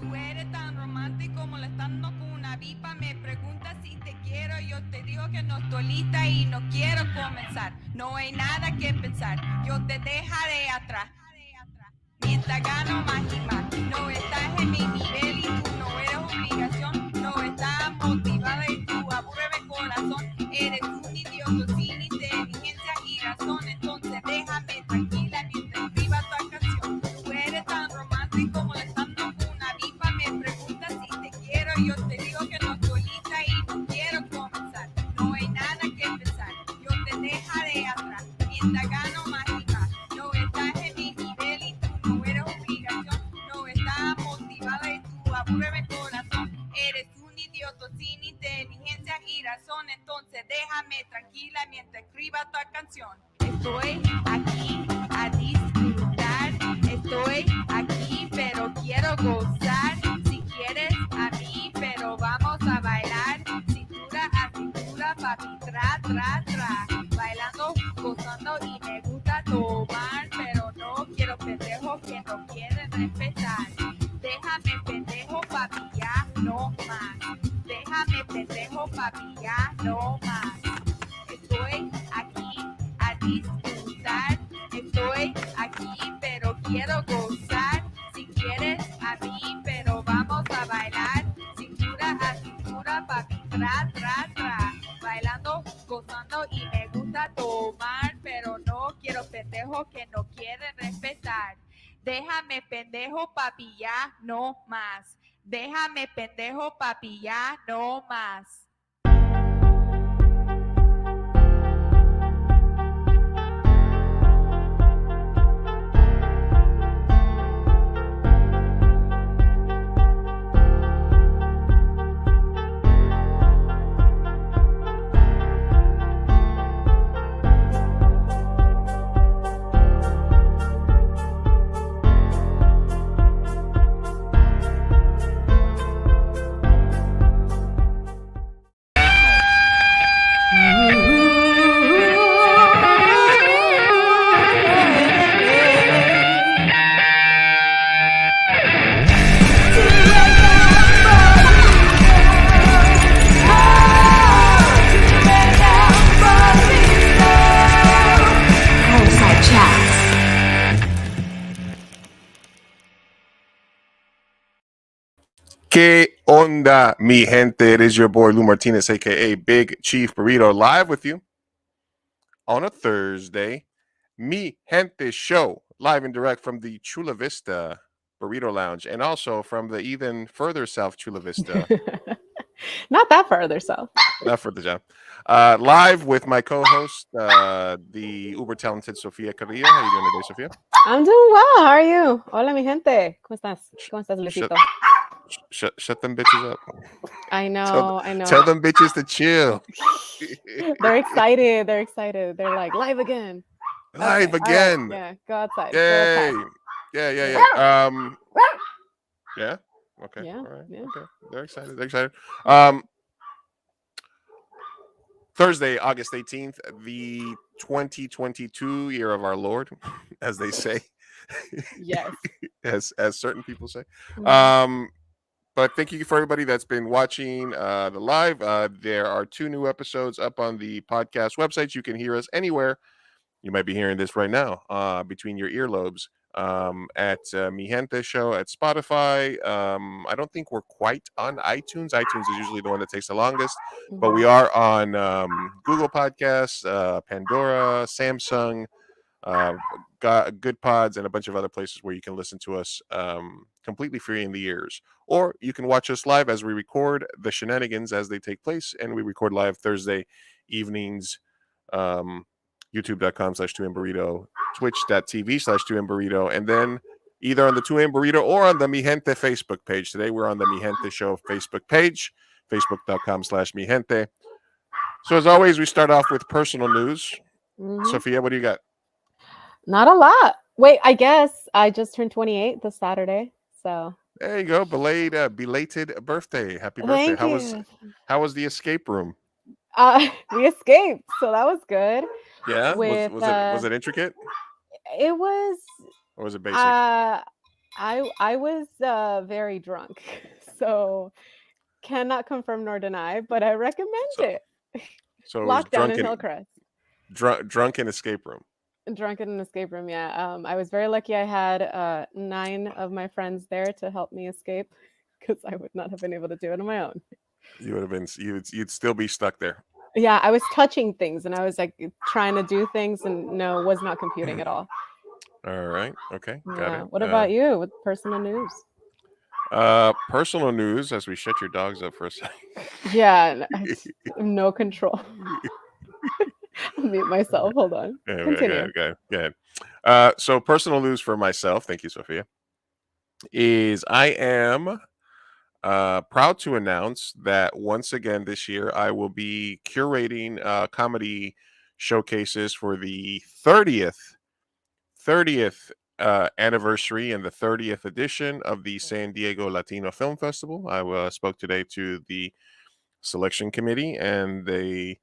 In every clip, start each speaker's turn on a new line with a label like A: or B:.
A: Tú eres tan romántico molestando con una vipa. Me preguntas si te quiero. Yo te digo que no estoy lista y no quiero comenzar. No hay nada que pensar. Yo te dejaré atrás. Mientras gano más y más. No estás en mi nivel y tú no eres obligación. No estás motivada y tú aburre mi corazón. Eres un idiota sin inteligencia y razón. Entonces déjame tranquila mientras escriba tu canción. Tú eres tan romántico molestando con una vipa. Me preguntas si te quiero. Yo te digo que no estoy lista y no quiero comenzar. No hay nada que pensar. Yo te dejaré atrás. Mientras gano más y más. No estás en mi nivel y tú no eres obligación. No estás motivada y tú aburre mi corazón. Eres un idiota sin inteligencia y razón. Entonces déjame tranquila mientras escriba tu canción. Estoy aquí a disfrutar. Estoy aquí pero quiero gozar. Si quieres a mí pero vamos a bailar. Cintura a cintura, papi, tra, tra, tra. Bailando, gozando y me gusta tomar. Pero no quiero pendejos que no quieren respetar. Déjame pendejo, papi, ya no más. Déjame pendejo, papi, ya no más. Estoy aquí a disfrutar. Estoy aquí, pero quiero gozar. Si quieres a mí, pero vamos a bailar. Cintura a cintura, papi, tra, tra, tra. Bailando, gozando y me gusta tomar. Pero no quiero pendejos que no quieren respetar. Déjame pendejo, papi, ya no más. Déjame pendejo, papi, ya no más.
B: ¿Qué onda, mi gente? It is your boy Lou Martinez, aka Big Chief Burrito, live with you on a Thursday. Mi Gente Show, live and direct from the Chula Vista Burrito Lounge, and also from the even further south Chula Vista.
C: Not that further south.
B: Not further south. Live with my co-host, the uber talented Sofia Carrillo. How you doing today, Sofia?
C: I'm doing well. How are you? Hola, mi gente. ¿Cómo estás? ¿Cómo estás, Luisito?
B: Shut them bitches up.
C: I know.
B: Tell them bitches to chill.
C: They're excited. They're like, live again.
B: Live again.
C: Right. Yeah, go outside.
B: Yay.
C: Go
B: Yeah. Yeah. Okay.
C: Yeah,
B: All right.
C: yeah.
B: Okay. They're excited. Thursday, August 18th, the 2022 year of our Lord, as they say.
C: Yes.
B: as certain people say.
C: Mhm.
B: But thank you for everybody that's been watching the live. There are 2 new episodes up on the podcast websites. You can hear us anywhere. You might be hearing this right now between your earlobes at Mi Gente Show at Spotify. I don't think we're quite on iTunes. iTunes is usually the one that takes the longest. But we are on Google Podcasts, Pandora, Samsung, Good Pods, and a bunch of other places where you can listen to us completely free in the ears. Or you can watch us live as we record the shenanigans as they take place, and we record live Thursday evenings. YouTube.com/2mburrito, Twitch.tv/2mburrito, and then either on the 2M Burrito or on the Mi Gente Facebook page. Today we're on the Mi Gente Show Facebook page, facebook.com/Mi Gente. So as always, we start off with personal news.
C: Mhm.
B: Sophia, what do you got?
C: Not a lot. Wait, I guess I just turned 28 this Saturday. So
B: There you go. Belated birthday. Happy birthday.
C: thank you.
B: How was the escape room?
C: We escaped, so that was good.
B: Yeah?
C: With
B: Was it intricate?
C: it was
B: Or was it basic?
C: I was very drunk, so cannot confirm nor deny, but I recommend
B: So
C: it.
B: so it was
C: Lockdown in Hillcrest.
B: drunken escape room.
C: Drunk in an escape room, yeah. I was very lucky I had 9 of my friends there to help me escape because I would not have been able to do it on my own.
B: You would have been you'd still be stuck there.
C: Yeah, I was touching things and I was like trying to do things and no, was not computing at all.
B: All right. Okay. Got
C: Yeah.
B: it.
C: What about you with personal news?
B: Personal news as we shut your dogs up for a second.
C: Yeah, I have no control. I'll mute myself. Hold on. Continue.
B: Go ahead. So personal news for myself, thank you, Sophia, is I am proud to announce that once again this year I will be curating comedy showcases for the 30th anniversary and the 30th edition of the San Diego Latino Film Festival. I spoke today to the selection committee, and they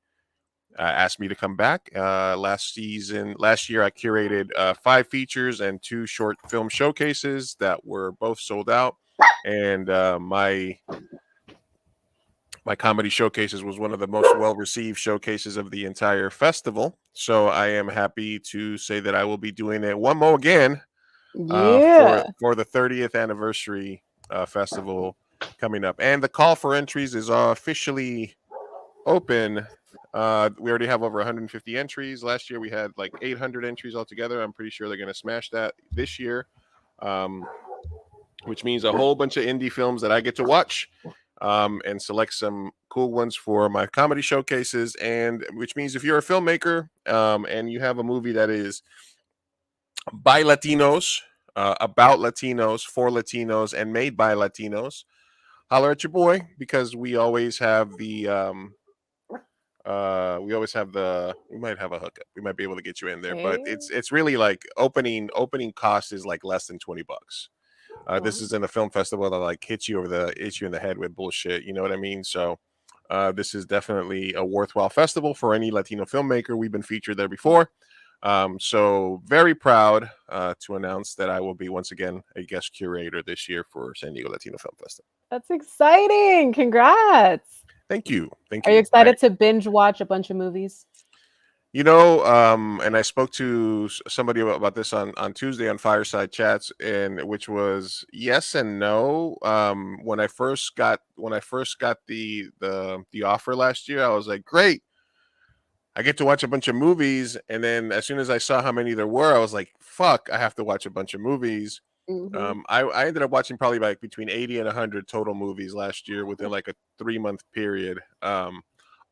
B: asked me to come back. Last year, I curated 5 features and 2 short film showcases that were both sold out, and my comedy showcases was one of the most well received showcases of the entire festival. So I am happy to say that I will be doing it one more again
C: Yeah.
B: for the 30th anniversary festival coming up, and the call for entries is officially open. We already have over 150 entries. Last year we had like 800 entries altogether. I'm pretty sure they're going to smash that this year, which means a whole bunch of indie films that I get to watch and select some cool ones for my comedy showcases. And which means if you're a filmmaker and you have a movie that is by Latinos, about Latinos, for Latinos, and made by Latinos, holler at your boy, because we always have the we might have a hookup. We might be able to get you in there, but
C: Hey.
B: it's really like opening cost is like less than $20. This
C: Wow.
B: isn't a film festival that like hits you in the head with bullshit. You know what I mean? So this is definitely a worthwhile festival for any Latino filmmaker. We've been featured there before. So very proud to announce that I will be once again a guest curator this year for San Diego Latino Film Festival.
C: That's exciting. Congrats.
B: Thank you. Thank
C: Are you
B: you.
C: excited to binge watch a bunch of movies?
B: And I spoke to somebody about this on Tuesday on Fireside Chats, and which was yes and no. When I first got the offer last year, I was like, great, I get to watch a bunch of movies. And then as soon as I saw how many there were, I was like, fuck, I have to watch a bunch of movies.
C: Mm-hmm.
B: I ended up watching probably like between 80 and 100 total movies last year within like a 3-month period.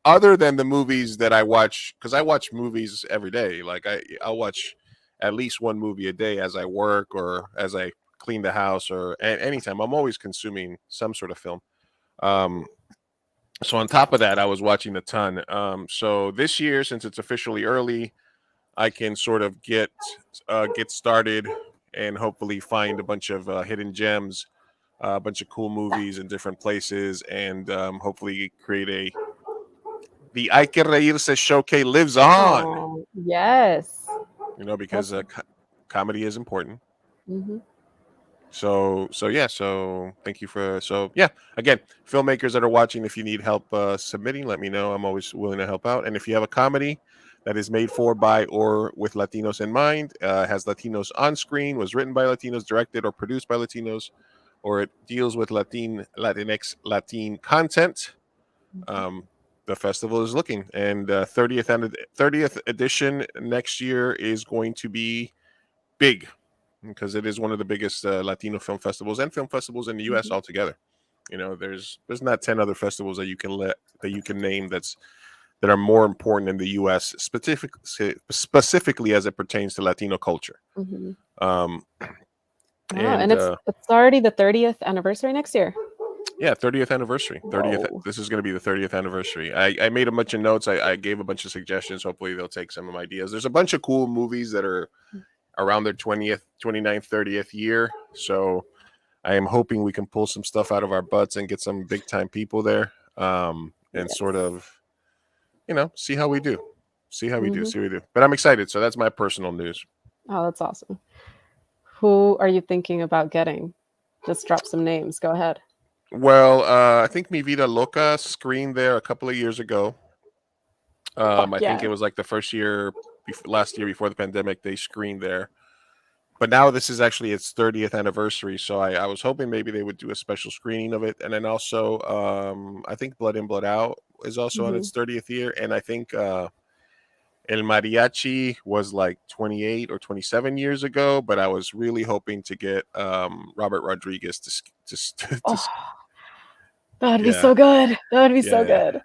B: Other than the movies that I watch, because I watch movies every day. Like I'll watch at least one movie a day as I work or as I clean the house or anytime. I'm always consuming some sort of film. So on top of that, I was watching a ton. So this year, since it's officially early, I can sort of get started and hopefully find a bunch of hidden gems, a bunch of cool movies in different places, and hopefully create the Hay que Reírse showcase lives on.
C: Oh, yes.
B: Because comedy is important.
C: Mm-hmm.
B: So thank you again, filmmakers that are watching, if you need help submitting, let me know. I'm always willing to help out. And if you have a comedy that is made for, by, or with Latinos in mind, has Latinos on screen, was written by Latinos, directed or produced by Latinos, or it deals with Latin content, the festival is looking. And 30th edition next year is going to be big, because it is one of the biggest Latino film festivals and film festivals in the U.S. altogether. There's not 10 other festivals that you can name that are more important in the U.S. specifically as it pertains to Latino culture.
C: Mm-hmm.
B: Um,
C: and it's already the 30th anniversary next year.
B: Yeah, 30th anniversary. 30th.
C: Whoa.
B: This is going to be the 30th anniversary. I made a bunch of notes. I gave a bunch of suggestions. Hopefully they'll take some of my ideas. There's a bunch of cool movies that are around their 20th, 29th, 30th year. So I am hoping we can pull some stuff out of our butts and get some big time people there, and sort of, see how we do. See how we do. But I'm excited. So that's my personal news.
C: Oh, that's awesome. Who are you thinking about getting? Just drop some names. Go ahead.
B: Well, I think Mi Vida Loca screened there a couple of years ago.
C: Fuck
B: I think
C: yeah.
B: it was like the first year, last year before the pandemic, they screened there. But now this is actually its 30th anniversary, so I was hoping maybe they would do a special screening of it. And then also, I think Blood In, Blood Out is also on its 30th year, and I think El Mariachi was like 28 or 27 years ago. But I was really hoping to get Robert Rodriguez to
C: Oh, that would be
B: yeah,
C: so good. That would be so
B: yeah.
C: good.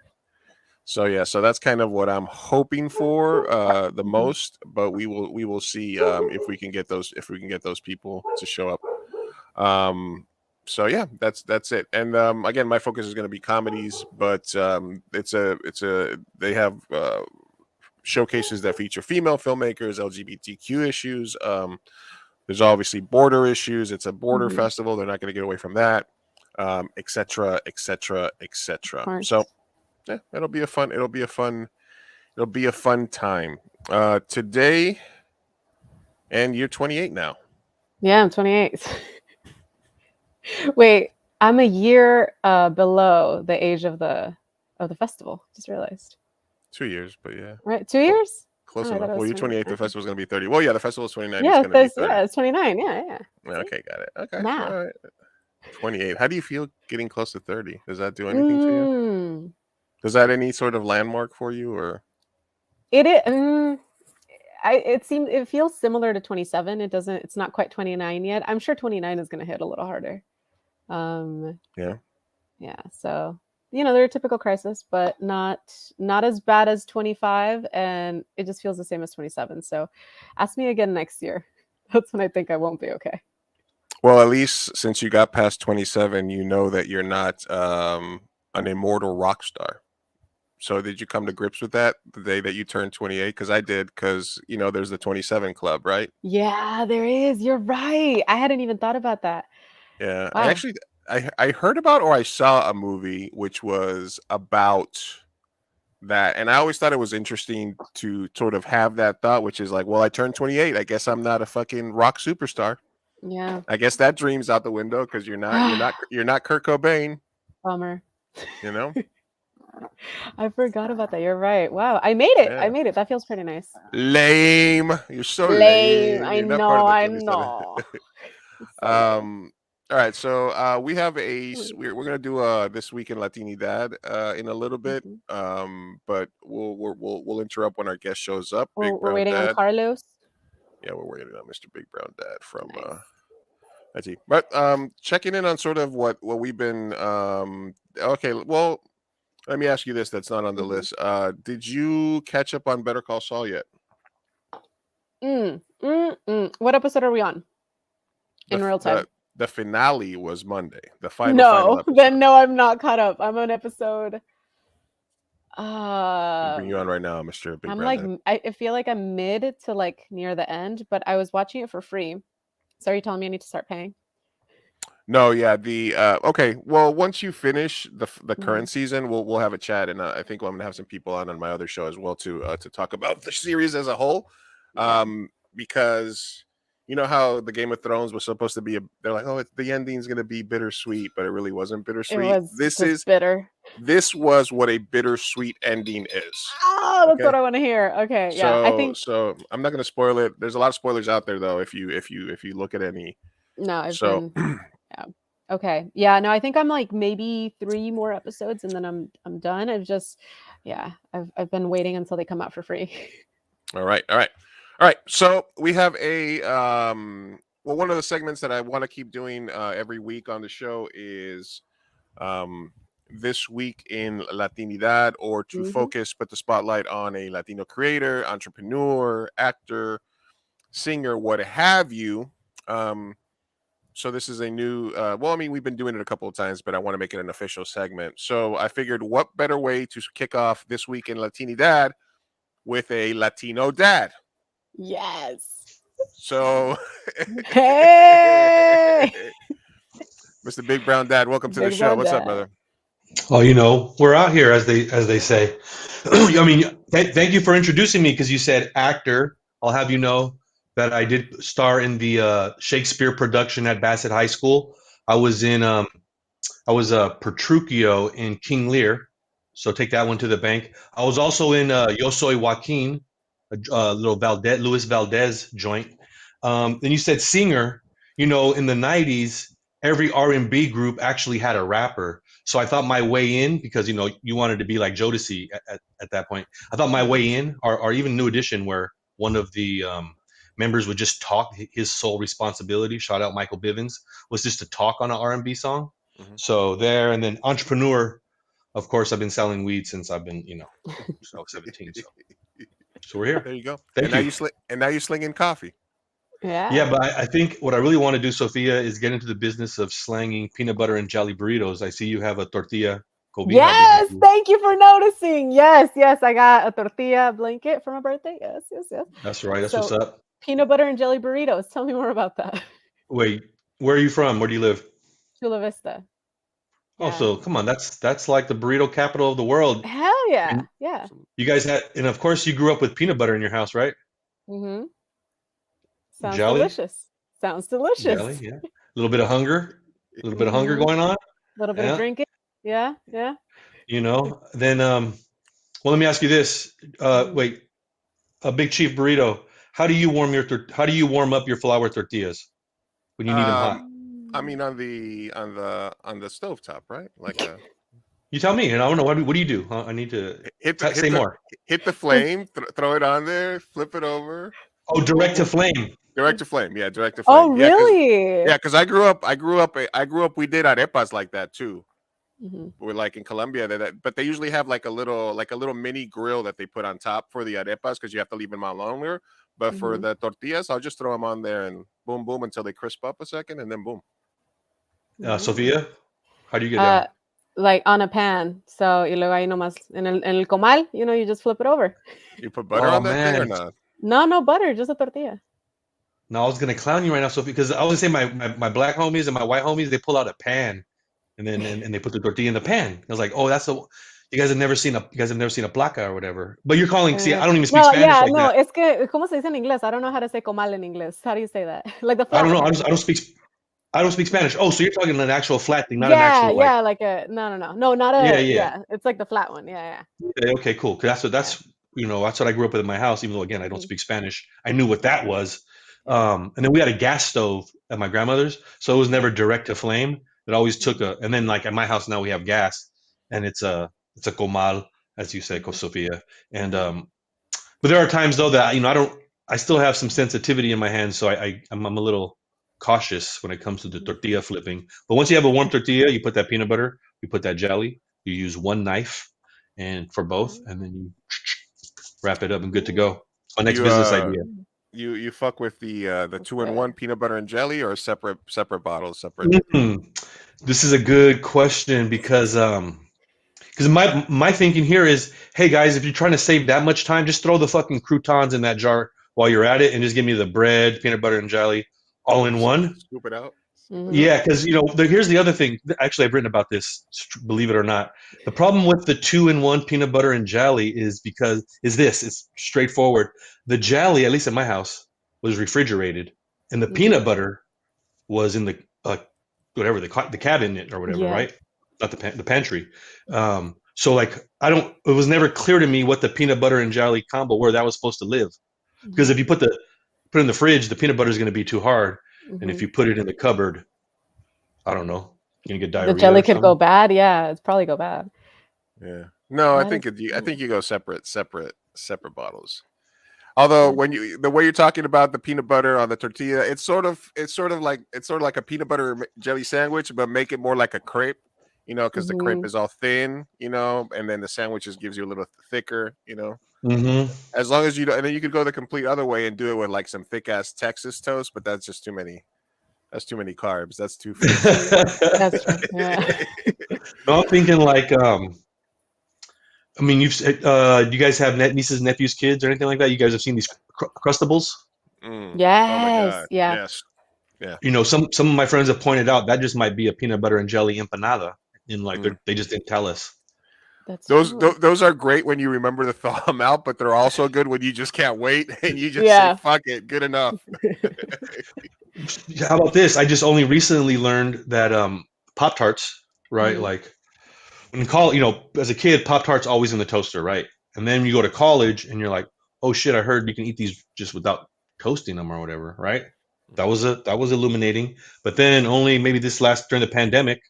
B: So that's kind of what I'm hoping for the
C: Mhm.
B: most. But we will see if we can get those people to show up. So yeah, that's it. And again, my focus is going to be comedies, but they have showcases that feature female filmmakers, LGBTQ issues. There's obviously border issues. It's a border
C: Mhm.
B: festival. They're not going to get away from that, etc., etc.,
C: Of
B: etc.
C: course.
B: So yeah, it'll be a fun time. Today, and you're 28 now.
C: Yeah, I'm 28. Wait, I'm a year below the age of the festival. Just realized.
B: 2 years, but yeah,
C: Right, 2 years?
B: close
C: Oh, I thought
B: enough.
C: it
B: Well,
C: was
B: you're
C: 29.
B: 28. The
C: Okay.
B: festival's going to be 30. Well, yeah, the festival's 29. It's
C: Yeah,
B: going to be 30.
C: it's 29. Yeah, yeah. See?
B: Okay, got it. Okay,
C: Math.
B: all right. 28. How do you feel getting close to 30? Does that do anything to you?
C: Mm,
B: Does that any sort of landmark for you, or
C: it is. It feels similar to 27. It's not quite 29 yet. I'm sure 29 is going to hit a little harder.
B: yeah?
C: Yeah, so they're a typical crisis, but not as bad as 25, and it just feels the same as 27. So ask me again next year. That's when I think I won't be okay.
B: Well, at least since you got past 27, you know that you're not an immortal rock star. So did you come to grips with that the day that you turned 28? Because I did, because there's the 27 club, right?
C: Yeah, there is. You're right. I hadn't even thought about that.
B: Yeah.
C: Wow.
B: I heard about, or I saw a movie which was about that, and I always thought it was interesting to sort of have that thought, which is like, well, I turned 28. I guess I'm not a fucking rock superstar.
C: Yeah.
B: I guess that dream's out the window because you're not Kurt Cobain.
C: Bummer.
B: You know.
C: I forgot about that. You're right. Wow. I made it.
B: Yeah.
C: I made it. That feels pretty nice.
B: Lame. You're so
C: Lame.
B: lame.
C: I
B: You're not part
C: know.
B: of the
C: I
B: 27.
C: know. It's so lame.
B: All right, so we have we're gonna do This Week in Latinidad in a little bit,
C: Mhm.
B: but we'll interrupt when our guest shows up. Big
C: We're
B: Brown
C: waiting on
B: Dad.
C: Carlos.
B: Yeah, we're waiting on Mr. Big Brown Dad from
C: Nice.
B: IT. But checking in on sort of what we've been okay, well, let me ask you this that's not on the list. Did you catch up on Better Call Saul yet?
C: What episode are we on? In real time.
B: The finale was Monday. The final episode.
C: Then no, I'm not caught up. I'm on episode.
B: I'll bring you on right now, Mr. Big Brown Dad.
C: I feel like I'm mid to like near the end, but I was watching it for free. So are you telling me I need to start paying?
B: No, yeah. The okay. Well, once you finish the current season, we'll have a chat, and I think I'm gonna have some people on my other show as well to talk about the series as a whole. Because you know how the Game of Thrones was supposed to be they're like, oh, the ending's gonna be bittersweet, but it really wasn't bittersweet.
C: It was bitter.
B: This was what a bittersweet ending is.
C: Oh, that's what I want to hear. Okay, yeah. I think
B: so. I'm not gonna spoil it. There's a lot of spoilers out there though. If you look at any.
C: No,
B: Yeah.
C: Okay. Yeah, no, I think I'm like maybe 3 more episodes and then I'm done. I've been waiting until they come out for free.
B: All right. So we have a one of the segments that I want to keep doing every week on the show is This Week in Latinidad, or to put the spotlight on a Latino creator, entrepreneur, actor, singer, what have you. So this is a new, we've been doing it a couple of times, but I want to make it an official segment. So I figured what better way to kick off This Week in Latinidad with a Latino dad.
C: Yes.
B: So,
C: hey,
B: Mr. Big Brown Dad, welcome to the show. What's up, brother?
D: Well, we're out here, as they say. I mean, thank you for introducing me, because you said actor. I'll have you know, that I did star in the Shakespeare production at Bassett High School. I was in I was Petruchio in King Lear, so take that one to the bank. I was also in Yo Soy Joaquin, a little Valdez, Luis Valdez joint. Then you said singer. You know, in the '90s, every R&B group actually had a rapper. So I thought my way in, because you know you wanted to be like Jodeci at that point. I thought my way in, or even New Edition, where one of the members would just talk. His sole responsibility, shout out Michael Bivins, was just to talk on an R&B song.
B: Mhm.
D: So there, and then entrepreneur. Of course, I've been selling weed since I've been, 17. So we're here.
B: There you go.
D: Thank you.
B: And now you're slinging coffee.
D: Yeah, but I think what I really want to do, Sophia, is get into the business of slanging peanut butter and jelly burritos. I see you have a tortilla cobija.
C: Yes, thank you for noticing. Yes, I got a tortilla blanket for my birthday. Yes.
D: That's right. That's
C: So,
D: what's up.
C: Peanut butter and jelly burritos. Tell me more about that.
D: Wait, where are you from? Where do you live?
C: Chula Vista.
D: Oh,
C: Yeah.
D: so come on, that's like the burrito capital of the world.
C: Hell yeah,
D: And
C: yeah.
D: you guys had, and of course you grew up with peanut butter in your house, right?
C: Mm-hmm. Sounds
D: Jelly?
C: delicious. Sounds delicious.
D: Jelly, yeah. A little bit of hunger, going on.
C: A little bit of drinking. Yeah.
D: Then well, let me ask you this. Wait, a Big Chief burrito. How do you warm up your flour tortillas when you need them hot?
B: I mean, on the stovetop, right? Like
D: You tell me, and I don't know. What do you do? I need to say more.
B: Hit the flame, throw it on there, flip it over.
D: Oh, direct to flame.
B: Direct to flame, yeah, direct to flame.
C: Oh, really?
B: Yeah, because I grew up. We did arepas like that too. We're like in Colombia, but they usually have like a little mini grill that they put on top for the arepas because you have to leave them out longer. But for the tortillas, I'll just throw them on there and boom, boom until they crisp up a second, and then boom.
D: Sophia, how do you get down?
C: Like on a pan. So y luego ahí nomás en el comal, you just flip it over.
B: You put butter on that thing or not?
C: No butter, just a tortilla.
D: No, I was gonna clown you right now, Sophie, because I was saying my black homies and my white homies, they pull out a pan and then and they put the tortilla in the pan. I was like, oh, you guys have never seen a placa or whatever. But you're calling. See, I don't even speak Spanish like that.
C: Es que ¿cómo se dice en inglés? I don't know how to say comal in English. How do you say that? Like the flat.
D: I don't know. I don't speak Spanish. Oh, so you're talking an actual flat thing, not an actual
C: like a no, not a yeah. It's like the flat one. Yeah.
D: Okay, cool. Because that's what I grew up with in my house. Even though again I don't speak Spanish, I knew what that was. And then we had a gas stove at my grandmother's, so it was never direct to flame. It always took and then like at my house now we have gas, and it's a comal, as you say, Sophia. And but there are times though that I still have some sensitivity in my hands, so I'm a little cautious when it comes to the tortilla flipping. But once you have a warm tortilla, you put that peanut butter, you put that jelly, you use one knife and for both, and then you wrap it up and good to go. My next business idea.
B: You fuck with the 2-in-1 peanut butter and jelly, or separate bottles,
D: This is a good question because my thinking here is, hey guys, if you're trying to save that much time, just throw the fucking croutons in that jar while you're at it, and just give me the bread, peanut butter and jelly, all in one.
B: Scoop it out.
D: Yeah, because here's the other thing. Actually, I've written about this. Believe it or not, the problem with the 2-in-1 peanut butter and jelly is it's straightforward. The jelly, at least at my house, was refrigerated, and the peanut butter was in the whatever the cabinet or whatever, right? Not the pantry. So like it was never clear to me what the peanut butter and jelly combo where that was supposed to live, because if you put it in the fridge, the peanut butter is going to be too hard. And if you put it in the cupboard, I don't know, you're gonna get diarrhea.
C: The jelly could go bad. Yeah, it's probably go bad.
B: Yeah. No, I think you go separate bottles. Although the way you're talking about the peanut butter on the tortilla, it's sort of like a peanut butter jelly sandwich, but make it more like a crepe, because the crepe is all thin, and then the sandwiches gives you a little thicker, As long as you don't, and then you could go the complete other way and do it with like some thick ass Texas toast, but that's just too many. That's too many carbs. That's too.
C: That's true. Yeah.
D: No, I'm thinking like, I mean, you guys have nieces, nephews, kids, or anything like that? You guys have seen these Crustables?
C: Yes.
B: Oh yes.
D: Yeah. Some of my friends have pointed out that just might be a peanut butter and jelly empanada, and like they just didn't tell us.
C: That's
B: Those
C: true.
B: those are great when you remember to thaw them out, but they're also good when you just can't wait and you just say,
C: Yeah.
B: "Fuck it, good enough."
D: How about this? I just only recently learned that Pop Tarts, right?
C: Mhm.
D: Like when as a kid, Pop Tarts always in the toaster, right? And then you go to college and you're like, oh shit, I heard you can eat these just without toasting them or whatever, right? That was illuminating. But then only maybe during the pandemic,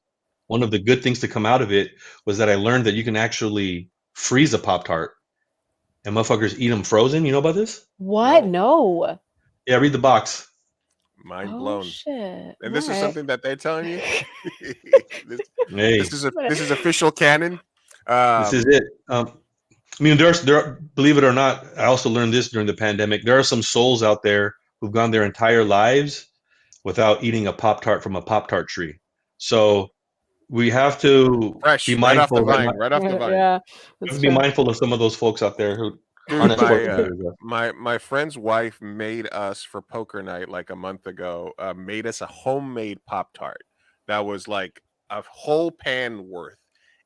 D: one of the good things to come out of it was that I learned that you can actually freeze a Pop Tart and motherfuckers eat them frozen. You know about this?
C: What?
B: No,
C: No.
D: Yeah, read the box.
B: mind
C: Oh
B: blown.
C: shit.
B: And
C: All
B: this is
C: right.
B: something that they're telling you. this,
D: Hey,
B: this is official canon.
D: this is it. I mean, believe it or not, I also learned this during the pandemic. There are some souls out there who've gone their entire lives without eating a Pop Tart from a Pop Tart tree. So we have to be
B: Fresh, right off the
D: mindful.
B: vine, right off the vine.
C: Yeah,
D: We have
C: that's
D: to be
C: true.
D: mindful of some of those folks out there who
B: Dude,
D: aren't as fortunate as us.
B: my friend's wife made us for poker night like a month ago. Made us a homemade Pop Tart that was like a whole pan worth,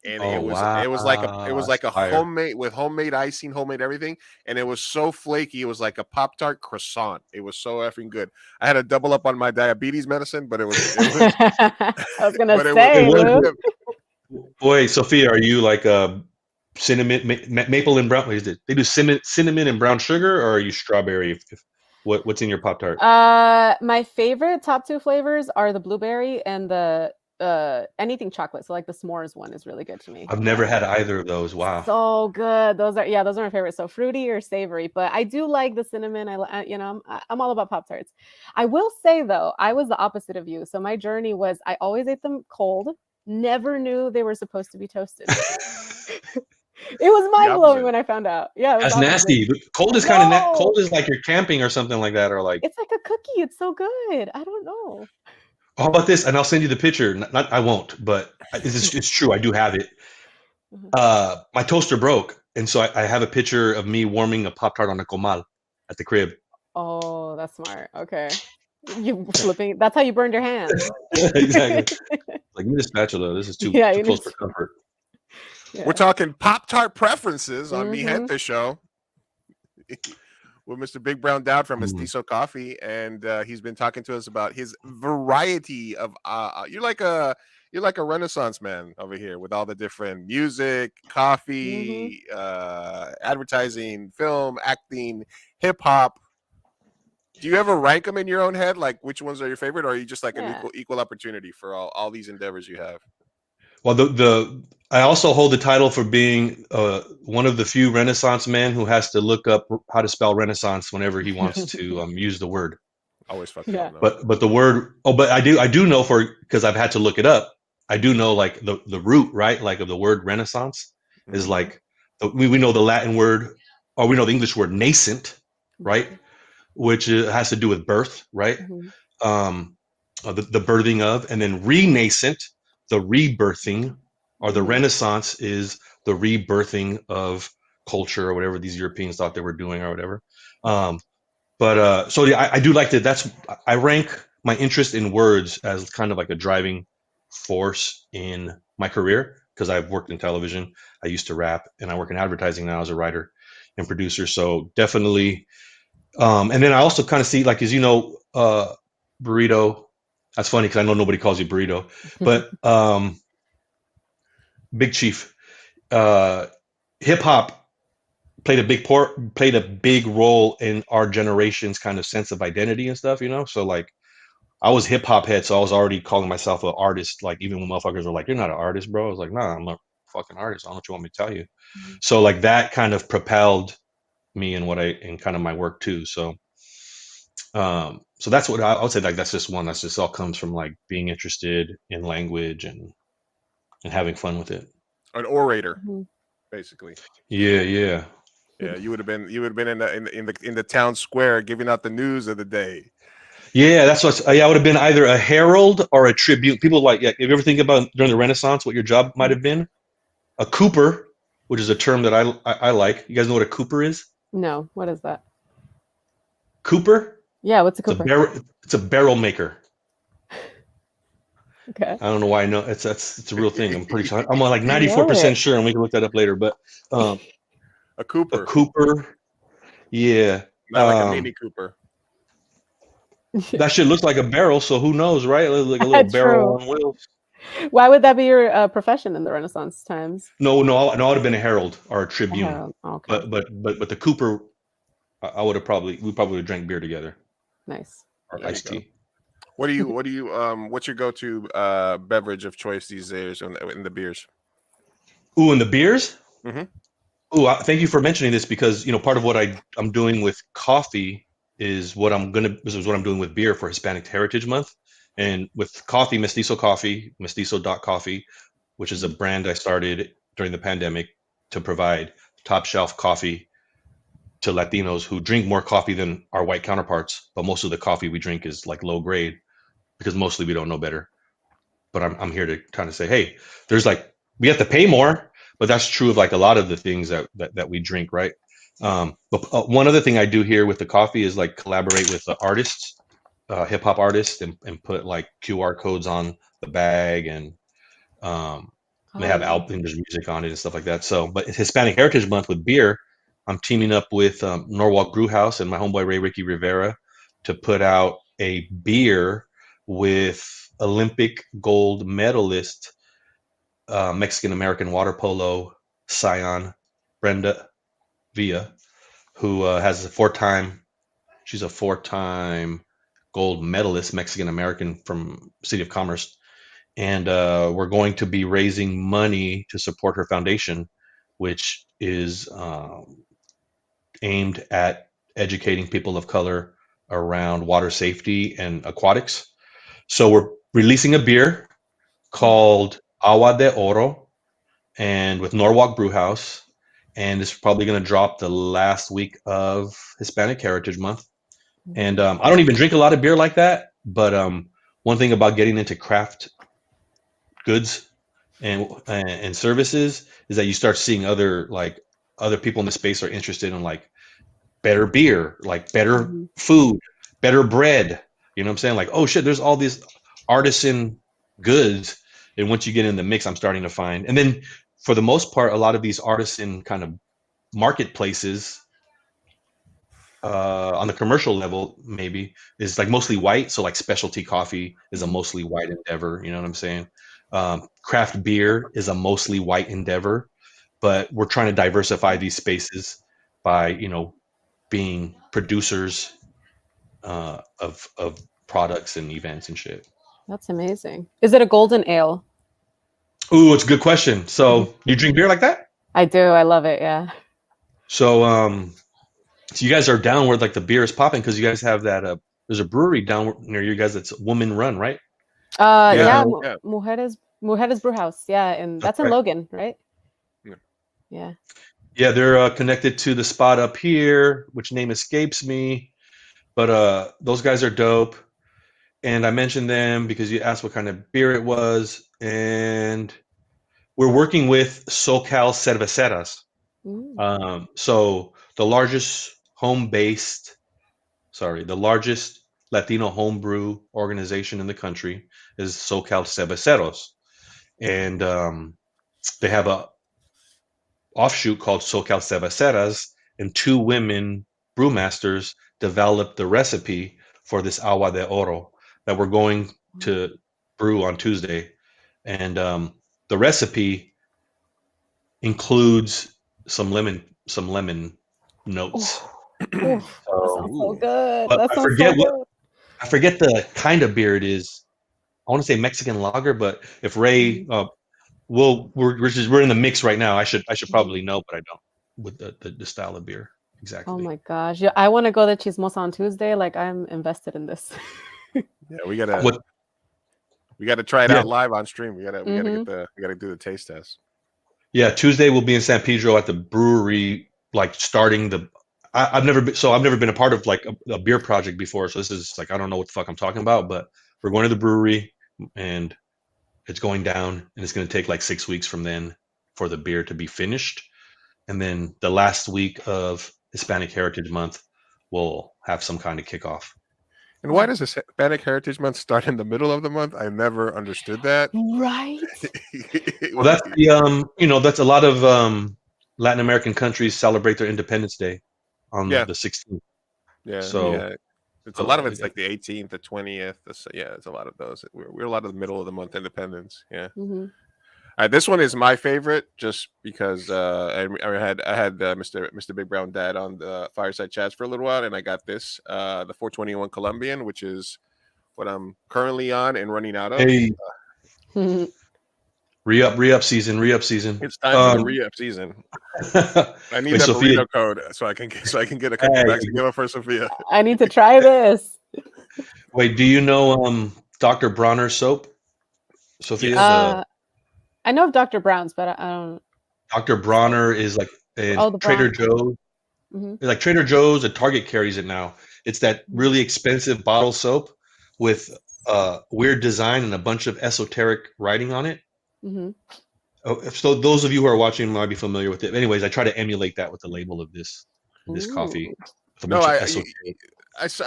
B: and
D: Oh
B: it was like
D: wow,
B: a
D: fire!
B: homemade with homemade icing, homemade everything, and it was so flaky. It was like a Pop Tart croissant. It was so effing good. I had to double up on my diabetes medicine, but it was
C: I was gonna
B: but it was.
C: say, Luke.
D: Wait, Sophia, are you like a cinnamon, maple and brown? What is it? They do cinnamon and brown sugar, or are you strawberry? What's in your Pop Tart?
C: My favorite top two flavors are the blueberry and the anything chocolate. So like the s'mores one is really good to me.
D: I've never had either of those. Wow.
C: So good. Those are my favorite. So fruity or savory, but I do like the cinnamon. I'm all about Pop Tarts. I will say though, I was the opposite of you. So my journey was I always ate them cold. Never knew they were supposed to be toasted. It was mind blowing when I found out. Yeah, it was
D: That's
C: opposite.
D: nasty. Cold is kind of cold is like you're camping or something like that, or like.
C: It's like a cookie. It's so good. I don't know.
D: How about this? And I'll send you the picture. Not I won't, but it's true. I do have it. My toaster broke, and so I have a picture of me warming a Pop Tart on a comal at the crib.
C: Oh, that's smart. Okay. You flipping. That's how you burned your hands.
D: Exactly. Like, give me the spatula. This is too close for comfort.
B: Yeah. We're talking Pop Tart preferences on Mi
C: Mhm.
B: Gente Show with Mr. Big Brown Dowd from Mestizo Coffee, and he's been talking to us about his variety of. You're like a Renaissance man over here with all the different music, coffee, advertising, film, acting, hip hop. Do you ever rank them in your own head? Like which ones are your favorite, or are you just like an equal opportunity for all these endeavors you have?
D: Well, I also hold the title for being one of the few Renaissance men who has to look up how to spell Renaissance whenever he wants to use the word.
B: Always fucking up.
D: But the word. Oh, but I do know because I've had to look it up. I do know like the root, right? Like of the word Renaissance is like we know the Latin word, or we know the English word nascent, right? Which has to do with birth, right? The birthing of, and then renascent, the rebirthing, or the Renaissance is the rebirthing of culture or whatever these Europeans thought they were doing or whatever. So yeah, I do like that. I rank my interest in words as kind of like a driving force in my career because I've worked in television. I used to rap, and I work in advertising now as a writer and producer. So definitely. And then I also kind of see, like, as you know, burrito. That's funny because I know nobody calls you burrito, but Big Chief, hip hop played a big role in our generation's kind of sense of identity and stuff, you know. So like, I was hip hop head, so I was already calling myself an artist. Like even when motherfuckers were like, "You're not an artist, bro," I was like, "Nah, I'm a fucking artist. I don't know what you want me to tell you." So like that kind of propelled me in kind of my work too. So so that's what I would say. Like that's just one. That's just all comes from like being interested in language and having fun with it.
B: An orator, basically.
D: Yeah.
B: You would have been in the town square giving out the news of the day.
D: Yeah, that's what. I would have been either a herald or a tribune. People like, if you ever think about during the Renaissance, what your job might have been, a cooper, which is a term that I like. You guys know what a cooper is?
C: No, what is that?
D: Cooper?
C: Yeah, what's a cooper?
D: It's a barrel maker.
C: Okay.
D: I don't know why I know it's a real thing. I'm pretty sure. I'm like
C: I love
D: 94%
C: it.
D: sure, and we can look that up later. But um,
B: A
D: a
B: Cooper,
D: Cooper, yeah.
B: not like a Mini Cooper.
D: That shit looks like a barrel, so who knows, right? It looks like a little barrel
C: True.
D: on wheels.
C: Why would that be your profession in the Renaissance times?
D: No, I would have been a herald or a
C: A
D: tribune.
C: herald. Okay.
D: But the Cooper, I would have we probably would have drank beer together
C: Nice.
D: or
B: There you
D: iced
B: go.
D: tea.
B: What's your go-to beverage of choice these days in the beers?
D: Ooh, and the beers.
B: Mhm.
D: Ooh, thank you for mentioning this because part of what I'm doing with coffee is this is what I'm doing with beer for Hispanic Heritage Month, and with coffee, Mestizo.coffee, which is a brand I started during the pandemic to provide top shelf coffee to Latinos who drink more coffee than our white counterparts, but most of the coffee we drink is like low grade because mostly we don't know better. But I'm here to kind of say, hey, there's like we have to pay more, but that's true of like a lot of the things that we drink, right? But one other thing I do here with the coffee is like collaborate with the artists, hip hop artists, and put like QR codes on the bag, and they
C: Oh,
D: have
C: nice.
D: albums, there's music on it and stuff like that. So, but Hispanic Heritage Month with beer, I'm teaming up with Norwalk Brew House and my homeboy Ray Ricky Rivera to put out a beer with Olympic gold medalist Mexican American water polo scion Brenda Villa, who has she's a four-time gold medalist Mexican American from City of Commerce, and we're going to be raising money to support her foundation, which is aimed at educating people of color around water safety and aquatics. So we're releasing a beer called Agua de Oro, and with Norwalk Brewhouse, and it's probably going to drop the last week of Hispanic Heritage Month. And I don't even drink a lot of beer like that, but one thing about getting into craft goods and services is that you start seeing other people in the space are interested in like better beer, like better
C: Mhm.
D: food, better bread. You know what I'm saying? Like, oh shit, there's all these artisan goods. And once you get in the mix, I'm starting to find. And then for the most part, a lot of these artisan kind of marketplaces on the commercial level maybe is like mostly white. So like specialty coffee is a mostly white endeavor. You know what I'm saying? Craft beer is a mostly white endeavor, but we're trying to diversify these spaces by being producers of products and events and shit.
C: That's amazing. Is it a golden ale?
D: Ooh, it's a good question. So you drink beer like that?
C: I do. I love it. Yeah.
D: So you guys are down where like the beer is popping because you guys have that there's a brewery down near you guys that's woman run, right?
C: Yeah.
B: Yeah, yeah.
C: Mujeres Brew House. Yeah, and
D: That's
C: that's in
D: right.
C: Logan, right?
B: Yeah.
C: Yeah.
D: Yeah, they're connected to the spot up here, which name escapes me, but those guys are dope. And I mentioned them because you asked what kind of beer it was, and we're working with SoCal Cerveceras.
C: Mm.
D: So the largest Latino homebrew organization in the country is SoCal Cerveceros, and they have a offshoot called SoCal Cerveceras, and two women brewmasters developed the recipe for this agua de oro that we're going to brew on Tuesday, and the recipe includes some lemon notes.
C: Oof, that
D: So,
C: sounds so
B: Ooh.
C: good.
D: but
C: That sounds so good.
D: I forget the kind of beer it is. I want to say Mexican lager, but if Ray,
C: Mhm.
D: we're in the mix right now. I should
C: Mhm.
D: probably know, but I don't with the style of beer
C: Oh
D: exactly.
C: my gosh. Yeah, I want to go to Chismosa on Tuesday. Like I'm invested in this.
B: Yeah,
D: What?
B: we gotta try it
D: Yeah,
B: out live on stream.
C: Hmm.
B: We gotta do the taste test.
D: yeah. Tuesday we'll be in San Pedro at the brewery, like starting the. I've never been a part of like a beer project before, so this is like I don't know what the fuck I'm talking about, but we're going to the brewery and it's going down, and it's going to take like 6 weeks from then for the beer to be finished. And then the last week of Hispanic Heritage Month, we'll have some kind of kickoff.
B: And why does Hispanic Heritage Month start in the middle of the month? I never understood that.
C: Right.
D: Well, that's the that's a lot of Latin American countries celebrate their Independence Day on
B: Yeah.
D: the 16th.
B: Yeah,
D: So
B: yeah. It's a lot of it's like the 18th, the 20th. Yeah, it's a lot of those. We're a lot of the middle of the month independence. Yeah.
C: Hmm.
B: This one is my favorite, just because I had Mr. Big Brown Dad on the Fireside Chats for a little while, and I got this the 421 Colombian, which is what I'm currently on and running out of.
D: Hey, re-up season.
B: It's time for the re-up season. I need
D: Wait,
B: that
D: Sophia,
B: burrito code so I can get a couple bags to give up for Sophia.
C: I need to try this.
D: wait, do you know Dr. Bronner soap? Sophia,
B: Yes.
C: I know of Dr. Brown's, but I don't.
D: Dr. Bronner is like
C: The
D: Trader
C: Brown.
D: Joe's.
C: Hmm.
D: Like Trader Joe's and Target carries it now. It's that really expensive bottle soap with weird design and a bunch of esoteric writing on it.
C: Hmm.
D: So those of you who are watching might be familiar with it. Anyways, I try to emulate that with the label of this coffee. With a
B: No,
D: bunch of esoteric.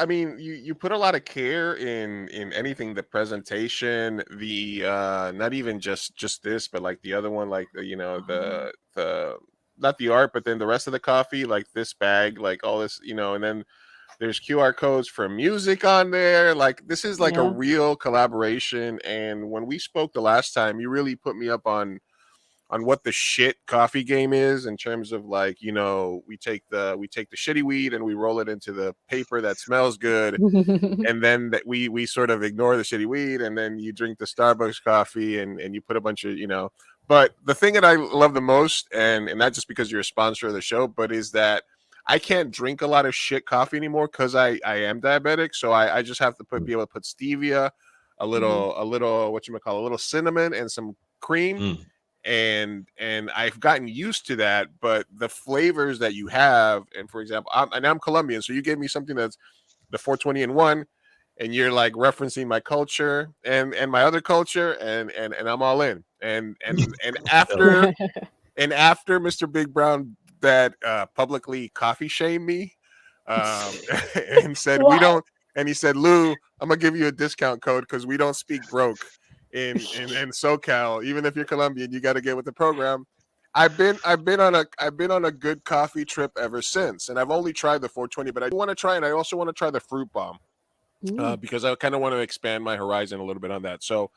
B: I mean, you put a lot of care in anything, the presentation, the not even just this, but like the other one, like the not the art, but then the rest of the coffee, like this bag, like all this, and then there's QR codes for music on there. Like this is like a real collaboration. And when we spoke the last time, you really put me up on what the shit coffee game is, in terms of like, we take the shitty weed and we roll it into the paper that smells good, and then that we sort of ignore the shitty weed, and then you drink the Starbucks coffee and you put a bunch of but the thing that I love the most, and not just because you're a sponsor of the show, but is that I can't drink a lot of shit coffee anymore because I am diabetic, so I just have to be able to put stevia, a little a little cinnamon, and some cream. And I've gotten used to that, but the flavors that you have, and for example, I'm Colombian, so you gave me something that's the 420 in one, and you're like referencing my culture and my other culture, and I'm all in. And after Mr. Big Brown that publicly coffee shamed me, and said we don't, and he said, Lou, I'm gonna give you a discount code because we don't speak broke in SoCal. Even if you're Colombian, you got to get with the program. I've been on a good coffee trip ever since, and I've only tried the 420, but I want to try, and I also want to try the fruit bomb because I kind of want to expand my horizon a little bit on that. So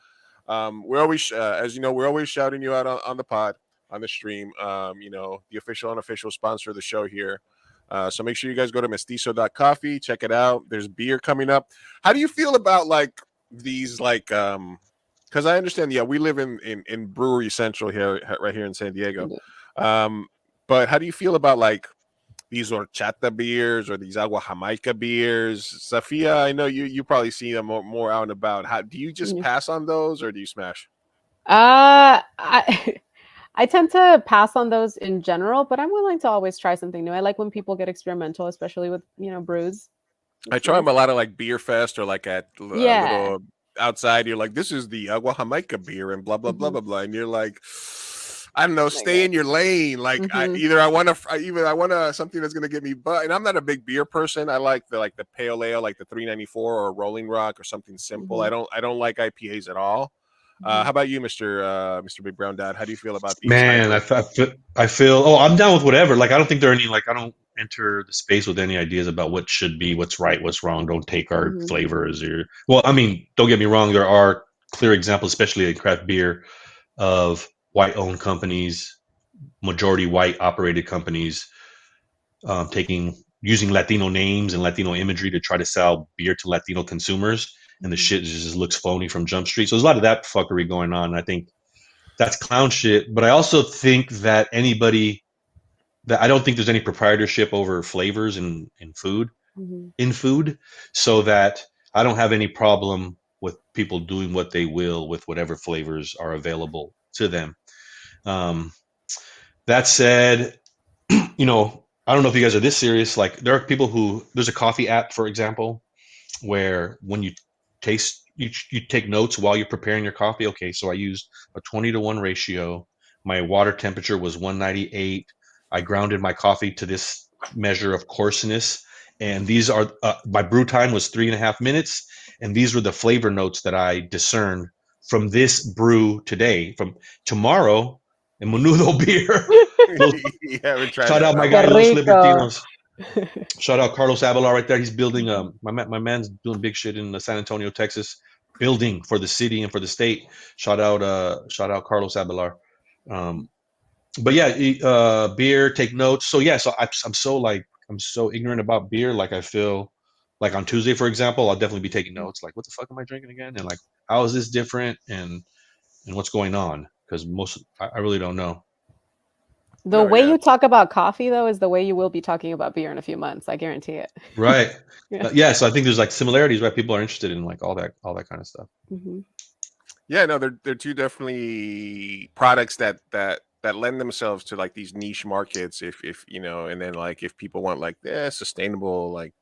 B: we're always, as you know, we're always shouting you out on the pod, on the stream. The official, unofficial sponsor of the show here. So make sure you guys go to mestizo.coffee, check it out. There's beer coming up. How do you feel about like these because I understand, we live in Brewery Central here, right here in San Diego. But how do you feel about like these horchata beers or these agua Jamaica beers? Sophia, I know you probably see them more out and about. How do you just pass on those, or do you smash?
C: I tend to pass on those in general, but I'm willing to always try something new. I like when people get experimental, especially with brews.
B: I try them a lot of like Beer Fest, or like at little outside. You're like, this is the agua Jamaica beer, and blah blah blah blah blah, and you're like, I don't know, stay in your lane. Like either I want something that's gonna get me, and I'm not a big beer person. I like the pale ale, like the 394 or Rolling Rock or something simple. I don't like IPAs at all. How about you, Mr. Big Brown Dad? How do you feel about these?
D: Man, I feel. Oh, I'm down with whatever. Like, I don't think there are any. Like, I don't enter the space with any ideas about what should be, what's right, what's wrong. Don't take our flavors. Well, I mean, don't get me wrong. There are clear examples, especially in craft beer, of white-owned companies, majority white-operated companies, using Latino names and Latino imagery to try to sell beer to Latino consumers, and the shit just looks phony from Jump Street. So there's a lot of that fuckery going on. I think that's clown shit. But I also think that I don't think there's any proprietorship over flavors in food, so that I don't have any problem with people doing what they will with whatever flavors are available to them. That said, I don't know if you guys are this serious. Like, there are people there's a coffee app, for example, where when you taste, you take notes while you're preparing your coffee. Okay, so I used a 20-to-1 ratio. My water temperature was 198. I grounded my coffee to this measure of coarseness, And these are my brew time was 3.5 minutes, and these were the flavor notes that I discerned from this brew today. From tomorrow, and Menudo beer.
B: You haven't tried
D: Shout
B: that.
D: out my
B: No.
D: guy
C: Qué
D: Los
C: rico.
D: Libertinos. Shout out Carlos Avalar right there. He's building. My man's doing big shit in San Antonio, Texas, building for the city and for the state. Shout out Carlos Avalar. But yeah, beer. Take notes. So yeah, so I'm so ignorant about beer. Like I feel like on Tuesday, for example, I'll definitely be taking notes. Like, what the fuck am I drinking again? And like, how is this different? And what's going on? Because I really don't know.
C: The
B: No,
C: way
B: yeah.
C: you talk about coffee, though, is the way you will be talking about beer in a few months. I guarantee it.
D: Right.
C: Yeah.
D: Yeah. So I think there's like similarities, right? People are interested in like all that kind of stuff.
C: Mm-hmm.
B: Yeah, no, they're two definitely products that lend themselves to like these niche markets. If you know, and then like if people want like sustainable, like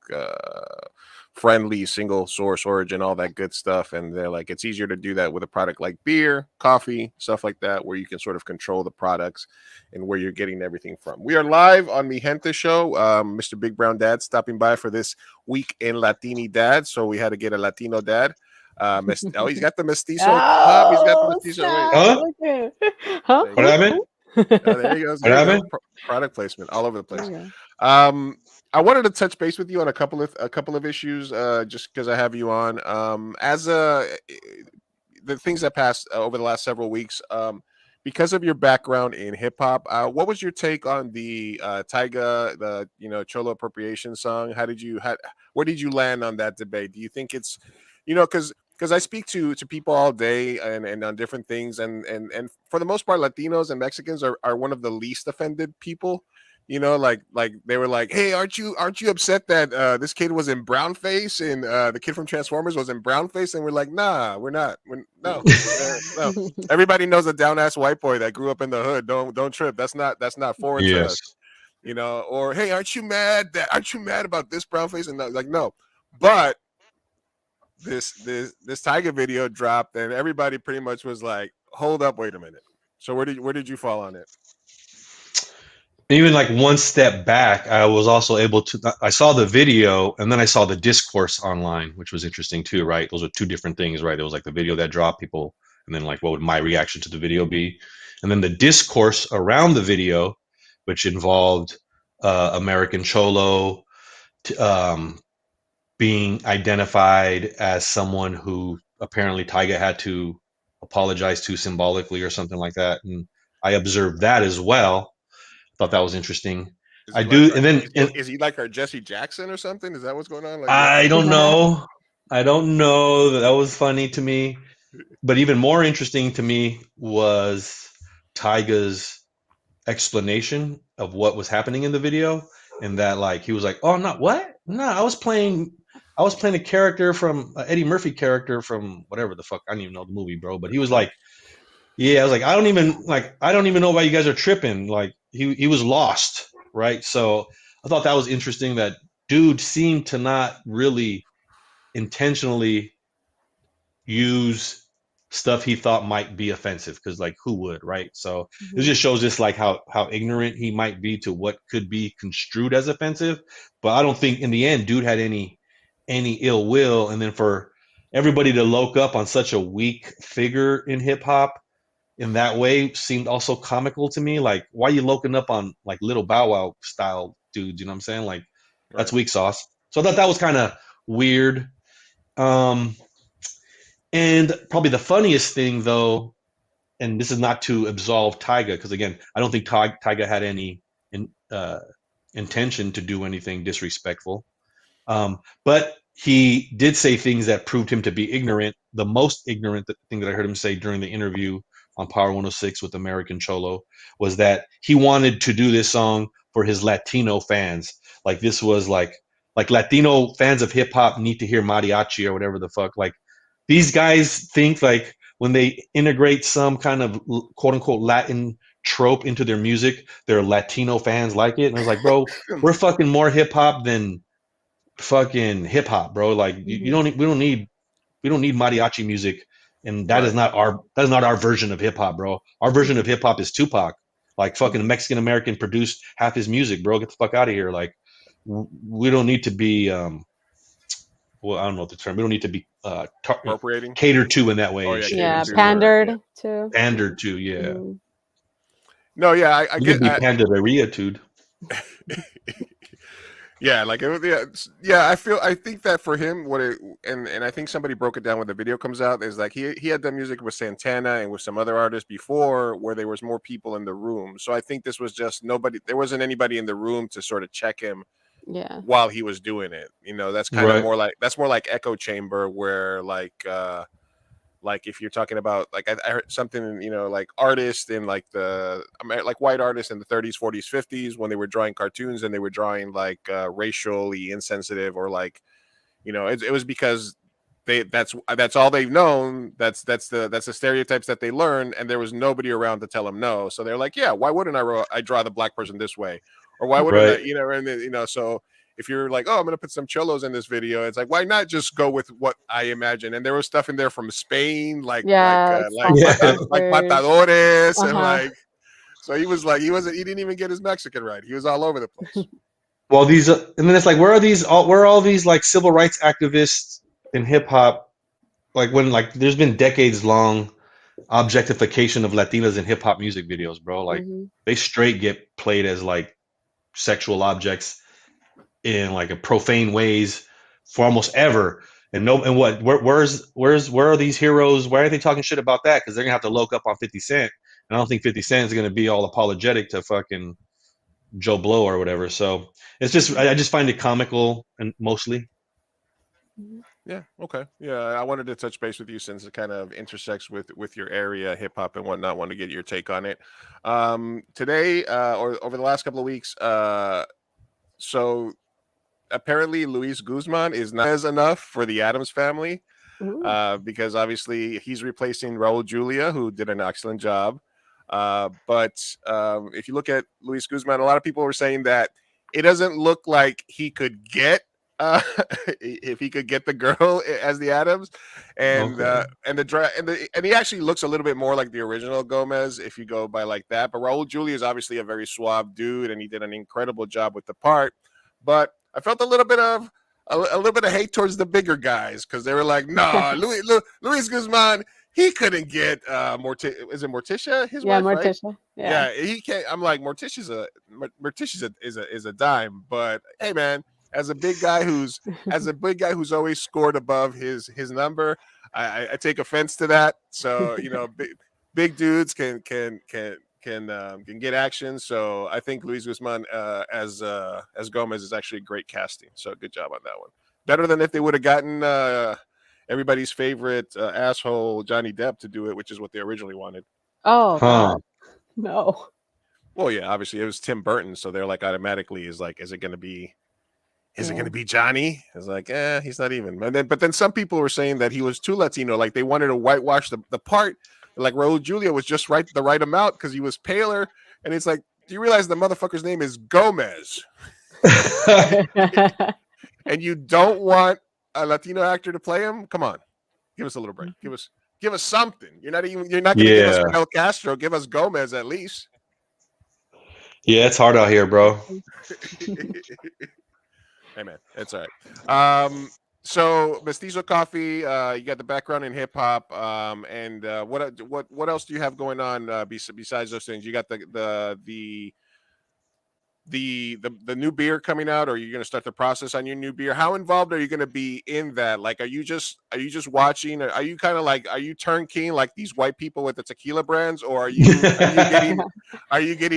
B: friendly, single source origin, all that good stuff, and they're like it's easier to do that with a product like beer, coffee, stuff like that, where you can sort of control the products and where you're getting everything from. We are live on Mi Gente Show. Mr. Big Brown Dad stopping by for this week in Latini Dad, so we had to get a Latino dad. He's got the mestizo cup. He's got the
C: Oh,
B: mestizo.
C: stop.
B: Wait,
D: Huh?
C: Okay. Huh?
B: there you
D: What
B: go.
D: happened?
B: There he goes.
D: What
B: There you go.
D: happened?
B: Product placement all over the
C: There
B: place.
C: you
B: I wanted to touch base with you on a couple of issues, just because I have you on. The things that passed over the last several weeks. Because of your background in hip hop, what was your take on the Tyga, the Cholo appropriation song? Where did you land on that debate? Do you think it's, because I speak to people all day and on different things, and for the most part, Latinos and Mexicans are one of the least offended people. Like they were like, "Hey, aren't you upset that this kid was in brownface and the kid from Transformers was in brownface?" And we're like, "Nah, we're not. No, no.
C: go.
B: Everybody knows a down ass white boy that grew up in the hood. Don't trip. That's not foreign to
D: Yes.
B: us, Or hey, aren't you mad about this brownface?" And like, no, but this Tiger video dropped, and everybody pretty much was like, "Hold up, wait a minute." So where did you fall on it?
D: Even like one step back, I was also able to. I saw the video, and then I saw the discourse online, which was interesting too. Right, those are two different things. Right, it was like the video that dropped people, and then like what would my reaction to the video be, and then the discourse around the video, which involved American Cholo being identified as someone who apparently Tyga had to apologize to symbolically or something like that, and I observed that as well. Thought that was interesting.
B: Is
D: I
B: he like
D: do, and then
B: is he like our Jesse Jackson or something? Is that what's going on? Like,
D: I don't know. I don't know. That was funny to me. But even more interesting to me was Tyga's explanation of what was happening in the video, and that like he was like, "Oh, not what? No, I was playing a character from Eddie Murphy character from whatever the fuck. I don't even know the movie, bro." But he was like, "Yeah, I was like, I don't even know why you guys are tripping." Like he was lost, right? So I thought that was interesting that dude seemed to not really intentionally use stuff he thought might be offensive, because like who would, right? So it just shows just like how ignorant he might be to what could be construed as offensive. But I don't think in the end dude had any ill will, and then for everybody to loke up on such a weak figure in hip hop in that way seemed also comical to me. Like, why are you loking up on like Little Bow Wow style dudes? You know what I'm saying? Like, that's
B: right.
D: weak sauce. So I thought that was kind of weird. And probably the funniest thing, though, and this is not to absolve Tyga, because again, I don't think Tyga had any intention to do anything disrespectful. But he did say things that proved him to be ignorant. The most ignorant thing that I heard him say during the interview on Power 106 with American Cholo was that he wanted to do this song for his Latino fans. Like this was like Latino fans of hip hop need to hear mariachi or whatever the fuck. Like these guys think like when they integrate some kind of quote unquote Latin trope into their music, their Latino fans like it. And I was like, bro, we're fucking more hip hop than fucking hip hop, bro. Like we don't need mariachi music, and that is
B: Right.
D: not our version of hip hop, bro. Our version of hip hop is Tupac. Like fucking Mexican American produced half his music, bro. Get the fuck out of here. Like we don't need to be well, I don't know the term. We don't need to be
B: Appropriating.
D: catered to in that way
B: Oh
D: and
B: yeah,
D: shit.
B: catered
C: Yeah,
B: to,
C: pandered to.
D: Pandered to, yeah.
C: Mhm.
B: No, yeah, I
D: You
B: get.
D: can be pandered-tude.
B: Yeah, like I think that for him, and I think somebody broke it down when the video comes out is like he had done music with Santana and with some other artists before where there was more people in the room. So I think this was just nobody. There wasn't anybody in the room to sort of check him
C: Yeah.
B: while he was doing it. That's kind of
D: Right.
B: more like echo chamber where like if you're talking about like I heard something like artists in like like white artists in the 30s 40s 50s when they were drawing cartoons and they were drawing like racially insensitive or like it was because that's all they've known, that's the stereotypes that they learn, and there was nobody around to tell them no, so they're like, yeah, why wouldn't I draw the black person this way, or why wouldn't I,
D: Right.
B: and so if you're like, oh, I'm gonna put some cholos in this video, it's like, why not just go with what I imagine? And there was stuff in there from Spain,
C: Yeah,
D: Yeah.
B: like
C: dancers.
B: matadores, and
C: Uh-huh.
B: like, so he didn't even get his Mexican right. He was all over the place.
D: Well, these and then it's like, where are all these like civil rights activists in hip hop? Like when like there's been decades long objectification of Latinas in hip hop music videos, bro. Like
C: Hmm.
D: they straight get played as like sexual objects in like a profane ways for almost ever. And no, and where are these heroes? Why are they talking shit about that? Because they're gonna have to look up on 50 Cent, and I don't think 50 Cent is gonna be all apologetic to fucking Joe Blow or whatever. So it's just I just find it comical and mostly.
B: Yeah. Okay. Yeah. I wanted to touch base with you since it kind of intersects with your area, hip hop and whatnot. Want to get your take on it. Today, or over the last couple of weeks, so apparently Luis Guzman is not as enough for the Adams family,
C: Ooh.
B: because obviously he's replacing Raul Julia, who did an excellent job. But if you look at Luis Guzman, a lot of people were saying that it doesn't look like he could get if he could get the girl as the Adams, and
D: Okay.
B: and he actually looks a little bit more like the original Gomez if you go by like that. But Raul Julia is obviously a very suave dude, and he did an incredible job with the part. But I felt a little bit of hate towards the bigger guys because they were like, "No, Luis Guzman, he couldn't get is it Morticia, his
C: Yeah,
B: wife, right?
C: Morticia. Yeah.
B: Yeah, he can't. I'm like, Morticia's is a dime, but hey, man, as a big guy who's always scored above his number, I take offense to that. So big dudes can get action. So I think Luis Guzman as Gomez is actually great casting. So good job on that one. Better than if they would have gotten everybody's favorite asshole Johnny Depp to do it, which is what they originally wanted.
C: Oh
D: Huh.
C: God. No.
B: Well, yeah, obviously it was Tim Burton, so they're like automatically is like, is it going to be Johnny? It's like, he's not even. But then some people were saying that he was too Latino, like they wanted to whitewash the part. Like Raul Julia was just the right amount because he was paler, and it's like, do you realize the motherfucker's name is Gomez, and you don't want a Latino actor to play him? Come on, give us a little break. Give us something. You're not going to give us Fidel Castro. Give us Gomez at least.
D: Yeah, it's hard out here, bro.
B: Hey man, it's all right. So Mestizo Coffee, you got the background in hip hop, and what else do you have going on besides those things? You got the new beer coming out, or are you going to start the process on your new beer? How involved are you going to be in that? Like, are you just watching? Or are you kind of like, are you turnkey like these white people with the tequila brands, or are you getting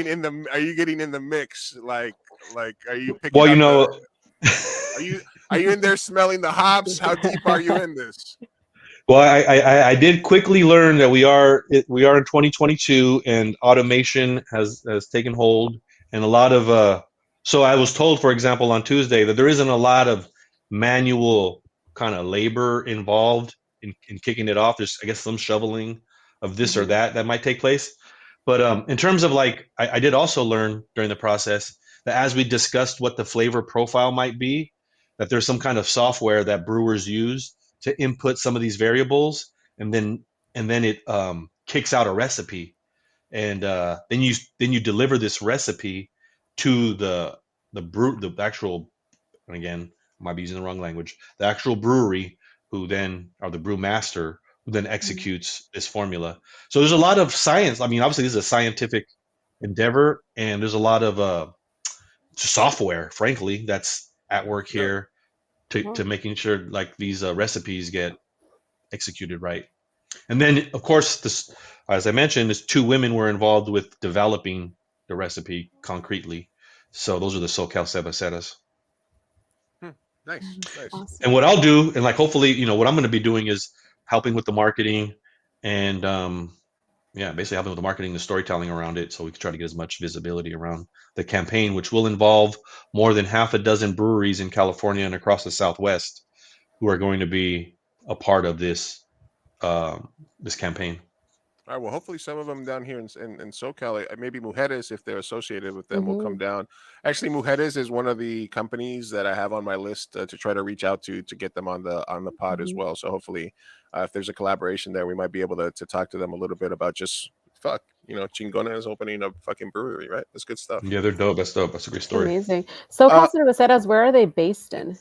B: in the mix? Like are you picking
D: Well,
B: up are you in there smelling the hops? How deep are you in this?
D: well, I did quickly learn that we are in 2022 and automation has taken hold, and a lot of so I was told, for example, on Tuesday that there isn't a lot of manual kind of labor involved in kicking it off. There's, I guess, some shoveling of this or that might take place. But in terms of like, I did also learn during the process that as we discussed what the flavor profile might be, that there's some kind of software that brewers use to input some of these variables, and then it kicks out a recipe, and then you deliver this recipe to the actual and again, I might be using the wrong language, the actual brewery who then, or the brew master, who then executes this formula. So there's a lot of science. I mean, obviously, this is a scientific endeavor, and there's a lot of software, frankly, that's at work
B: Yeah.
D: here to making sure like these recipes get executed right. And then, of course, this, as I mentioned, is 2 women were involved with developing the recipe concretely. So those are the SoCal Cebacetas.
B: Nice.
C: Awesome.
D: And what I'll do, and like hopefully, what I'm going to be doing is helping with the marketing and basically helping with the marketing, the storytelling around it, so we can try to get as much visibility around the campaign, which will involve more than half a dozen breweries in California and across the Southwest who are going to be a part of this this campaign.
B: All right. Well, hopefully some of them down here in SoCal, maybe Mujeres, if they're associated with them, will come down. Actually, Mujeres is one of the companies that I have on my list to try to reach out to get them on the pod as well. So hopefully, if there's a collaboration there, we might be able to talk to them a little bit about just Chingona is opening a fucking brewery, right? That's good stuff.
D: Yeah, they're dope. That's dope. That's a great story.
C: Amazing. So, Cerveceras, where are they based in?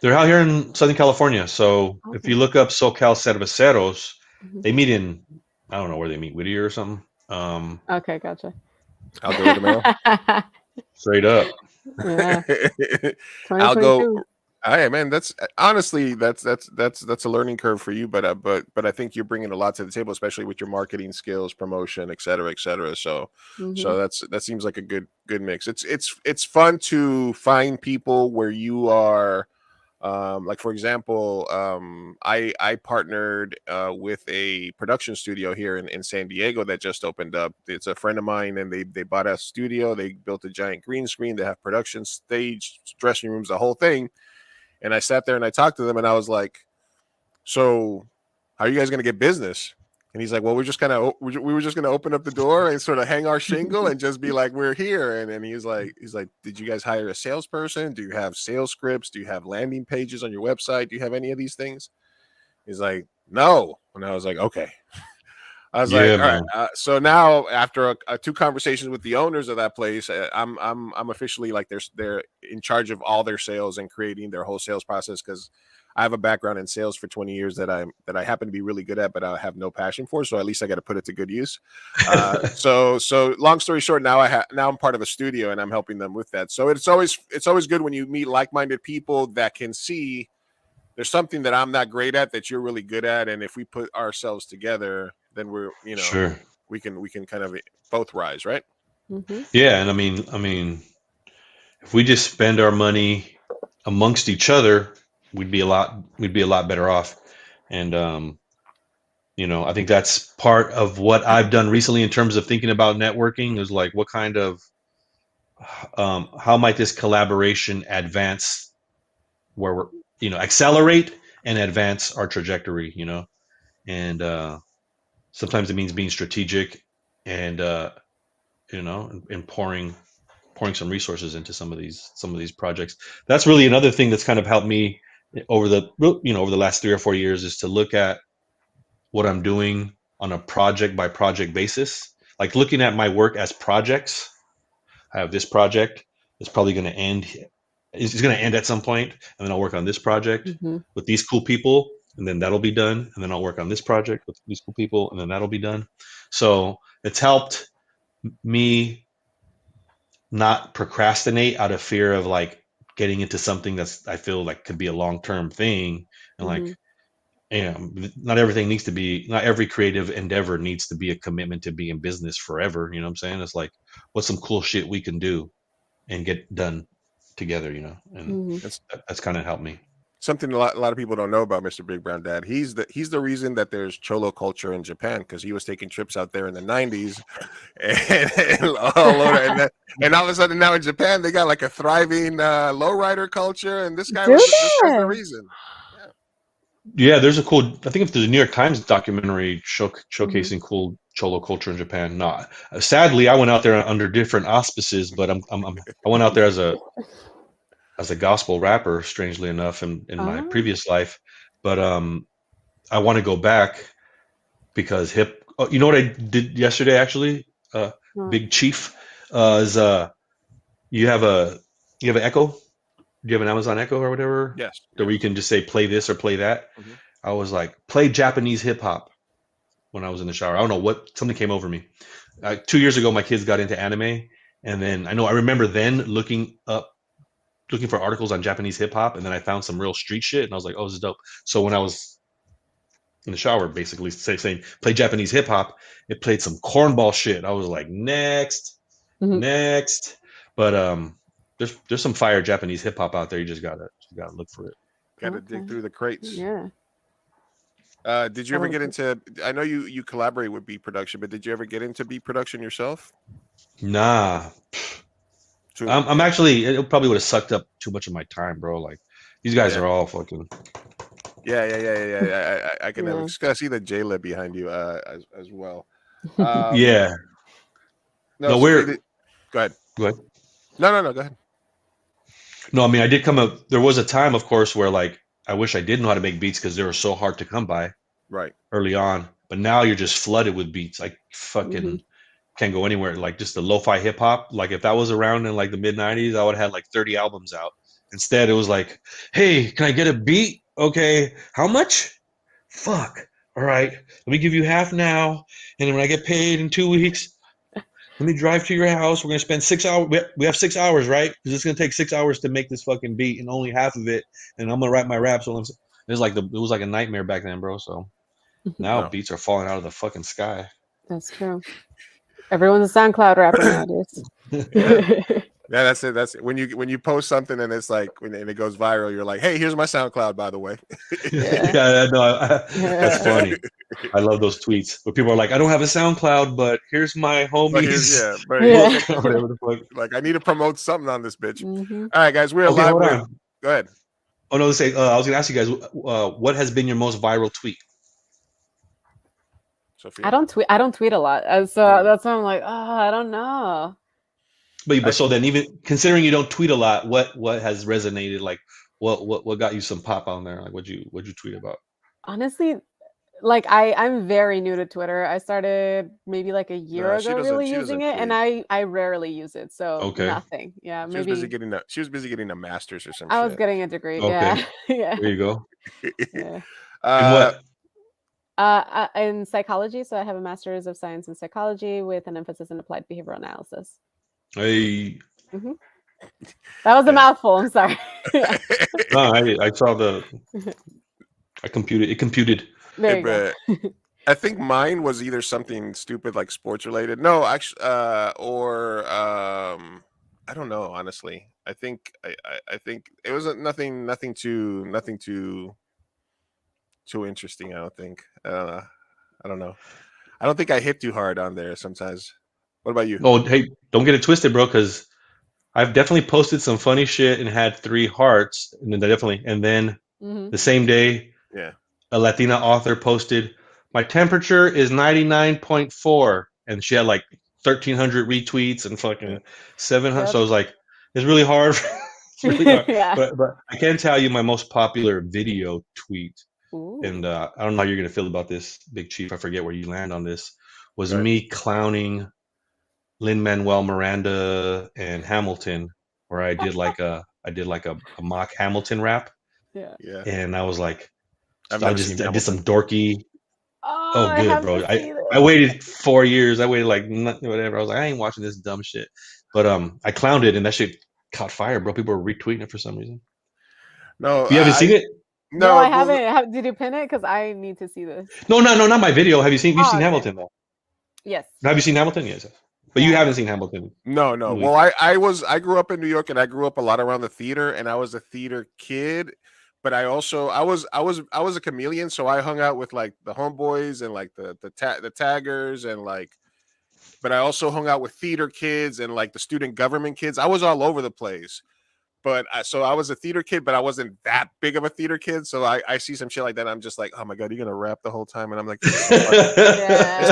D: They're out here in Southern California. So if you look up SoCal Cerveceros, they meet in, I don't know where they meet, Whittier or something.
C: Okay, gotcha.
B: I'll go with the mail.
D: Straight up.
C: Yeah.
B: I'll
C: 2022.
B: go. Hey man, that's honestly that's a learning curve for you, but I think you're bringing a lot to the table, especially with your marketing skills, promotion, et cetera, et cetera. So that seems like a good mix. It's fun to find people where you are. Like for example, I partnered with a production studio here in San Diego that just opened up. It's a friend of mine, and they bought a studio. They built a giant green screen. They have production stage, dressing rooms, the whole thing. And I sat there and I talked to them, and I was like, "So, how are you guys going to get business?" And he's like, "Well, we were just going to open up the door and sort of hang our shingle and just be like, we're here." And then he's like, "Did you guys hire a salesperson? Do you have sales scripts? Do you have landing pages on your website? Do you have any of these things?" He's like, "No." And I was like, "Okay." I was like, "All right." So now, after 2 conversations with the owners of that place, I'm officially like they're in charge of all their sales and creating their whole sales process, because I have a background in sales for 20 years that I happen to be really good at, but I have no passion for. So at least I got to put it to good use. So long story short, now I'm part of a studio and I'm helping them with that. So it's always good when you meet like-minded people that can see there's something that I'm not great at that you're really good at, and if we put ourselves together, then we're
D: Sure.
B: we can kind of both rise, right?
D: Yeah, and I mean, if we just spend our money amongst each other, we'd be a lot better off. And I think that's part of what I've done recently in terms of thinking about networking, is like, what kind of how might this collaboration advance where we're accelerate and advance our trajectory, and sometimes it means being strategic and and pouring some resources into some of these projects. That's really another thing that's kind of helped me over the last 3 or 4 years, is to look at what I'm doing on a project by project basis, like looking at my work as projects. I have this project. It's probably going to end. It's going to end at some point, and then I'll work on this project with these cool people, and then that'll be done. And then I'll work on this project with these cool people, and then that'll be done. So it's helped me not procrastinate out of fear of like getting into something that's, I feel like, could be a long-term thing. And like, not every creative endeavor needs to be a commitment to be in business forever. You know what I'm saying? It's like, what's some cool shit we can do and get done together, and that's kind of helped me.
B: Something a lot of people don't know about Mr. Big Brown Dad. He's the reason that there's cholo culture in Japan, because he was taking trips out there in the 90s and all of a sudden now in Japan they got like a thriving lowrider culture, and this guy's the reason.
D: Yeah, there's a cool, I think if there's a New York Times documentary showcasing cool cholo culture in Japan. No, sadly, I went out there under different auspices, but I went out there as a gospel rapper, strangely enough, in my previous life. But I want to go back because you know what I did yesterday, actually? Big Chief, is you have an echo? Do you have an Amazon Echo or whatever?
B: Yes.
D: Where you can just say play this or play that.
B: Mhm.
D: I was like, play Japanese hip hop when I was in the shower. I don't know what, something came over me. 2 years ago, my kids got into anime, and then I remember then looking for articles on Japanese hip hop, and then I found some real street shit, and I was like, oh, this is dope. So when I was in the shower, basically saying play Japanese hip hop, it played some cornball shit. I was like, next. But there's some fire Japanese hip hop out there. You just gotta look for it.
B: Gotta dig through the crates.
C: Yeah.
B: Did you ever get into? I know you collaborate with beat production, but did you ever get into beat production yourself?
D: Nah. I'm actually. It probably would have sucked up too much of my time, bro. Like these guys are all fucking.
B: Yeah. I can see the J-Lib behind you as well.
D: Yeah.
B: No,
D: we're.
B: Go ahead.
D: Go ahead.
B: No, go ahead.
D: No, I mean I did come up. There was a time, of course, where like I wish I did know how to make beats because they were so hard to come by.
B: Right.
D: Early on, but now you're just flooded with beats. Like fucking can't go anywhere. Like just the lo-fi hip hop. Like if that was around in like the mid '90s, I would have had like 30 albums out. Instead, it was like, hey, can I get a beat? Okay, how much? Fuck. All right, let me give you half now, and then when I get paid in 2 weeks, let me drive to your house. We're gonna spend 6 hours. We have 6 hours, right? Because it's gonna take 6 hours to make this fucking beat, and only half of it. And I'm gonna write my raps. So it was like a nightmare back then, bro. So now beats are falling out of the fucking sky.
C: That's true. Everyone's a SoundCloud rapper nowadays.
B: Yeah, that's it. That's it. When you post something and it's like and it goes viral, you're like, hey, here's my SoundCloud, by the way.
D: That's funny. I love those tweets where people are like, I don't have a SoundCloud, but here's my homies.
B: Like I need to promote something on this bitch. All right, guys, we're live. Go ahead.
D: Oh no, I was gonna ask you guys, what has been your most viral tweet?
C: Sophia? I don't tweet a lot, so that's why I'm like, I don't know.
D: But so then, even considering you don't tweet a lot, what has resonated? Like, what got you some pop on there? Like, what'd you tweet about?
C: Honestly, like I'm very new to Twitter. I started maybe like a year ago really using it, and I rarely use it, so nothing. Yeah, maybe
B: she was busy getting a master's or something.
C: I was getting a degree.
D: Okay.
C: Yeah.
D: There you go.
C: Yeah.
D: And what?
C: In psychology, so I have a master's of science in psychology with an emphasis in applied behavioral analysis.
D: Hey.
C: That was a mouthful. I'm sorry.
D: No, I saw I computed. It computed.
C: There you go.
B: I think mine was either something stupid like sports related. No, actually, or I don't know. Honestly, I think I think it was nothing too interesting. I don't think. I don't know. I don't think I hit too hard on there sometimes. What about you?
D: Oh, hey, don't get it twisted, bro, because I've definitely posted some funny shit and had 3 hearts, and then the same day, a Latina author posted, my temperature is 99.4, and she had like 1,300 retweets and fucking 700. So I was like, it's really hard. It's really hard. But I can tell you my most popular video tweet, and I don't know how you're gonna feel about this, Big Chief. I forget where you land on this. Was me clowning Lin-Manuel Miranda and Hamilton, where I did like a mock Hamilton rap.
C: Yeah.
D: And I was like, I did some dorky.
C: Oh,
D: good, bro. I waited 4 years. I waited like whatever. I was like, I ain't watching this dumb shit. But I clowned it, and that shit caught fire, bro. People were retweeting it for some reason.
B: No,
D: you haven't seen it?
C: No, I haven't. Did you pin it? Because I need to see this.
D: No, not my video. Have you seen? You've seen Hamilton though.
C: Yes.
D: Have you seen Hamilton? Yes. But you haven't seen Hamilton.
B: No. Well, I grew up in New York, and I grew up a lot around the theater, and I was a theater kid. But I was a chameleon, so I hung out with like the homeboys and like the taggers and like. But I also hung out with theater kids and like the student government kids. I was all over the place. But so I was a theater kid, but I wasn't that big of a theater kid. So I see some shit like that. And I'm just like, oh my God, you're gonna rap the whole time. And I'm like, this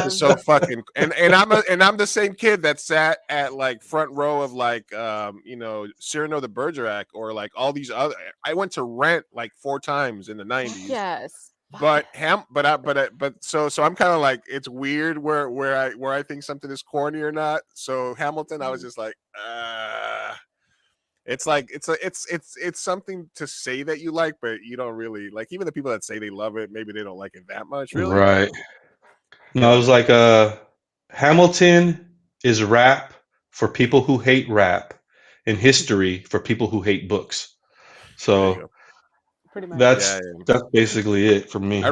B: is so fucking. And I'm the same kid that sat at like front row of like Cyrano de Bergerac or like all these other. I went to Rent like 4 times in the 90s.
C: Yes.
B: But so I'm kind of like, it's weird where I think something is corny or not. So Hamilton, I was just like, It's like it's something to say that you like, but you don't really like. Even the people that say they love it, maybe they don't like it that much. Really,
D: Right.
B: you
D: No, I
B: know.
D: was like, Hamilton is rap for people who hate rap, and history for people who hate books.
B: There you
D: So
B: go.
C: Pretty much.
B: Yeah,
D: that's
B: yeah.
D: that's basically it for me.
B: I'd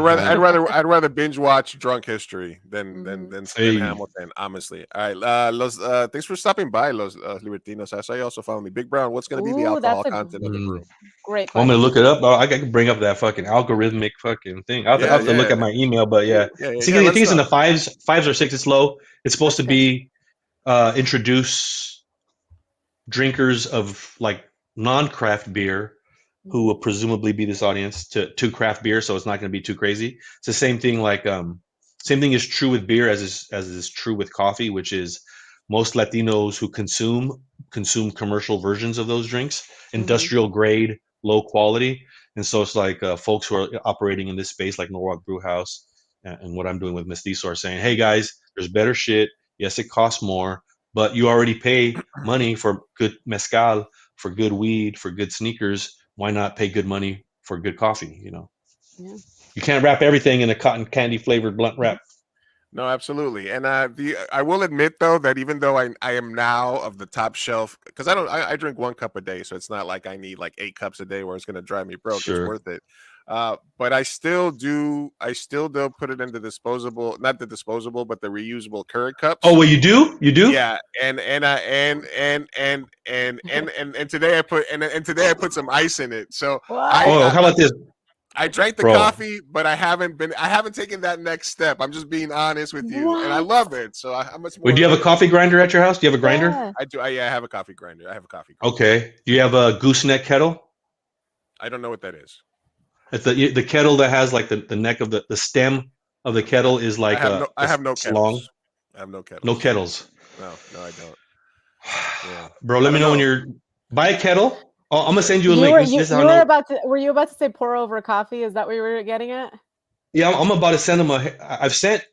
B: rather binge watch Drunk History than
C: Mhm.
D: Hey,
B: Hamilton. Honestly. All right, los. Thanks for stopping by, los Libertinos. I saw you also follow me, Big Brown. What's going to be the
C: Ooh, that's
B: alcohol
C: a
B: content of the brew?
C: great
D: want me to look
C: question.
D: it up? I can bring up that fucking algorithmic fucking thing. I'll
B: Yeah,
D: have to look
B: yeah,
D: at my email, but yeah,
B: yeah.
D: I
B: Let
D: think
B: us
D: it's in
B: know.
D: the fives or six. It's low. It's supposed
C: That's
D: to
C: good.
D: be introduce drinkers of like non-craft beer who will presumably be this audience to craft beer, so it's not going to be too crazy. It's the same thing like same thing is true with beer as is true with coffee, which is most Latinos who consume commercial versions of those drinks,
C: Mhm.
D: industrial grade, low quality. And so it's like folks who are operating in this space like Norwalk Brew House and what I'm doing with Mestizo are saying, hey guys, there's better shit. Yes, it costs more, but you already pay money for good mezcal, for good weed, for good sneakers. Why not pay good money for good coffee?
C: Yeah.
D: You can't wrap everything in a cotton candy flavored blunt wrap.
B: No, absolutely. And I will admit though that even though I am now of the top shelf, because I drink 1 cup a day, so it's not like I need like 8 cups a day where it's going to drive me broke. It's
D: Sure.
B: worth it. But I still do put it in the disposable, not the disposable, but the reusable Keurig
D: Oh,
B: cups.
D: well, you do? You do?
B: Yeah, and I and today I put some ice in it. So I
C: What?
D: Oh, how about this,
B: I drank the
D: bro?
B: coffee, but I haven't taken that next step. I'm just being honest with you, and I
C: What?
B: love it. So how much
D: Wait, do
B: more?
D: you have a coffee grinder at your house? Do you have a grinder?
C: Yeah.
B: I do. Yeah, I have a coffee grinder. I have a coffee grinder.
D: Okay. Do you have a gooseneck kettle?
B: I don't know what that is.
D: It's the kettle that has like the neck of the stem of the kettle is like
B: I have no
D: it's long.
B: kettles. I have no
D: No
B: kettles.
D: kettles.
B: No, I don't. Yeah,
D: Bro,
B: I
D: let me
B: don't
D: know when
B: know.
D: you're buy a kettle. Oh, I'm gonna
B: Yeah.
D: send you a link. This is how I
C: You were
D: know.
C: about to were you about to say pour over coffee? Is that what you were getting at?
D: Yeah, I'm about to send them I've sent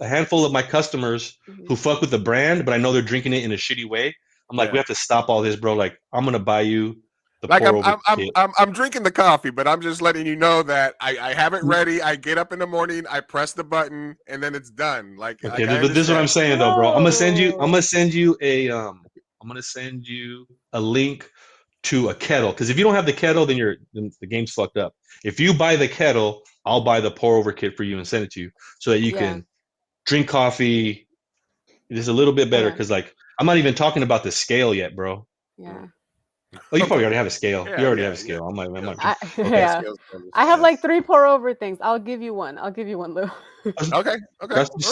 D: a handful of my customers
C: Mhm.
D: who fuck with the brand, but I know they're drinking it in a shitty way. I'm like, we
B: Yeah.
D: have to stop all this, bro. Like, I'm gonna buy you the
B: Like
D: pour over kit.
B: I'm drinking the coffee, but I'm just letting you know that I have it ready. I get up in the morning, I press the button, and then it's done.
D: Okay,
B: I
D: but this is what I'm
B: understand.
D: saying though, bro. I'm
C: Whoa.
D: gonna send you I'm gonna send you a link to a kettle because if you don't have the kettle, then the game's fucked up. If you buy the kettle, I'll buy the pour over kit for you and send it to you so that you
C: Yeah.
D: can drink coffee. It is a little bit better
C: Okay.
D: because like I'm not even talking about the scale yet, bro.
C: Yeah.
B: Mm.
D: Oh, you probably
B: Okay.
D: already have a scale. You
B: Yeah,
D: already have
B: yeah,
D: a
B: yeah.
D: scale. I
B: Yeah.
D: might okay.
B: Yeah,
C: Yeah.
B: scales bonus.
C: I have
B: Yeah.
C: like 3 pour over things. I'll give you one. Lou.
B: Okay. Okay.
D: That's
B: All right.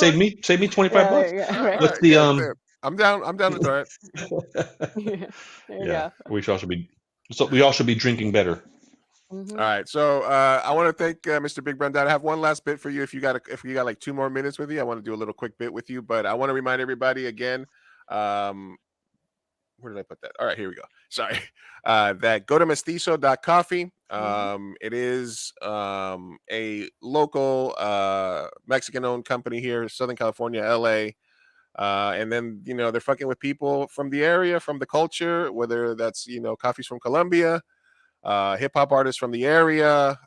D: save me 25
C: Yeah,
D: bucks.
C: there you go.
B: All
C: Right.
D: What's
B: right.
D: the
B: Yeah. I'm down. I'm down to try it.
C: Yeah. There you
D: Yeah,
C: go.
D: we all should be drinking better.
B: All
C: Mhm.
B: right. So I want to thank Mr. Big Brown Dad. I have one last bit for you. If you got like 2 more minutes with you, I want to do a little quick bit with you. But I want to remind everybody again. Um, where did I put that? All right, here we go. Sorry. That go to mestizo.coffee.
C: Mhm.
B: It is a local Mexican owned company here, Southern California, LA. And then, they're fucking with people from the area, from the culture, whether that's, coffees from Colombia, hip hop artists from the area,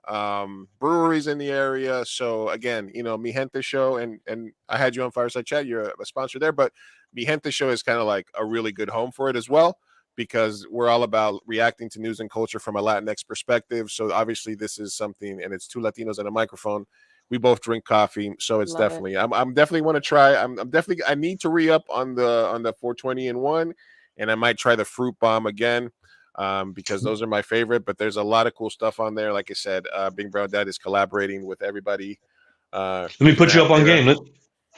B: breweries in the area. So again, Mi Gente Show, and I had you on Fireside Chat. You're a sponsor there, but Mi Gente Show is kind of like a really good home for it as well, because we're all about reacting to news and culture from a Latinx perspective. So obviously, this is something, and it's two Latinos and a microphone. We both drink coffee, so it's
C: Love it.
B: definitely. I'm definitely want to try. I'm definitely. I need to re up on the 420 and one, and I might try the fruit bomb again, because those are my favorite. But there's a lot of cool stuff on there. Like I said, Big Brown Dad is collaborating with everybody.
D: Let me
B: He's gonna
D: put you
B: have
D: up on
B: their
D: game.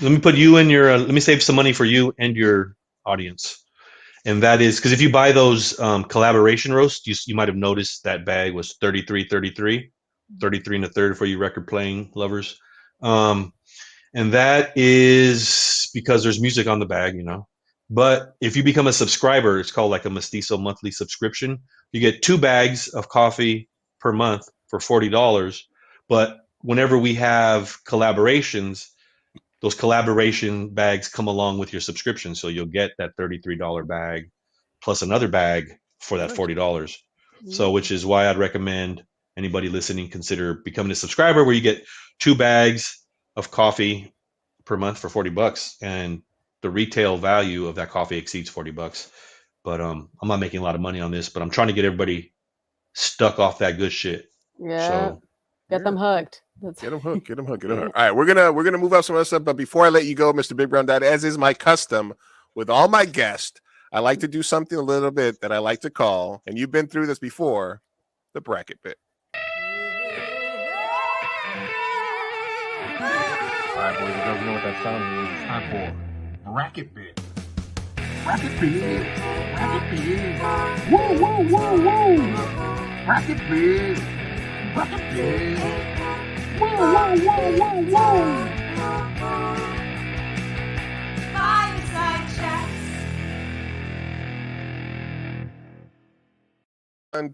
D: Let me put you in your. Let me save some money for you and your audience. And that is because if you buy those collaboration roasts, you might have noticed that bag was 33 and a third for you record playing lovers. Um, and that is because there's music on the bag. But if you become a subscriber, it's called like a Mestizo monthly subscription. You get 2 bags of coffee per month for $40. But whenever we have collaborations, those collaboration bags come along with your subscription. So you'll get that $33 bag plus another bag for that
B: Nice.
D: $40. So, which is why I'd recommend anybody listening consider becoming a subscriber, where you get 2 bags of coffee per month for $40, and the retail value of that coffee exceeds $40. But I'm not making a lot of money on this, but I'm trying to get everybody stuck off that good shit.
C: Yeah.
D: So
C: Get them hooked.
B: Get them hooked. Get them hooked. Get them hooked. All right, we're gonna move off some other stuff, but before I let you go, Mr. Big Brown Dad, as is my custom with all my guests, I like to do something a little bit that I like to call, and you've been through this before, the bracket bit.
E: All right, boys and girls, you know what that sound means. It's time for bracket bit. Bracket bit. Bracket bit. Whoa, whoa, whoa, whoa. Bracket bit. Bracket bit. Whoa, whoa, whoa, whoa, whoa.
A: Fireside chats.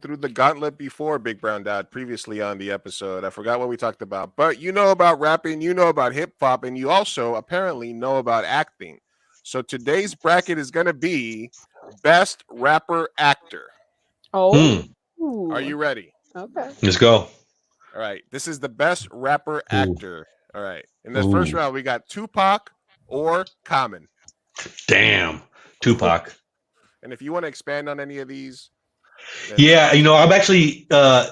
B: Through the gauntlet before, Big Brown Dad, previously on the episode. I forgot what we talked about, but you know about rapping, you know about hip hop, and you also apparently know about acting. So today's bracket is going to be best rapper actor.
C: Oh.
B: Are you ready?
C: Okay.
D: let's go.
B: All right. This is the best rapper actor. All right. In this first round, we got Tupac or Common.
D: Damn. Tupac.
B: And if you want to expand on any of these,
D: Yeah, you know, I've actually I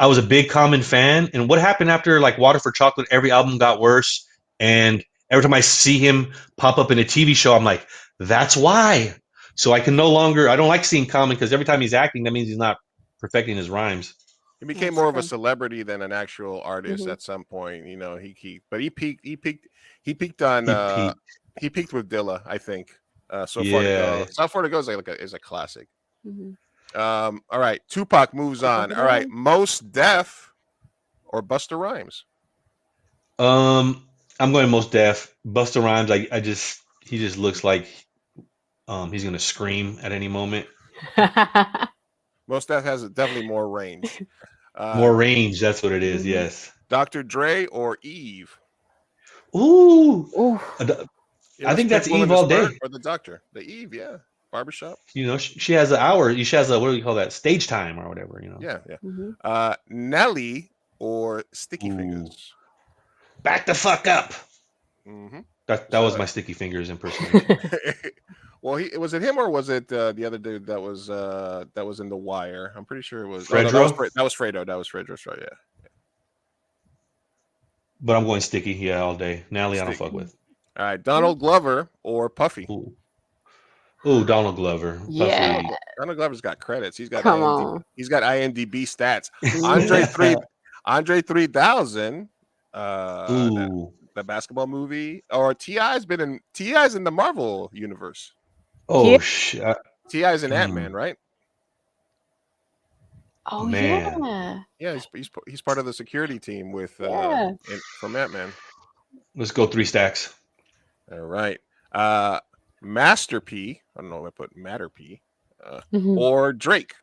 D: was a big Common fan, and what happened after like Water for Chocolate, every album got worse, and every time I see him pop up in a TV show, I'm like, that's why. So I don't like seeing Common, because every time he's acting, that means he's not perfecting his rhymes.
B: he became more of a celebrity than an actual artist at some point. You know, he peaked on he peaked with Dilla, I think. So far to go is a classic. All right, Tupac moves on. All right, Most Def or Busta Rhymes?
D: I'm going Most Def. Busta Rhymes, he just looks like he's gonna scream at any moment.
B: Most Def has definitely more range.
D: More range, that's what it is. Yes.
B: Dr. Dre or Eve?
D: Ooh. I think that's
B: Pitbull
D: Eve all day.
B: Or the Doctor? The Eve, yeah. Barbershop.
D: You know, she has an hour. She has a, what do you call that? Stage time or whatever. You know.
B: Yeah. Nelly or Sticky Fingers?
D: Back the fuck up. That was my Sticky Fingers impersonation.
B: Well, was it him or was it the other dude that was in The Wire? I'm pretty sure it was
D: Fredro.
B: That was Fredo. That was Fredro's right. Yeah.
D: But I'm going Sticky, all day. Nelly, I don't fuck with.
B: All right, Donald Glover or Puffy?
D: Ooh, Donald Glover.
C: Yeah.
D: Puffy.
B: Donald Glover's got credits. He's got He's got IMDb stats. Andre 3000. The basketball movie, or T.I.'s in the Marvel universe.
D: Oh shit!
B: T.I.'s in Ant-Man, right?
C: Oh
D: man.
B: Yeah, he's part of the security team with from Ant-Man.
D: Let's go 3 stacks.
B: All right. Master P. I don't know if I put Matter P. Or Drake.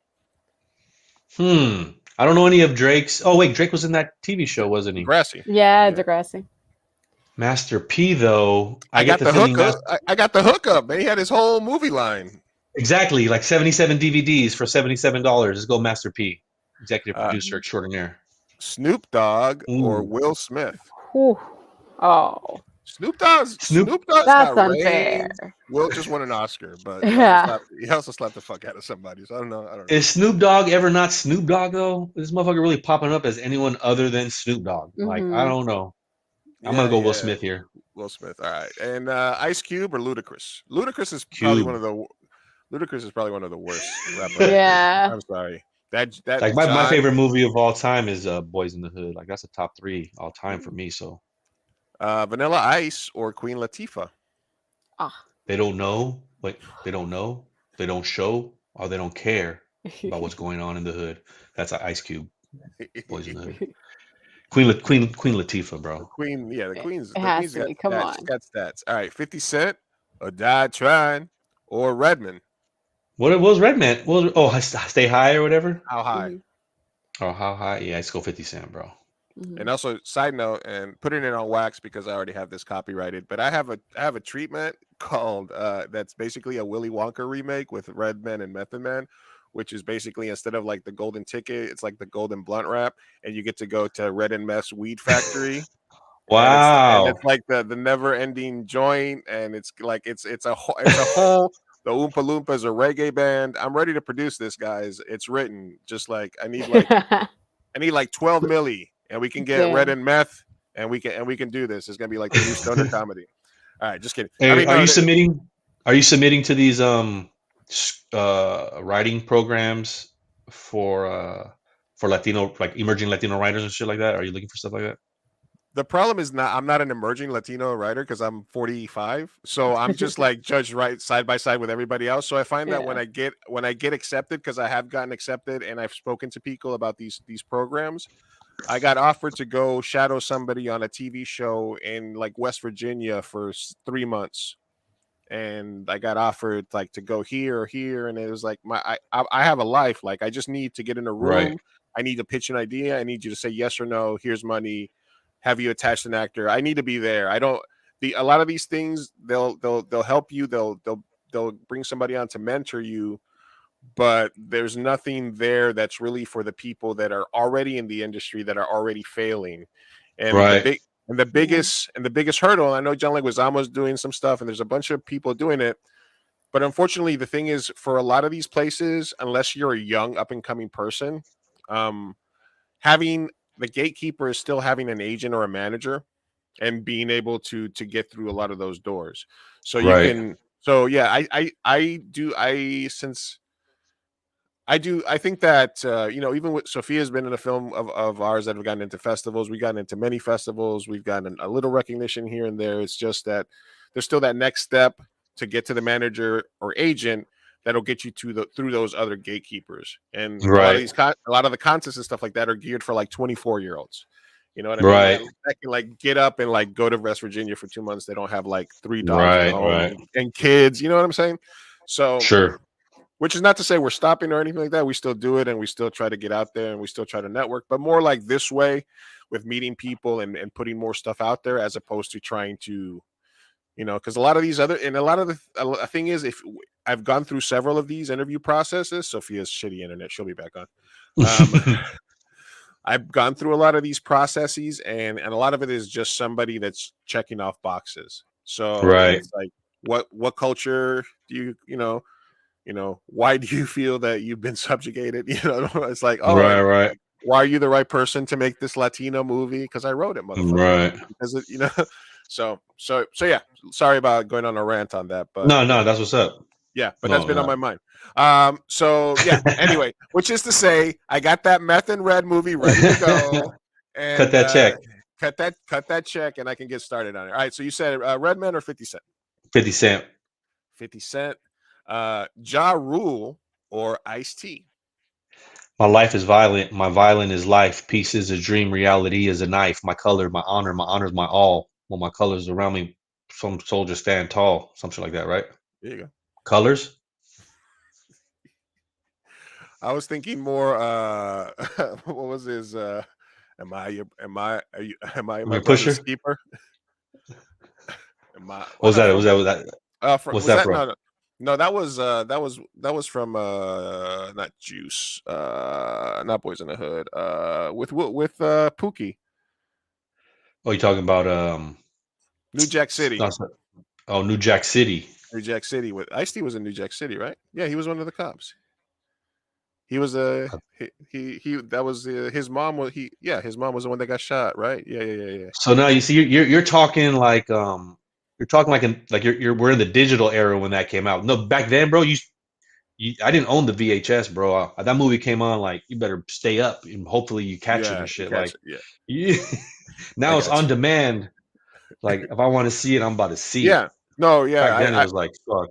D: I don't know any of Drake's. Oh wait, Drake was in that TV show, wasn't he?
B: Degrassi.
C: Yeah, Degrassi.
D: Master P though,
B: I got the hookup. I got the hookup, man. He had his whole movie line.
D: Exactly, like 77 DVDs for $77. Let's go Master P. Executive producer extraordinaire.
B: Snoop Dogg or Will Smith?
C: Ooh. Oh.
B: Snoop Dogg's
C: that's unfair.
B: Will just won an Oscar, but he also slapped the fuck out of somebody. So I don't know.
D: Is Snoop Dogg ever not Snoop Dogg though? This motherfucker really popping up as anyone other than Snoop Dogg. Like I don't know. I'm gonna go Will Smith here.
B: Will Smith. All right. And Ice Cube or Ludacris? Ludacris is probably one of the worst rappers.
C: Yeah.
B: I'm sorry. That
D: like my favorite movie of all time is Boys in the Hood. Like that's a top 3 all time for me. So
B: Vanilla Ice or Queen Latifah?
D: They don't know. They don't know. They don't show, or they don't care about what's going on in the hood. That's Ice Cube. Boys in the Hood. Queen Latifah, bro.
B: The Queen's
C: Come on.
B: Got stats. All right, 50 Cent or Die Trying or Redman?
D: What was Redman? Stay High or whatever?
B: How high?
D: Oh, how high? Yeah, let's go 50 Cent, bro.
B: And also, side note, and put it in on wax because I already have this copyrighted. But I have a treatment called that's basically a Willy Wonka remake with Redman and Method Man, which is basically instead of like the golden ticket, it's like the golden blunt wrap, and you get to go to Red and Meth's weed factory, and
D: Wow.
B: it's like the never ending joint, and it's like it's a whole. The Oompa Loompas a reggae band. I'm ready to produce this, guys. It's written. Just like I need like 12 milli, and we can get Red
C: Damn.
B: and Meth, and we can do this. It's gonna be like the new stoner comedy. All right, just kidding. I
D: Hey,
B: mean, no,
D: are you submitting to these writing programs for Latino, like emerging Latino writers and shit like that? Are you looking for stuff like that?
B: the problem is not I'm not an emerging Latino writer because I'm 45, so I'm just like judged right side by side with everybody else. So I find that
C: Yeah.
B: when I get accepted, because I have gotten accepted and I've spoken to people about these programs, I got offered to go shadow somebody on a TV show in like West Virginia for 3 months, and I got offered like to go here or here, and it was like I have a life. Like I just need to get in a
D: Right.
B: room. I need to pitch an idea. I need you to say yes or no. Here's money. Have you attached an actor? I need to be there. I don't. A lot of these things they'll help you. They'll bring somebody on to mentor you, but there's nothing there that's really for the people that are already in the industry that are already failing. And
D: Right.
B: the biggest hurdle, I know John Leguizamo's doing some stuff and there's a bunch of people doing it, but unfortunately the thing is for a lot of these places, unless you're a young up and coming person, um having the gatekeeper is still having an agent or a manager and being able to get through a lot of those doors. So you
D: Right.
B: can so yeah, I do I since I do. I think that even with Sophia's been in a film of ours that have gotten into festivals. We've gotten into many festivals. We've gotten a little recognition here and there. It's just that there's still that next step to get to the manager or agent that'll get you to the through those other gatekeepers. And a lot of
D: Right.
B: a lot of the contests and stuff like that are geared for like 24-year-olds. You know what I mean?
D: Right.
B: That can like get up and like go to West Virginia for 2 months. They don't have like 3 dogs at
D: Right.
B: home
D: Right.
B: and kids. You know what I'm saying? So
D: Sure.
B: which is not to say we're stopping or anything like that. We still do it and we still try to get out there and we still try to network, but more like this way with meeting people and putting more stuff out there as opposed to trying to, because a lot of these other, and a lot of the thing is, if I've gone through several of these interview processes, Sophia's shitty internet, she'll be back on. I've gone through a lot of these processes and a lot of it is just somebody that's checking off boxes. So
D: Right.
B: it's like, what culture do why do you feel that you've been subjugated? It's like, oh,
D: Right.
B: and
D: Right.
B: why are you the right person to make this Latino movie? Because I wrote it, motherfucker.
D: Right.
B: Because so yeah. Sorry about going on a rant on that, but
D: No, that's what's up.
B: yeah, but that's
D: No,
B: been on
D: no.
B: my mind. So yeah. Anyway, which is to say, I got that Meth and Red movie ready to go, and
D: Cut that check.
B: cut that check, and I can get started on it. All right. So you said Redman or 50 Cent?
D: 50 Cent.
B: 50 Cent. Ja Rule or Ice-T?
D: My life is violent. My violent is life. Peace is a dream. Reality is a knife. My color, my honor. My honor is my all. When my colors around me, some soldiers stand tall. Something like that, right?
B: There you go.
D: Colors?
B: I was thinking more what was his am I
D: Am
B: my
D: I a
B: brother's
D: pusher?
B: keeper? Am I
D: What was
B: not
D: that?
B: from
D: What's
B: was
D: that
B: that
D: from?
B: no that was from not Juice, not Boys in the Hood, with Pookie.
D: Oh, you talking about
B: New Jack City.
D: New Jack City.
B: New Jack City with Ice-T was in New Jack City, right? Yeah, he was one of the cops. He was he that was his mom was his mom was the one that got shot, right? Yeah.
D: So now you see you're talking like we're in the digital era when that came out. No, back then, bro, I didn't own the VHS, bro. That movie came on, like, you better stay up and hopefully you catch it
B: Yeah,
D: and
B: you
D: shit.
B: catch
D: Like,
B: it. Yeah,
D: you,
B: I
D: now it's
B: got
D: on
B: you.
D: demand. Like, if I want to see it, I'm about to see it.
B: Yeah. No, yeah.
D: Back then, it was like, fuck.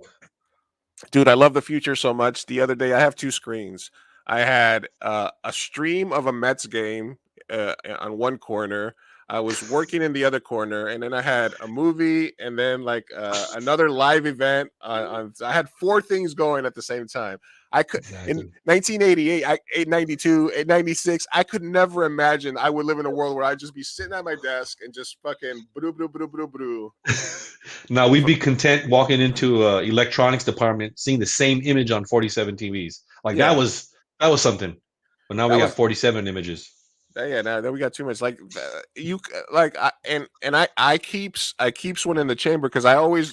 B: Dude, I love the future so much. The other day, I have two screens. I had a stream of a Mets game on one corner. I was working in the other corner, and then I had a movie, and then like another live event. I had 4 things going at the same time. I could in
D: Exactly.
B: 1988, 892, 896. I could never imagine I would live in a world where I'd just be sitting at my desk and just fucking brew, brew, brew, brew, brew.
D: Now we'd be content walking into electronics department, seeing the same image on 47 TVs. Like
B: Yeah,
D: that was something. But now we
B: that
D: got
B: was
D: 47 images.
B: yeah. Now then we got too much. Like like I keeps one in the chamber because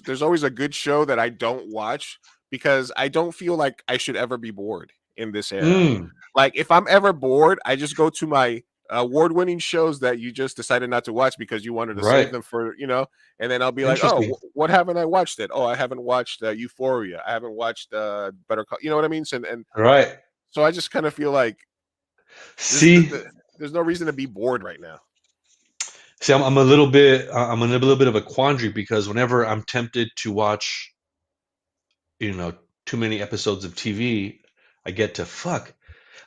B: there's always a good show that I don't watch because I don't feel like I should ever be bored in this era.
D: Mm,
B: Like if I'm ever bored, I just go to my award-winning shows that you just decided not to watch because you wanted to save
D: right.
B: them for, and then I'll be like, oh,
D: Interesting.
B: what haven't I watched it? Oh, I haven't watched Euphoria. I haven't watched Better Call. You know what I mean? And
D: Right.
B: so I just kind of feel like there's,
D: See,
B: there's no reason to be bored right now.
D: see, I'm a little bit, I'm in a little bit of a quandary because whenever I'm tempted to watch, you know, too many episodes of TV, I get to fuck.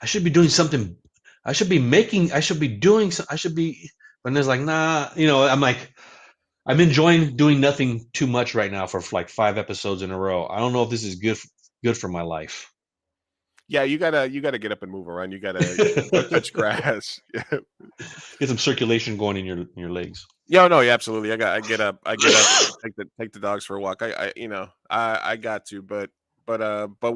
D: I should be doing something. I should be making. I should be doing. I should be. And there's like, nah. I'm like, I'm enjoying doing nothing too much right now for like 5 episodes in a row. I don't know if this is good for my life.
B: Yeah, you gotta get up and move around. You gotta go touch grass.
D: Get some circulation going in your legs.
B: Yeah, no, yeah, absolutely. I get up, take the dogs for a walk. I got to, but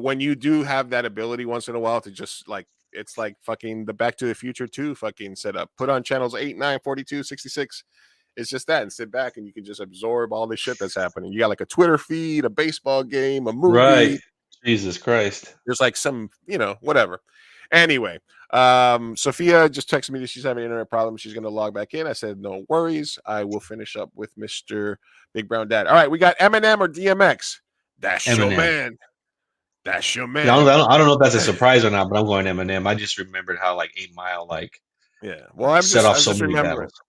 B: when you do have that ability once in a while to just like it's like fucking the Back to the Future 2 fucking setup. Put on channels 8, 9, 42, 66. It's just that and sit back and you can just absorb all the shit that's happening. You got like a Twitter feed, a baseball game, a
D: Right.
B: movie.
D: Jesus Christ.
B: There's like some, whatever. Anyway, Sophia just texted me that she's having an internet problem. She's going to log back in. I said, no worries. I will finish up with Mr. Big Brown Dad. All right, we got Eminem or DMX. That's your
D: Eminem.
B: man. That's your man.
D: Yeah, I don't know if that's a surprise or not, but I'm going Eminem. I just remembered how like 8 Mile
B: Yeah. Well, I'm
D: set
B: just
D: off
B: I'm
D: so
B: just
D: many
B: remembering.
D: battles.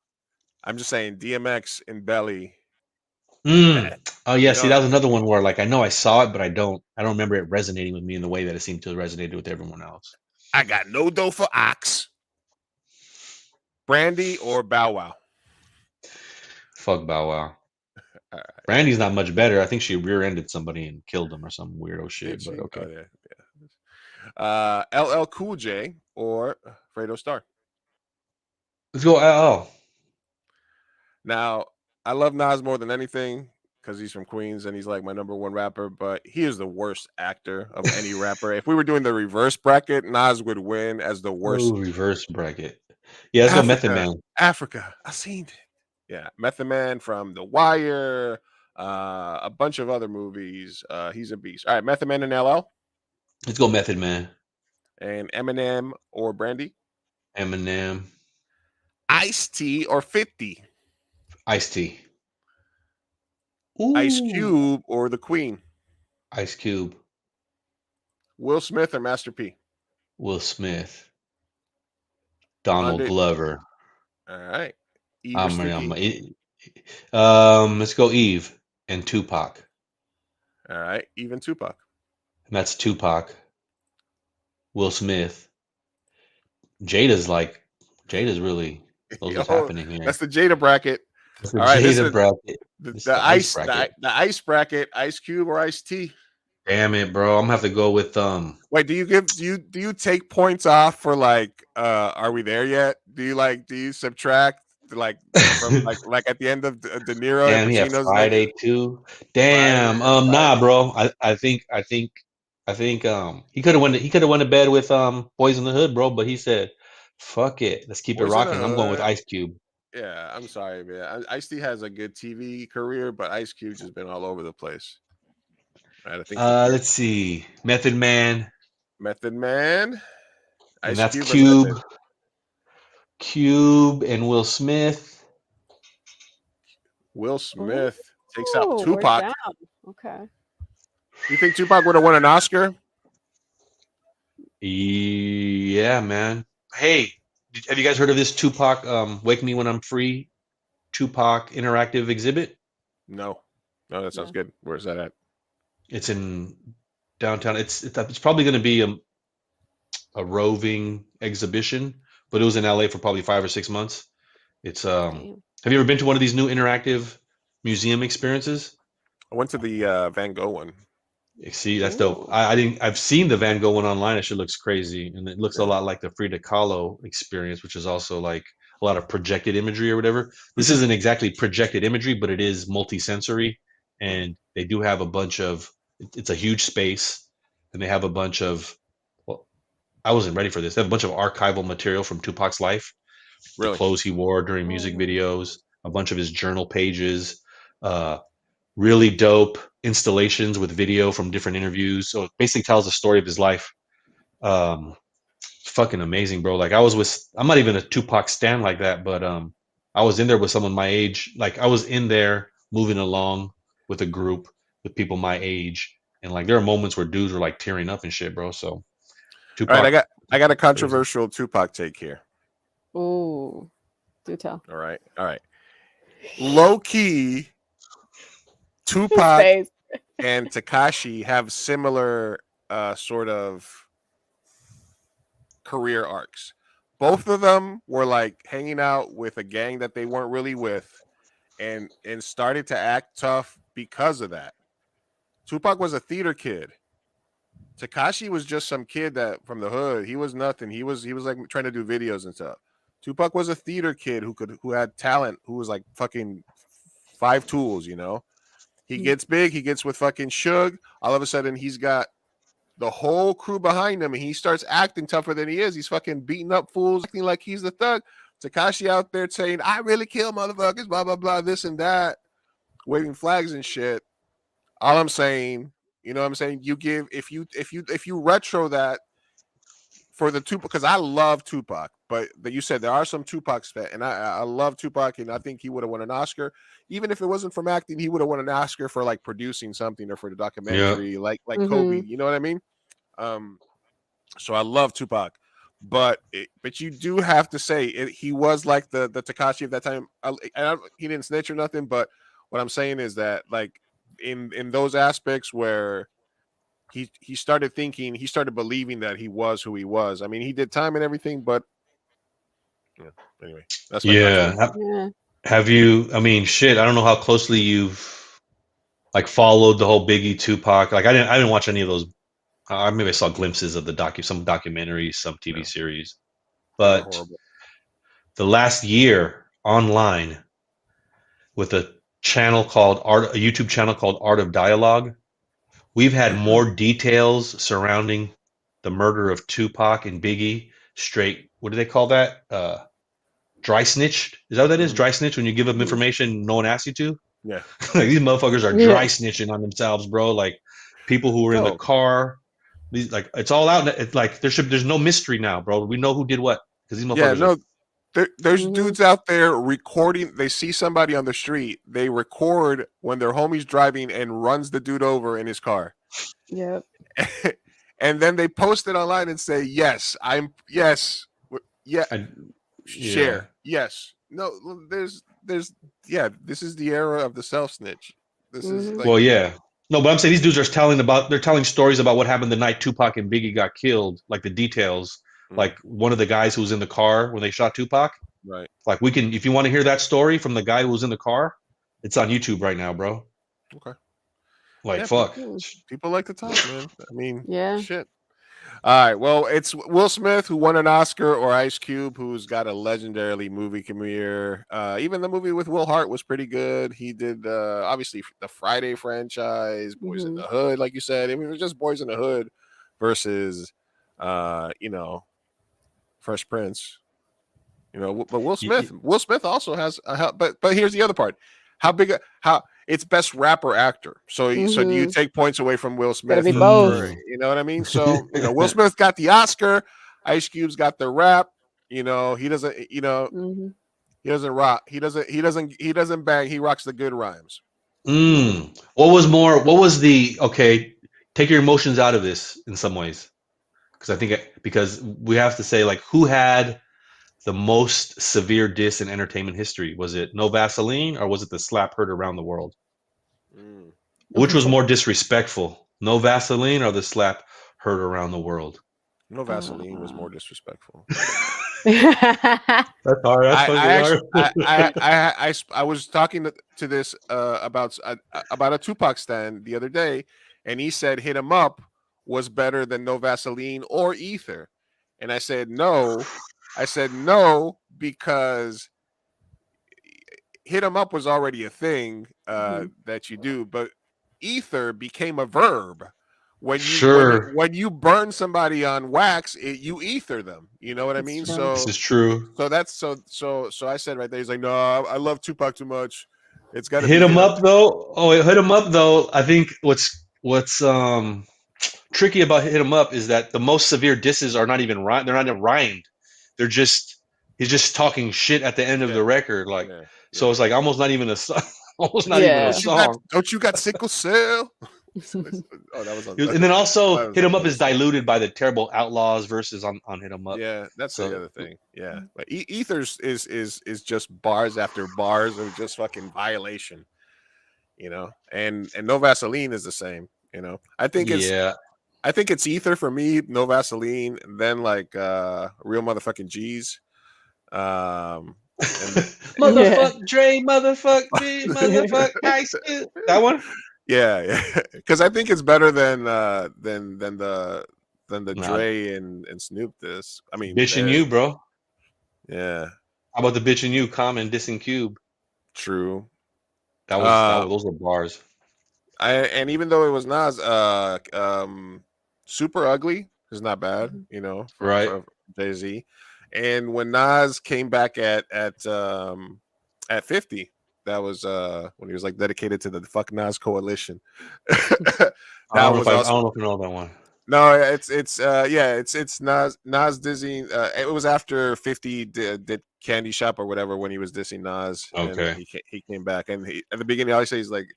B: I'm just saying DMX and Belly.
D: Mm. Oh yeah, see
B: You
D: that
B: know,
D: was another one where like I know I saw it, but I don't remember it resonating with me in the way that it seemed to resonate with everyone else.
B: I got no dough for ox. Brandy or Bow Wow.
D: Fuck Bow Wow.
B: All right.
D: Brandy's not much better. I think she rear-ended somebody and killed them or some weirdo shit.
B: Did
D: But
B: she?
D: okay,
B: Oh yeah. LL Cool J or Fredo Starr.
D: let's go. Oh,
B: Now, I love Nas more than anything because he's from Queens and he's like my number one rapper, but he is the worst actor of any rapper. If we were doing the reverse bracket, Nas would win as the worst.
D: oh, reverse bracket. Yeah, let's go Method Man.
B: Africa. I seen it. Yeah, Method Man from The Wire, a bunch of other movies. He's a beast. All right, Method Man and LL
D: Let's go Method Man.
B: and Eminem or Brandy.
D: Eminem.
B: Ice-T or 50.
D: Ice-T.
B: Ice
D: Ooh.
B: Cube or the Queen.
D: Ice Cube.
B: Will Smith or Master P.
D: Will Smith. Donald Glover.
B: All right. Eve or Snooki?
D: Let's go Eve and Tupac.
B: All right. Even Tupac.
D: And that's Tupac. Will Smith. Jada's really knows what's happening here.
B: That's the Jada bracket.
D: That's the
B: All right,
D: Jada bracket.
B: The ice bracket. The ice bracket. Ice Cube or Ice-T.
D: Damn it, bro! I'm gonna have to go with
B: Wait, do you take points off for like? Are we there yet? Do you subtract like from like at the end of De Niro?
D: Damn,
B: and
D: yeah,
B: Pacino's
D: Friday too. Damn,
B: Friday.
D: nah, bro. I think he could have went to bed with Boys in the Hood, bro. But he said, "Fuck it, let's keep it
B: Boys in the
D: rocking." I'm going with
B: Hood.
D: Ice Cube.
B: Yeah, I'm sorry, man. Ice-T has a good TV career, but Ice Cube's has been all over the place. All right, I think
D: Let's see, Method Man.
B: Method Man.
D: And
B: Ice
D: that's
B: Cube.
D: Cube and Will Smith.
B: Will Smith takes out Tupac.
C: We're down. Okay.
B: You think Tupac would have won an Oscar?
D: Yeah, man. Hey, have you guys heard of this Tupac Wake Me When I'm Free Tupac interactive exhibit?
B: No, that sounds good. Where's that at?
D: It's in downtown. It's probably going to be a roving exhibition, but it was in LA for probably 5 or 6 months. It's
C: Damn.
D: Have you ever been to one of these new interactive museum experiences?
B: I went to the Van Gogh one.
D: See, that's dope.
C: Ooh.
D: I didn't. I've seen the Van Gogh one online. It shit looks crazy, and it looks a
B: Yeah.
D: lot like the Frida Kahlo experience, which is also like a lot of projected imagery or whatever. This isn't exactly projected imagery, but it is multisensory, and they do have a bunch of. It's a huge space, and they have a bunch of. Well, I wasn't ready for this. They have a bunch of archival material from Tupac's life, the
B: Really?
D: clothes he wore during music
C: Oh.
D: videos, a bunch of his journal pages, uh, really dope installations with video from different interviews. So it basically tells the story of his life. Um, Fucking amazing, bro. Like I'm not even a Tupac stan like that, but I was in there with someone my age. Like I was in there moving along with a group with people my age, and like there are moments where dudes were like tearing up and shit, bro. So
B: All right,
D: Tupac,
B: I got a
D: Tupac's crazy.
B: controversial Tupac take here.
C: Ooh. Do tell.
B: All right. Low key,
C: His
B: Tupac
C: face.
B: and Tekashi have similar sort of career arcs. Both of them were like hanging out with a gang that they weren't really with, and started to act tough because of that. Tupac was a theater kid. Tekashi was just some kid that from the hood. He was nothing. He was like trying to do videos and stuff. Tupac was a theater kid who had talent, who was like fucking five tools, you know. He gets big, he gets with fucking Suge. All of a sudden he's got the whole crew behind him, and he starts acting tougher than he is. He's fucking beating up fools, acting like he's the thug. Tekashi out there saying, I really kill motherfuckers, blah, blah, blah, this and that, waving flags and shit. All I'm saying, you know what I'm saying? You give if you retro that for the Tupac, because I love Tupac, but that you said there are some Tupacs that, and I love Tupac, and I think he would have won an Oscar. Even if it wasn't from acting, he would have won an Oscar for like producing something or for the documentary, like Kobe. You know what I mean? So I love Tupac, but you do have to say he was like the Tekashi of that time. He didn't snitch or nothing, but what I'm saying is that like in those aspects where he started thinking, he started believing that he was who he was. I mean, he did time and everything, but yeah. Anyway, that's my controversy.
C: Yeah.
D: Have you? I mean, shit. I don't know how closely you've like followed the whole Biggie Tupac. Like I didn't watch any of those. Maybe I saw glimpses of some documentaries, some TV series, but
B: Horrible.
D: the last year online with a YouTube channel called Art of Dialogue, we've had more details surrounding the murder of Tupac and Biggie. Straight, what do they call that? Dry snitched? Is that what that is? Dry snitch when you give them information no one asks you to?
B: Yeah.
D: Like these motherfuckers are dry snitching on themselves, bro. Like people who were in the car. These like it's all out. It's like there's no mystery now, bro. We know who did what because these motherfuckers.
B: There's dudes out there recording. They see somebody on the street. They record when their homie's driving and runs the dude over in his car.
C: Yep.
B: And then they post it online and say, "Yes, share, yes." No, there's this is the era of the self snitch. This is like,
D: well, yeah. No, but I'm saying these dudes are telling stories about what happened the night Tupac and Biggie got killed, like the details. Like one of the guys who was in the car when they shot Tupac.
B: right.
D: Like if you want to hear that story from the guy who was in the car, it's on YouTube right now, bro.
B: Okay.
D: Like
B: Yeah,
D: fuck.
B: People like to talk, man. I mean,
C: Yeah.
B: shit. All right. Well, it's Will Smith who won an Oscar, or Ice Cube who's got a legendarily movie career. Even the movie with Will Hart was pretty good. He did obviously the Friday franchise, Boys in the Hood, like you said. I mean, it was just Boys in the Hood versus Fresh Prince. But Will Smith also has but here's the other part. How it's best rapper actor. So do you take points away from Will Smith?
C: Gotta be both.
B: You know what I mean? So Will Smith got the Oscar, Ice Cube's got the rap. He doesn't. He doesn't rock. He doesn't bang. He rocks the good rhymes.
D: What was the okay? Take your emotions out of this in some ways, because we have to say like who had the most severe diss in entertainment history? Was it No Vaseline or was it the slap heard around the world? Which was more disrespectful, No Vaseline or the slap heard around the world?
B: No Vaseline was more disrespectful.
D: That's hard. That's
B: I
D: fucking
B: actually
D: hard.
B: I was talking to this about a Tupac stand the other day, and he said "Hit 'Em Up" was better than No Vaseline or Ether, and I said no. I said no because "Hit 'Em Up" was already a thing that you do, but Ether became a verb.
D: Sure.
B: When you burn somebody on wax, you ether them. You know what I
C: That's
B: mean?
C: true.
D: This is true.
B: So that's so I said right there, he's like, no, I love Tupac too much. It's got to
D: Hit
B: be
D: him
B: him.
D: up though. Oh, wait, hit him up though. I think what's tricky about hit him up is that the most severe disses are not even rhymed. They're not even rhymed. They're just he's just talking shit at the end of
B: Yeah,
D: the record. Like
B: yeah,
D: so,
B: yeah.
D: it's like almost not even a song. Almost not even a
C: Yeah.
D: song.
B: Don't you got sickle cell? Oh, that was on.
D: And then
B: That
D: also
B: was
D: hit
B: on
D: him up
B: another
D: is
B: song.
D: diluted by the terrible Outlaws verses on hit him up.
B: Yeah, that's the
D: So
B: other thing. Yeah, but Ethers is just bars after bars of just fucking violation. You know, and No Vaseline is the same. You know,
D: yeah.
B: I think it's Ether for me, No Vaseline, and then like Real Motherfucking G's. And
C: Yeah.
D: Motherfuck Dre, motherfuck me, motherfuck Ice Cube. That one?
B: yeah, because I think it's better than the
D: Nah,
B: Dre and Snoop. This, I mean,
D: bitch and you, bro.
B: yeah,
D: How about the bitch and you, Common, dissing Cube?
B: true.
D: That
B: Uh,
D: was those were bars.
B: and even though it was Nas, Super Ugly is not bad,
C: Mhm.
B: you know,
D: Right.
B: for Jay-Z. And when Nas came back at 50, that was when he was like dedicated to the Fuck Nas coalition. That was
D: I
B: also
D: don't know if you know that one.
B: no, it's yeah, it's Nas dissing. It was after 50 did Candy Shop or whatever when he was dissing Nas, and
D: Okay.
B: he came back, and at the beginning, I always say he's like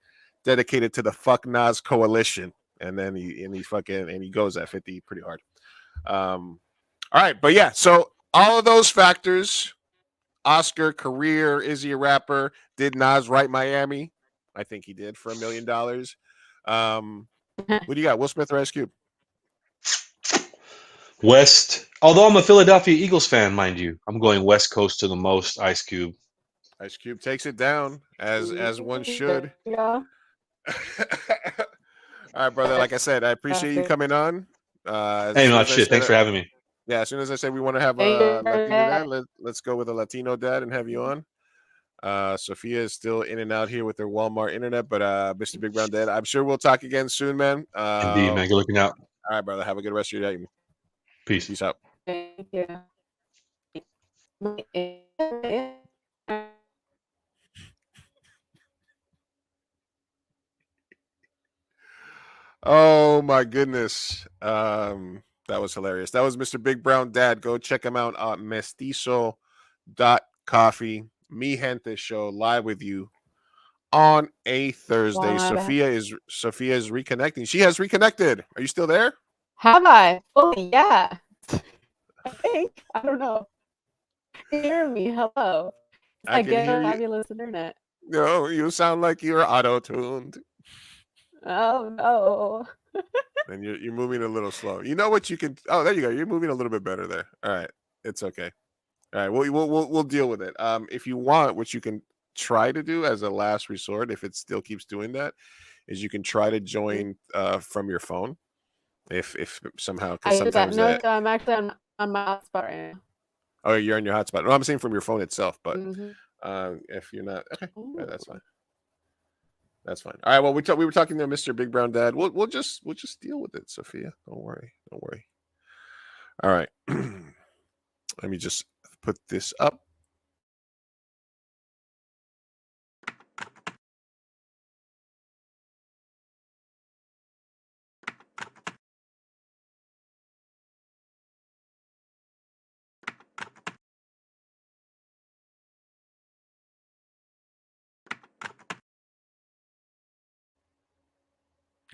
B: dedicated to the Fuck Nas coalition, and then he goes at 50 pretty hard. All right, but yeah, so all of those factors: Oscar, career, is he a rapper? Did Nas write Miami? I think he did for $1 million. What do you got? Will Smith or Ice Cube?
D: West. Although I'm a Philadelphia Eagles fan, mind you, I'm going West Coast to the most. Ice Cube.
B: Ice Cube takes it down as one should.
C: Yeah.
B: All right, brother. Like I said, I appreciate you coming on. As
D: Hey,
B: soon
D: no
B: as I
D: shit. Thanks
B: said,
D: for having me.
B: yeah, as soon as I said we want to have
C: Thank
B: a
C: you
B: Latino dad,
C: for
B: let's go with a Latino dad and have you on. Sophia is still in and out here with her Walmart internet, but Mr. Big Brown Dad, I'm sure we'll talk again soon, man.
D: Indeed, man. Good looking out.
B: All right, brother. Have a good rest of your day.
D: Peace.
B: Peace out.
C: Thank you.
B: Oh my goodness. That was hilarious. That was Mr. Big Brown Dad. Go check him out at mestizo.coffee. Mi Gente Show live with you on a Thursday.
C: Wow.
B: Sophia is reconnecting. She has reconnected. Are you still there?
C: Have I? Oh yeah. I think. I don't know. Can you hear me? Hello.
B: I
C: I
B: can
C: get
B: hear
C: a
B: you.
C: fabulous internet.
B: No, you sound like you're auto-tuned.
C: Oh no.
B: And you're moving a little slow. You know what you can? Oh, there you go. You're moving a little bit better there. All right, it's okay. All right, we'll deal with it. If you want, what you can try to do as a last resort, if it still keeps doing that, is you can try to join from your phone. If somehow, because
C: I did that.
B: sometimes
C: No,
B: that.
C: so I'm actually on my hotspot right now.
B: Oh, you're on your hotspot. No, I'm saying from your phone itself, but
C: Mhm.
B: if you're not, okay, yeah, that's
C: Ooh.
B: fine. That's fine. All right. Well, we were talking to Mr. Big Brown Dad. We'll just deal with it, Sophia. Don't worry. Don't worry. All right. Let me just put this up.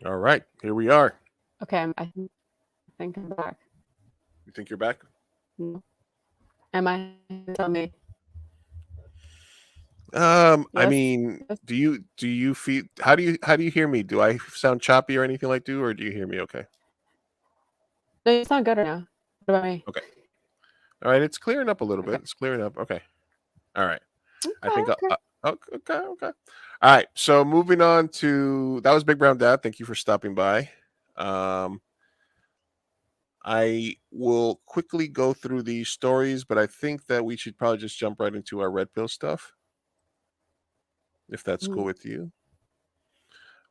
B: All right. Here we are.
C: Okay, I think I'm back.
B: You think you're back?
C: No. Am I? Tell me.
B: I
C: Yes.
B: mean,
C: Yes.
B: do you feel how do you hear me? Do I sound choppy or anything like that, or do you hear me okay?
C: No, you sound good right now. What about me?
B: Okay. All right, it's clearing up a little
C: Okay.
B: bit. It's clearing up. Okay. All right. I
C: Okay.
B: think.
C: Okay.
B: Okay. Okay. All right. So moving on to that was Big Brown Dad. Thank you for stopping by. I will quickly go through these stories, but I think that we should probably just jump right into our red pill stuff, if that's cool
C: Mhm.
B: with you.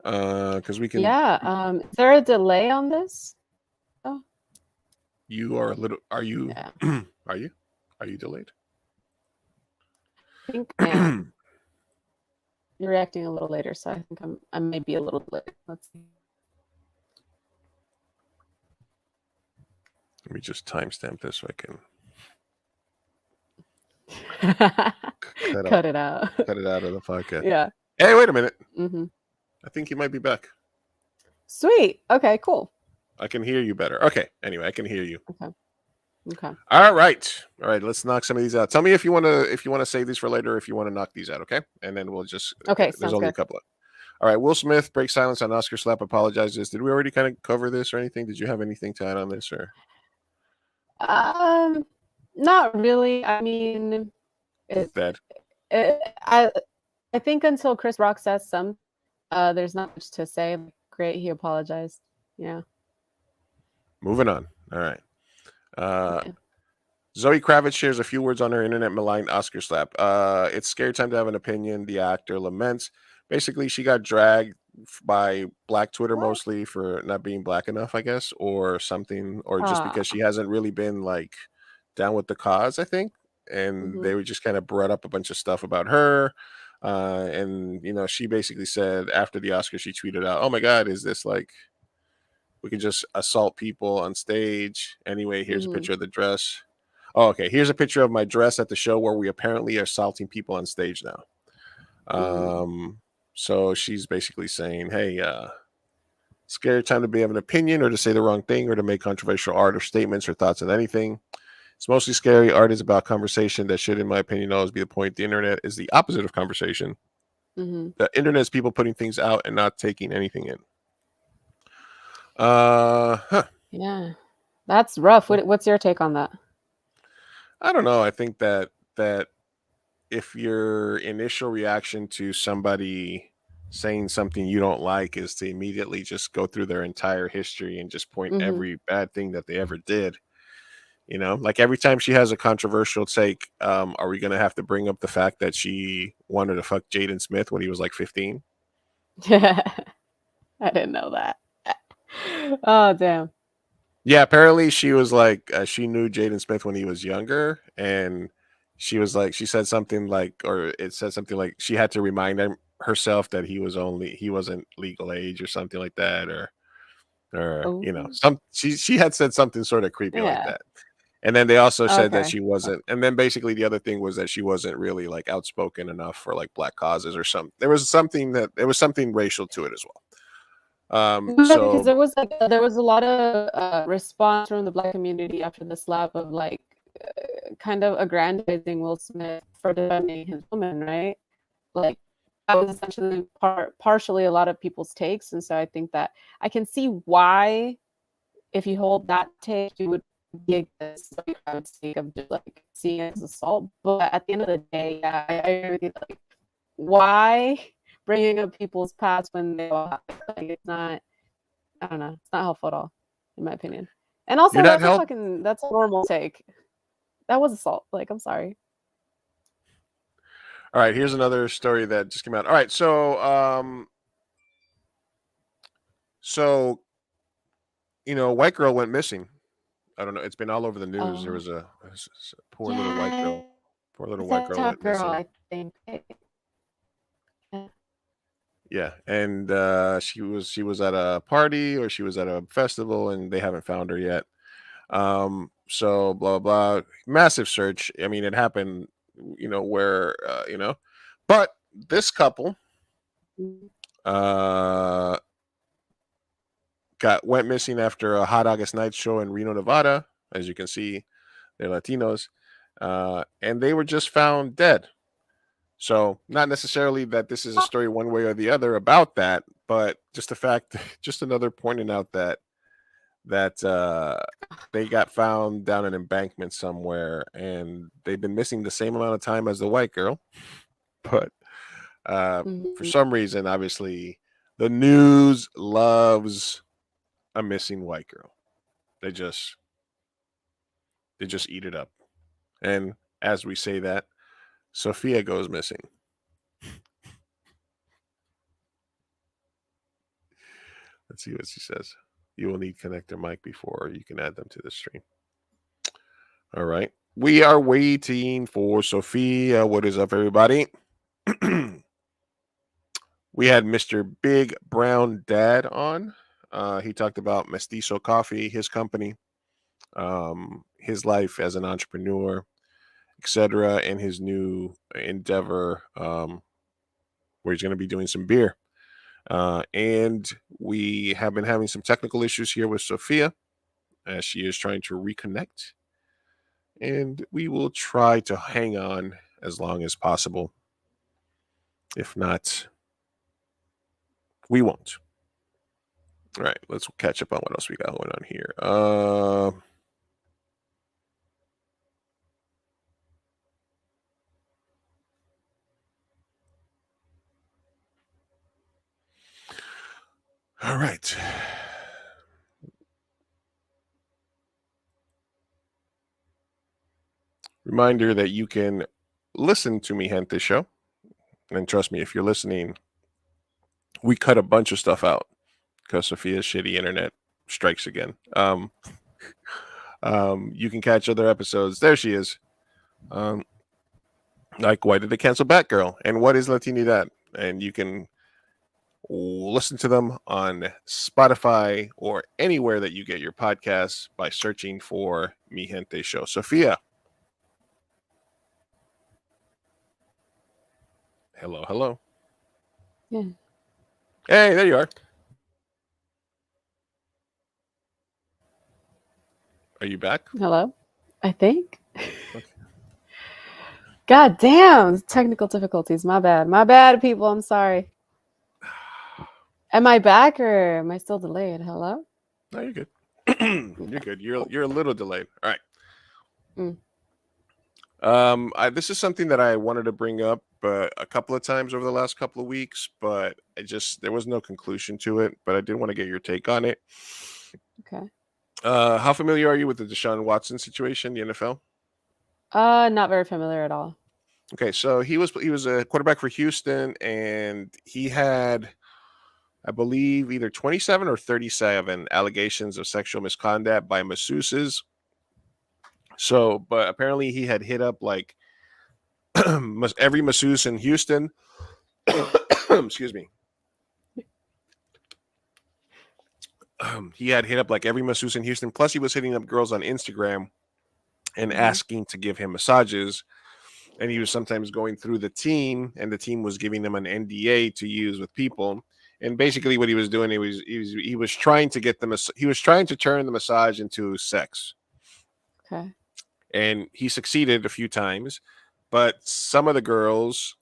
B: Because we can.
C: Yeah. Is there a delay on this? Oh,
B: You are a little. Are you?
C: yeah.
B: Are you? Are you delayed?
C: I think I am. You're reacting a little later, so I think I may be a little delayed. Let's see.
B: Let me just timestamp this so I can cut
C: Cut it out.
B: it out of the podcast.
C: Yeah.
B: Hey, wait a minute.
C: Hmm.
B: I think you might be back.
C: Sweet. Okay. Cool.
B: I can hear you better. Okay. Anyway, I can hear you.
C: Okay. Okay.
B: All right. All right. Let's knock some of these out. Tell me if you want to save these for later, or if you want to knock these out. Okay. And then we'll just.
C: Okay.
B: There's
C: Sounds
B: only a
C: good.
B: couple of. All right. Will Smith breaks silence on Oscar slap. Apologizes. Did we already kind of cover this or anything? Did you have anything to add on this or?
C: Not really. I mean, it,
B: Bad.
C: I think until Chris Rock says some, there's not much to say. Great, he apologized. Yeah.
B: Moving on. All right.
C: Yeah.
B: Zoe Kravitz shares a few words on her internet maligned Oscar slap. It's scary time to have an opinion. The actor laments. Basically, she got dragged by Black Twitter
C: What?
B: mostly for not being Black enough, I guess, or something, or just because she hasn't really been like down with the cause, I think. And
C: Mhm.
B: they were just kind of brought up a bunch of stuff about her. And she basically said after the Oscar, she tweeted out, "Oh my God, is this like we can just assault people on stage?" Anyway, here's a
C: Mhm.
B: picture of the dress. Oh, okay. Here's a picture of my dress at the show where we apparently are assaulting people on stage now. So she's basically saying, "Hey, scary time to be have an opinion or to say the wrong thing or to make controversial art or statements or thoughts on anything. It's mostly scary. Art is about conversation that should, in my opinion, always be the point. The internet is the opposite of conversation.
C: Mhm.
B: The internet is people putting things out and not taking anything in." Huh.
C: Yeah. That's rough. What's your take on that?
B: I don't know. I think that if your initial reaction to somebody saying something you don't like is to immediately just go through their entire history and just point
C: Mhm.
B: every bad thing that they ever did, like every time she has a controversial take, are we going to have to bring up the fact that she wanted to fuck Jaden Smith when he was like 15?
C: I didn't know that. Oh, damn.
B: Yeah, apparently she was like, she knew Jaden Smith when he was younger, and she was like, she said something like, or it said something like she had to remind herself that he wasn't legal age or something like that, or
C: Oh,
B: she had said something sort of creepy like
C: yeah.
B: that. And then they also said that
C: Okay.
B: she wasn't, and then basically the other thing was that she wasn't really like outspoken enough for like black causes or something. There was something racial to it as well.
C: Yeah, because
B: So
C: there was a lot of response from the Black community after the slap of kind of aggrandizing Will Smith for defending his woman, right? Like that was essentially partially a lot of people's takes, and so I think that I can see why, if you hold that take, you would be against I would take of just like seeing it as assault. But at the end of the day, yeah, I agree with you. Like, why bringing up people's past when they all have it? Like it's not. I don't know. It's not helpful at all, in my opinion. And also,
B: you're not help.
C: that's a normal take. That was assault. Like, I'm sorry.
B: All right, here's another story that just came out. All right, so white girl went missing. I don't know. It's been all over the news. There
C: Oh,
B: was a poor little white girl. Poor little white girl
C: top
B: went
C: girl,
B: missing.
C: I think. Yeah.
B: Yeah, and she was at a party or she was at a festival, and they haven't found her yet. So blah blah. Massive search. I mean, it happened. Where but this couple went missing after a Hot August Night show in Reno, Nevada. As you can see, they're Latinos, and they were just found dead. So not necessarily that this is a story one way or the other about that, but just the fact, just another pointing out that that they got found down an embankment somewhere, and they've been missing the same amount of time as the white girl. But for
C: Mhm.
B: some reason, obviously, the news loves a missing white girl. They just eat it up. And as we say that, Sophia goes missing. Let's see what she says. You will need connector mic before you can add them to the stream. All right. We are waiting for Sophia. What is up, everybody? We had Mr. Big Brown Dad on. He talked about Mestizo Coffee, his company, his life as an entrepreneur, etc., and his new endeavor where he's going to be doing some beer. And we have been having some technical issues here with Sophia as she is trying to reconnect. And we will try to hang on as long as possible. If not, we won't. All right, let's catch up on what else we got going on here. All right. Reminder that you can listen to Mi Gente Show. And trust me, if you're listening, we cut a bunch of stuff out because Sophia's shitty internet strikes again. You can catch other episodes. There she is. Like, why did they cancel Batgirl? And what is Latinidad? And you can listen to them on Spotify or anywhere that you get your podcasts by searching for Mi Gente Show. Sophia. Hello, hello.
C: Yeah.
B: Hey, there you are. Are you back?
C: Hello? I think.
B: Okay.
C: God damn. Technical difficulties. My bad. My bad, people. I'm sorry. Am I back or am I still delayed? Hello?
B: No, you're good. You're good. You're a little delayed. All right. This is something that I wanted to bring up a couple of times over the last couple of weeks, but there was no conclusion to it. But I did want to get your take on it.
C: Okay.
B: How familiar are you with the Deshaun Watson situation, the NFL?
C: Not very familiar at all.
B: Okay, so he was a quarterback for Houston, and he had, I believe, either 27 or 37 allegations of sexual misconduct by masseuses. So, but apparently he had hit up like every masseuse in Houston. Excuse me. He had hit up like every masseuse in Houston. Plus, he was hitting up girls on Instagram and asking to give him massages. And he was sometimes going through the team, and the team was giving him an NDA to use with people. And basically, what he was doing, he was trying to get he was trying to turn the massage into sex.
C: Okay.
B: And he succeeded a few times, but some of the girls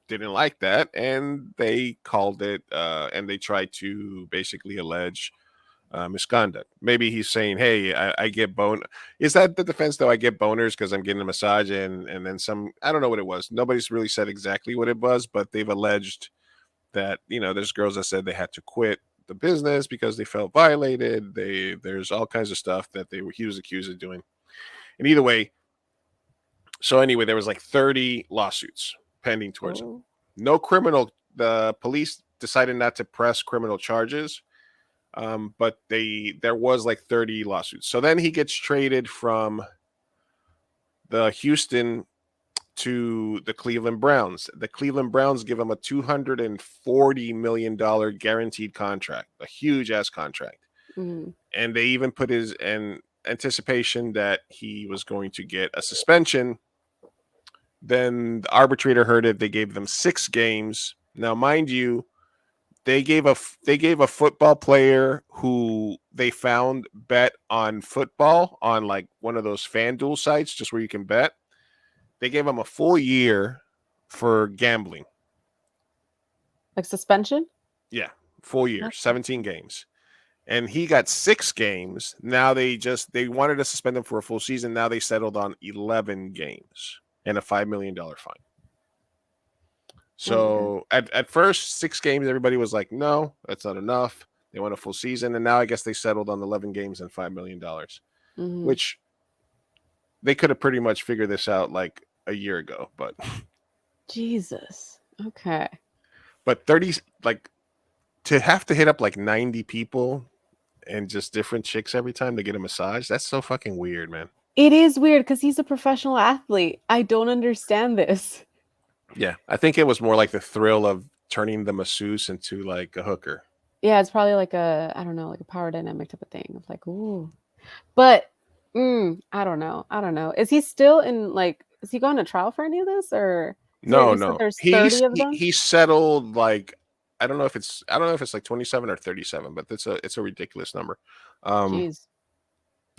B: didn't like that, and they called it, and they tried to basically allege misconduct. Maybe he's saying, "Hey, I get bone." Is that the defense though? I get boners because I'm getting a massage, and then some. I don't know what it was. Nobody's really said exactly what it was, but they've alleged that there's girls that said they had to quit the business because they felt violated. There's all kinds of stuff that he was accused of doing. And either way, so anyway, there was like 30 lawsuits pending towards him. No criminal. The police decided not to press criminal charges. But there was like 30 lawsuits. So then he gets traded from the Houston to the Cleveland Browns. The Cleveland Browns give him a $240 million guaranteed contract, a huge ass contract.
C: Mm-hmm.
B: And they even put his in anticipation that he was going to get a suspension. Then the arbitrator heard it. They gave them 6 games. Now, mind you, they gave a football player who they found bet on football on like one of those FanDuel sites, just where you can bet. They gave him a full year for gambling.
C: Like suspension?
B: Yeah, full year, 17 games. and he got 6 games. Now they wanted to suspend him for a full season. Now they settled on 11 games and a $5 million fine. So at first 6 games, everybody was like, no, that's not enough. They want a full season. And now I guess they settled on 11 games and $5 million, which they could have pretty much figured this out like a year ago, but
C: Jesus. Okay.
B: But 30, like, to have to hit up like 90 people and just different chicks every time to get a massage, that's so fucking weird, man.
C: It is weird because he's a professional athlete. I don't understand this.
B: Yeah, I think it was more like the thrill of turning the masseuse into like a hooker.
C: Yeah, it's probably like a, I don't know, like a power dynamic type of thing. Of like, ooh. But I don't know. Is he still in, like, is he going to trial for any of this, or
B: No.
C: there's 30 of them?
B: He settled like, I don't know if it's like 27 or 37, but it's a ridiculous number.
C: Jeez.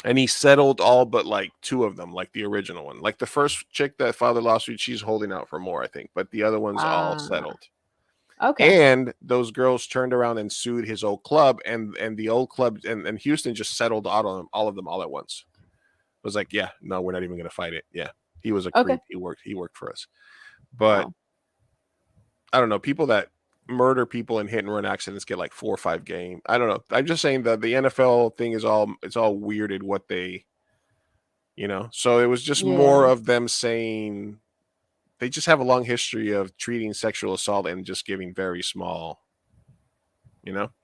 B: And he settled all but like 2 of them, like the original one. Like the first chick that filed the lawsuit, she's holding out for more, I think, but the other ones all settled.
C: Okay.
B: And those girls turned around and sued his old club, and the old club and Houston just settled all of them all at once. It was like, yeah, no, we're not even going to fight it. Yeah, he was a creep. He worked for us. But I don't know, people that murder people in hit and run accidents get like 4 or 5 games. I don't know. I'm just saying that the NFL thing is all weirded what they, So it was just more of them saying they just have a long history of treating sexual assault and just giving very small,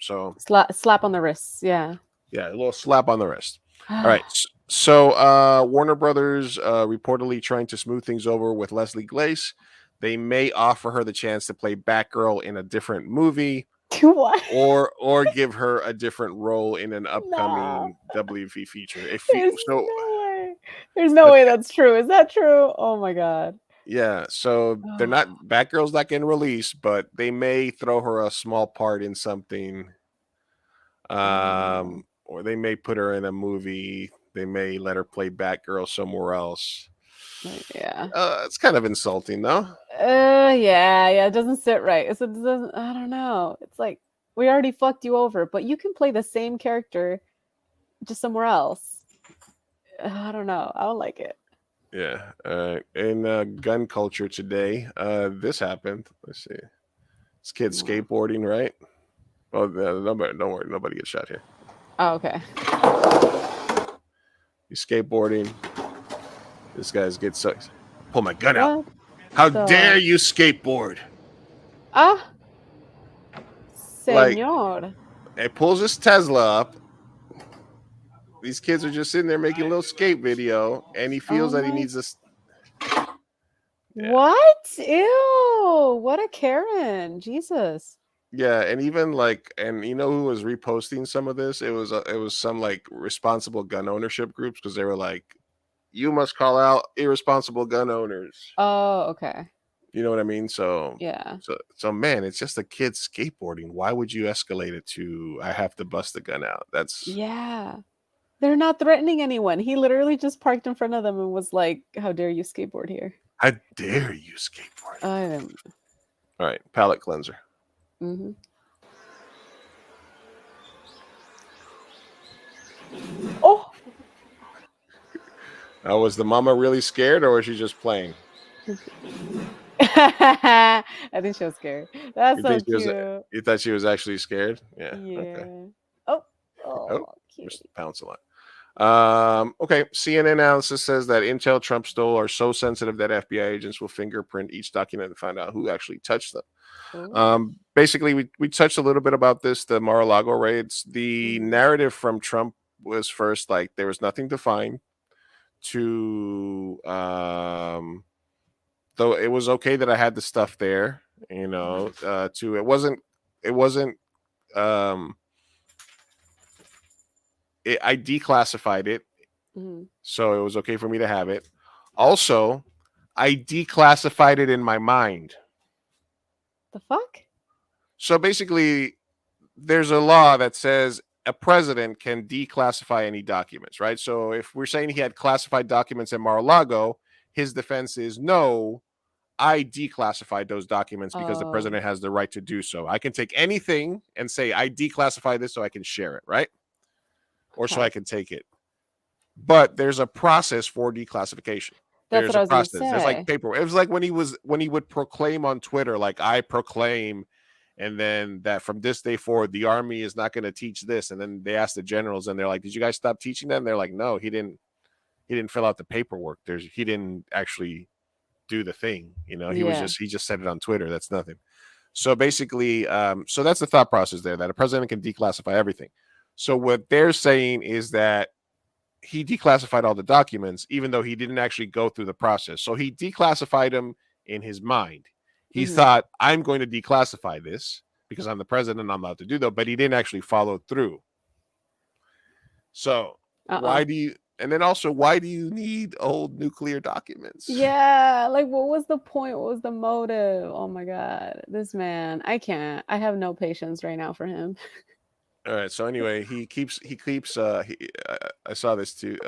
B: So
C: slap on the wrists. Yeah.
B: Yeah, a little slap on the wrist. All right. So Warner Brothers reportedly trying to smooth things over with Leslie Glaze. They may offer her the chance to play Batgirl in a different movie.
C: What?
B: Or give her a different role in an upcoming WV feature.
C: There's no way that's true. Is that true? Oh my God.
B: Yeah, so they're not, Batgirl's not getting released, but they may throw her a small part in something. Or they may put her in a movie. They may let her play Batgirl somewhere else.
C: Yeah.
B: It's kind of insulting, though.
C: Yeah, it doesn't sit right. So it doesn't, I don't know. It's like, we already fucked you over, but you can play the same character just somewhere else. I don't know. I don't like it.
B: Yeah. In gun culture today, this happened. Let's see. This kid's skateboarding, right? Oh, don't worry. Nobody gets shot here.
C: Oh, okay.
B: He's skateboarding. This guy's gets sucked. Pull my gun out. How dare you skateboard?
C: Señor.
B: It pulls his Tesla up. These kids are just sitting there making a little skate video, and he feels that he needs this.
C: Yeah. What? Ew! What a Karen! Jesus.
B: Yeah, and even like, and you know who was reposting some of this? It was some like responsible gun ownership groups, because they were like, you must call out irresponsible gun owners.
C: Oh, okay.
B: You know what I mean? So
C: yeah.
B: So man, it's just a kid skateboarding. Why would you escalate it to I have to bust the gun out? That's
C: They're not threatening anyone. He literally just parked in front of them and was like, "How dare you skateboard here?
B: How dare you skateboard?" All right, palate cleanser.
C: Mm-hmm. Oh.
B: Was the mama really scared, or was she just playing?
C: I think she was scared. That's so cute.
B: You thought she was actually scared? Yeah.
C: Okay.
B: Just pounce a lot. Okay. CNN analysis says that intel Trump stole are so sensitive that FBI agents will fingerprint each document to find out who actually touched them. Basically, we touched a little bit about this, the Mar-a-Lago raids. The narrative from Trump was first like there was nothing to find, to though it was okay that I had the stuff there, to it wasn't I declassified it, so it was okay for me to have it. Also, I declassified it in my mind.
C: The fuck?
B: So basically, there's a law that says a president can declassify any documents, right? So if we're saying he had classified documents at Mar-a-Lago, his defense is no, I declassified those documents because the
C: Oh,
B: president has the right to do so. I can take anything and say I declassify this so I can share it, right? Or so
C: okay.
B: I can take it. But there's a process for declassification.
C: That's
B: There's
C: what
B: a
C: I was gonna
B: process. There's like
C: say.
B: paper. It was like when he would proclaim on Twitter, like I proclaim, and then that from this day forward, the army is not going to teach this. And then they asked the generals, and they're like, "Did you guys stop teaching them?" They're like, "No, he didn't. He didn't fill out the paperwork. He didn't actually do the thing. You know,
C: Yeah.
B: he just said it on Twitter. That's nothing." So basically, so that's the thought process there, that a president can declassify everything. So what they're saying is that he declassified all the documents, even though he didn't actually go through the process. So he declassified them in his mind. He
C: Mhm.
B: thought, I'm going to declassify this because I'm the president, I'm allowed to do that, but he didn't actually follow through. So why do you, and then also, why do you need old nuclear documents?
C: Yeah, like what was the point? What was the motive? Oh my God, this man, I can't. I have no patience right now for him.
B: All right. So anyway, I saw this too.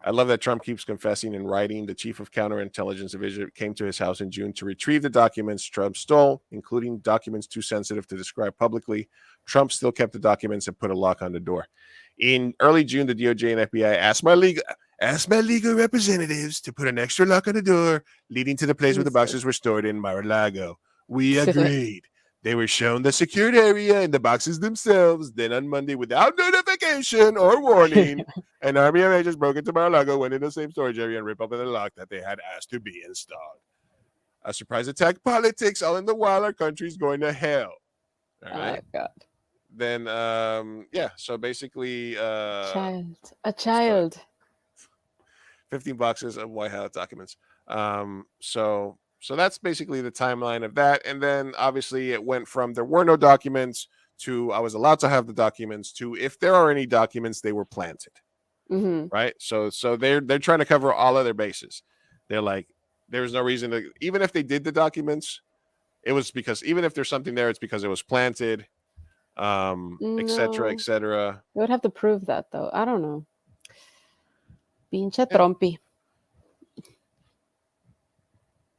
B: I love that Trump keeps confessing in writing. The chief of counterintelligence division came to his house in June to retrieve the documents Trump stole, including documents too sensitive to describe publicly. Trump still kept the documents and put a lock on the door. In early June, the DOJ and FBI asked my legal representatives to put an extra lock on the door leading to the place where the boxes were stored in Mar-a-Lago. We agreed. They were shown the secured area and the boxes themselves. Then on Monday, without notification or warning, an army of agents broke into Mar-a-Lago, went in the same storage area, and ripped open the lock that they had asked to be installed. A surprise attack politics, all in the while our country's going to hell. All right.
C: Oh God.
B: Then, yeah. So basically,
C: A child.
B: 15 boxes of White House documents. So that's basically the timeline of that. And then obviously it went from there were no documents to I was allowed to have the documents to if there are any documents, they were planted.
C: Mm-hmm.
B: Right. So they're trying to cover all of their bases. They're like, there's no reason to, even if they did the documents, it was because even if there's something there, it's because it was planted, et cetera, et cetera.
C: They would have to prove that though. I don't know. Pinche Trumpy.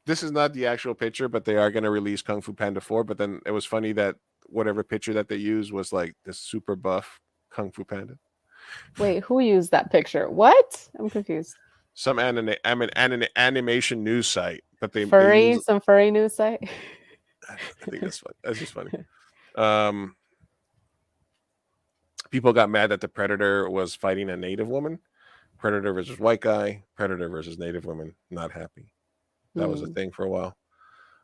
B: This is not the actual picture, but they are going to release Kung Fu Panda 4. But then it was funny that whatever picture that they used was like this super buff Kung Fu Panda.
C: Wait, who used that picture? What? I'm confused.
B: Some animation news site, but they
C: Furry, some furry news site.
B: I think that's fun. That's just funny. People got mad that the Predator was fighting a Native woman. Predator versus white guy. Predator versus Native woman. Not happy. That was a thing for a while.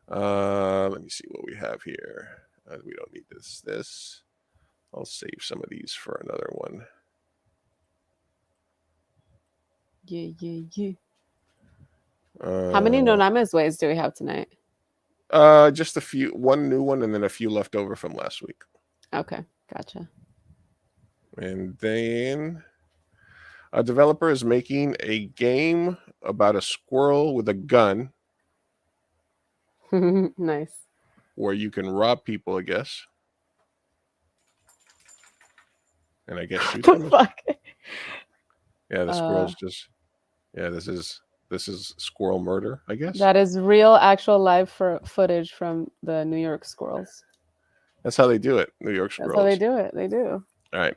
B: Let me see what we have here. We don't need this. I'll save some of these for another one.
C: Yeah. How many No Names ways do we have tonight?
B: Just a few. One new one and then a few left over from last week.
C: Okay, gotcha.
B: And then a developer is making a game about a squirrel with a gun.
C: Nice.
B: Where you can rob people, I guess. And I guess shoot them.
C: Fuck?
B: Yeah, the squirrel's just. Yeah, this is squirrel murder, I guess.
C: That is real, actual live footage from the New York squirrels.
B: That's how they do it, New York squirrels.
C: That's how they do it. They do.
B: All right.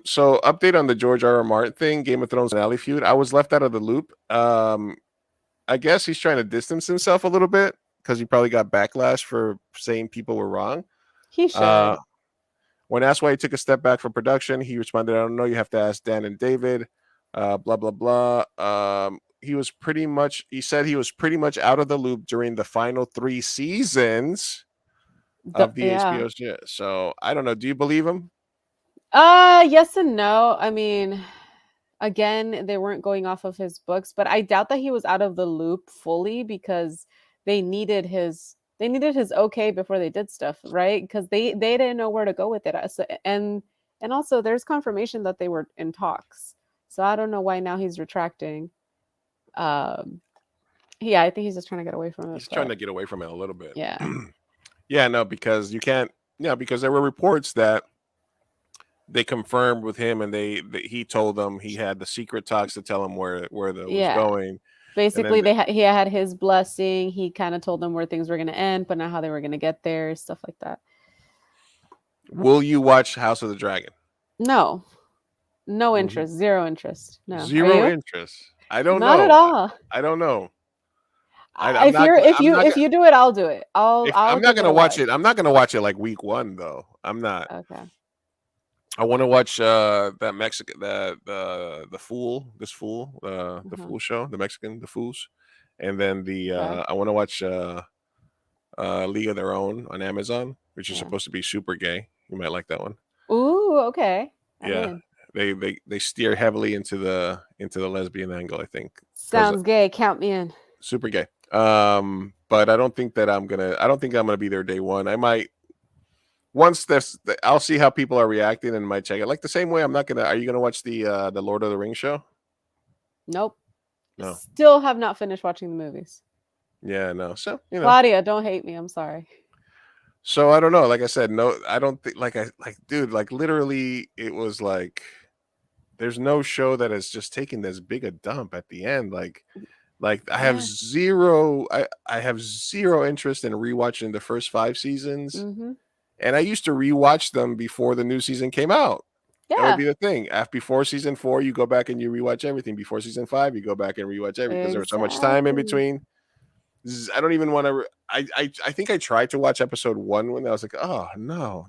B: So update on the George R.R. Martin thing, Game of Thrones finale feud. I was left out of the loop. I guess he's trying to distance himself a little bit because he probably got backlash for saying people were wrong.
C: He should.
B: When asked why he took a step back from production, he responded, "I don't know. You have to ask Dan and David." Blah blah blah. He said he was pretty much out of the loop during the final 3 seasons of the HBO show. So I don't know. Do you believe him?
C: Yes and no. I mean, again, they weren't going off of his books, but I doubt that he was out of the loop fully because they needed his okay before they did stuff, right? Because they didn't know where to go with it. And also there's confirmation that they were in talks. So I don't know why now he's retracting. Yeah, I think he's just trying to get away from it.
B: He's trying to get away from it a little bit.
C: Yeah.
B: Yeah, no, because you can't. Yeah, because there were reports that they confirmed with him, and he told them he had the secret talks to tell him where was going,
C: Basically,
B: then
C: he had his blessing. He kind of told them where things were going to end, but not how they were going to get there, stuff like that.
B: will you watch House of the Dragon?
C: No, no
B: Mhm.
C: interest, zero interest. No, are
B: Zero
C: you?
B: interest. I don't
C: Not at
B: know.
C: all.
B: I don't know.
C: If you do it, I'll do it. I'll
B: I'm not
C: give
B: gonna
C: it
B: watch
C: away.
B: it. I'm not gonna watch it like week one though. I'm not.
C: Okay.
B: I want to watch that Mexican the Fool, the
C: Mhm.
B: Fool show, the Mexican, the Fools, and then the
C: Okay.
B: I want to watch League of Their Own on Amazon, which is
C: Yeah.
B: supposed to be super gay. You might like that one.
C: Ooh, okay. I'm
B: Yeah,
C: in.
B: they steer heavily into the lesbian angle, I think, because
C: Sounds gay. Count me in.
B: super gay. But I don't think I'm gonna be there day one. I might once this I'll see how people are reacting and might check it. Like the same way I'm not gonna. Are you gonna watch the Lord of the Rings show?
C: Nope.
B: No.
C: Still have not finished watching the movies.
B: Yeah, no. So
C: Claudia, don't hate me. I'm sorry.
B: So I don't know. Like I said, no, I don't think dude, like literally it was like there's no show that has just taken this big a dump at the end. Like I have I have zero interest in rewatching the first 5 seasons.
C: Mm-hmm.
B: And I used to rewatch them before the new season came out. That would
C: Yeah.
B: be the thing. Before season 4, you go back and you rewatch everything. Before season 5, you go back and rewatch everything because there was so much time in
C: Exactly.
B: between. I don't even want to. I think I tried to watch episode 1 when I was like, oh no,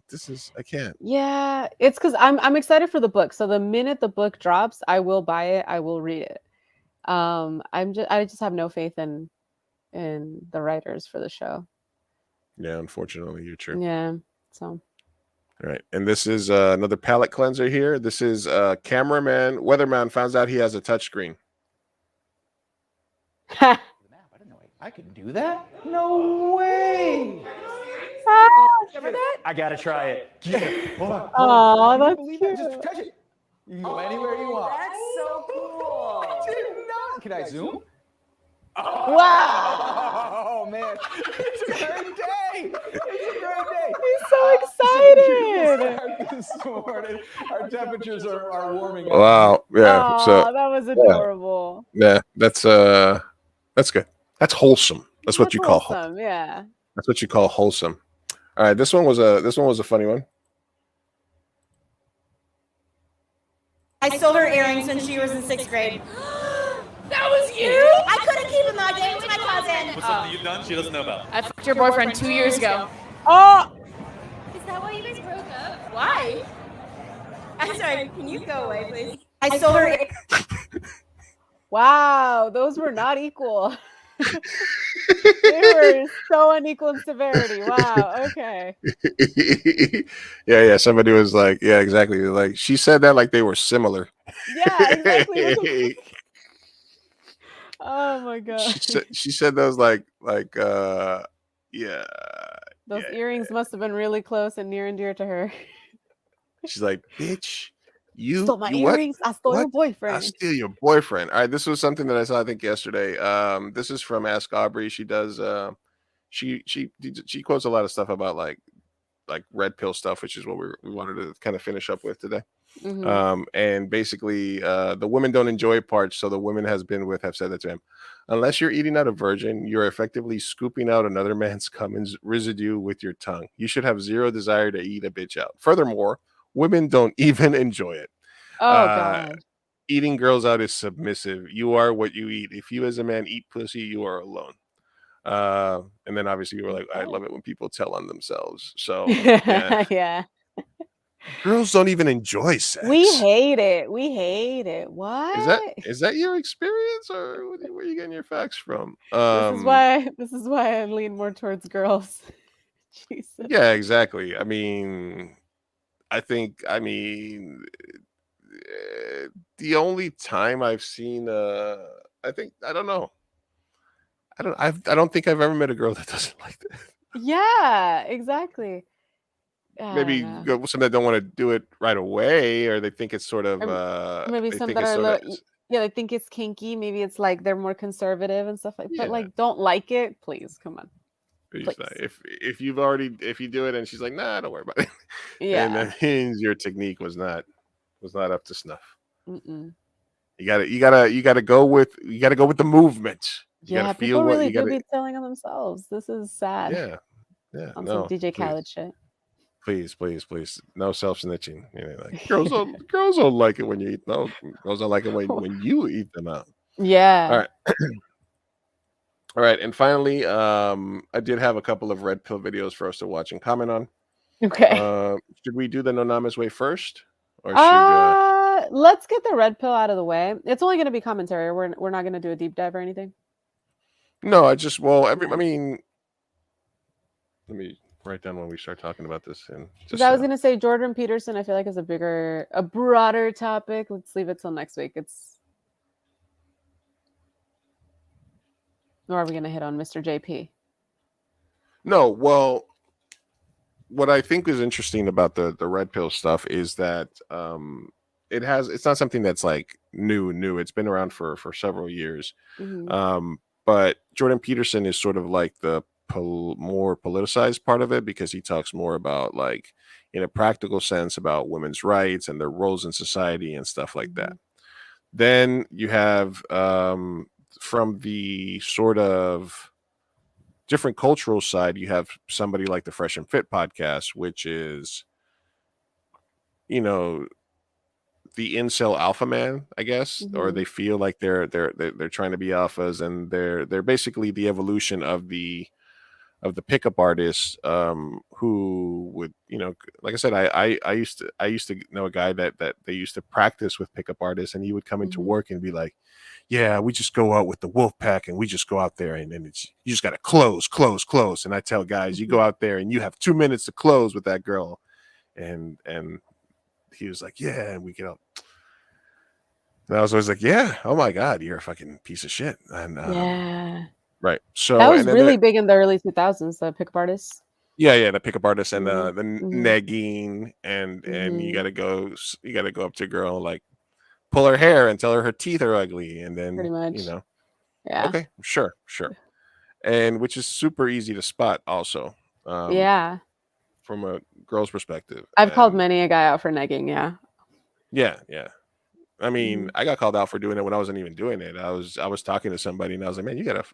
B: I can't.
C: Yeah, it's because I'm excited for the book. So the minute the book drops, I will buy it. I will read it. I just have no faith in the writers for the show.
B: Yeah, unfortunately, you're true.
C: Yeah. So.
B: All right, and this is another palette cleanser here. This is weatherman finds out he has a touchscreen.
F: I can do that? No way!
C: Remember
F: that? I gotta try it. Hold on.
C: Oh,
F: Can you
C: that's
F: believe
C: cute.
F: that? Just touch it. You can go anywhere you want.
A: That's so cool.
F: I did not. Can I zoom?
C: Wow.
F: Oh man, it's a great day. It's a great day.
C: He's so excited.
F: Start this morning. Our temperatures are warming up.
B: Wow. Yeah.
C: Oh,
B: So
C: that was adorable.
B: yeah, that's good. That's wholesome. That's what you call
C: wholesome. Yeah.
B: That's what you call wholesome. All right, this one was a funny one.
G: I stole her earrings when she was in 6th grade. That was you? I couldn't keep them though. I gave them to my cousin.
H: What's something you've done she doesn't know about?
G: I fucked your boyfriend 2 years ago.
C: Oh,
G: Is that why you guys broke up? Why? I'm sorry. Can you go away, please? I stole her.
C: wow. Those were not equal. They were so unequal in severity. Wow. Okay.
B: yeah. Somebody was like, yeah, exactly. Like she said that like they were similar.
C: Yeah, exactly. Oh my god.
B: She said those like yeah.
C: Those earrings must have been really close and near and dear to her.
B: She's like, bitch, you
C: stole my
B: you what?
C: earrings. I stole your
B: I
C: boyfriend.
B: steal your boyfriend. All right, this was something that I saw I think yesterday. This is from Ask Aubrey. She does she quotes a lot of stuff about like red pill stuff, which is what we wanted to kind of finish up with today.
C: Mhm.
B: And basically the women don't enjoy parts, so the women have said that to him. Unless you're eating out a virgin, you're effectively scooping out another man's cum and residue with your tongue. You should have zero desire to eat a bitch out. Furthermore, women don't even enjoy it.
C: Oh god.
B: Eating girls out is submissive. You are what you eat. If you as a man eat pussy, you are alone. And then obviously you were like, I love it when people tell on themselves. So yeah.
C: Yeah.
B: Girls don't even enjoy sex.
C: We hate it. What?
B: Is that your experience, or where are you getting your facts from?
C: This is why I lean more towards girls. Jesus.
B: Yeah, exactly. I mean, the only time I've seen I don't know. I don't think I've ever met a girl that doesn't like that.
C: Yeah, exactly.
B: Maybe some that don't want to do it right away, or they think it's sort of
C: maybe
B: they
C: some
B: think
C: that
B: it's
C: are
B: sort of
C: they think it's kinky. Maybe it's like they're more conservative and stuff like.
B: Yeah.
C: But like, don't like it, please. Come on.
B: She's
C: Please.
B: like, if you do it and she's like, nah, don't worry about it.
C: Yeah.
B: And that means your technique was not up to snuff.
C: Mm-mm.
B: You gotta go with the movement. You
C: Yeah,
B: gotta feel
C: people
B: what
C: really
B: you
C: do
B: gotta.
C: be telling on themselves. This is sad.
B: Yeah, yeah.
C: On some
B: No,
C: DJ
B: please,
C: Khaled shit.
B: please. No self snitching. You know, like girls don't like it when you eat. No, girls don't like it when you eat them out. All
C: Yeah.
B: right. All right, and finally, I did have a couple of red pill videos for us to watch and comment on.
C: Okay.
B: Should we do the anonymous way first, or should?
C: Let's get the red pill out of the way. It's only going to be commentary. We're not going to do a deep dive or anything.
B: No, I just I
C: Yeah.
B: mean, let me write down when we start talking about this, and
C: Because
B: just
C: I was going to say Jordan Peterson. I feel like is a broader topic. Let's leave it till next week. Or are we going to hit on Mr. JP?
B: no. Well, what I think is interesting about the red pill stuff is that it's not something that's like new. It's been around for several years.
C: Mm-hmm.
B: But Jordan Peterson is sort of like the more politicized part of it because he talks more about like in a practical sense about women's rights and their roles in society and stuff like that. Then you have from the sort of different cultural side, you have somebody like the Fresh and Fit podcast, which is, you know, the incel alpha man, I guess, or they feel like they're trying to be alphas, and they're basically the evolution of the pickup artists, who would, you know, like I said, I used to know a guy that they used to practice with pickup artists, and he would come into work and be like, yeah, we just go out with the wolf pack and we just go out there and it's, you just got to close. And I tell guys, you go out there and you have 2 minutes to close with that girl. And he was like, yeah, and we get up. And I was always like, yeah, oh my God, you're a fucking piece of shit. And
C: Yeah.
B: right. So
C: That was
B: and then
C: really big in the early 2000s, the pickup artists.
B: yeah, the pickup artists and
C: Mhm.
B: the
C: Mhm.
B: negging and you
C: Mhm.
B: gotta go up to a girl and like pull her hair and tell her teeth are ugly, and then
C: Pretty much.
B: you know,
C: Yeah.
B: okay, sure. And which is super easy to spot also,
C: Yeah.
B: from a girl's perspective.
C: I've called
B: And
C: many a guy out for negging, yeah.
B: yeah. I mean,
C: Mhm.
B: I got called out for doing it when I wasn't even doing it. I was talking to somebody and I was like, man, you got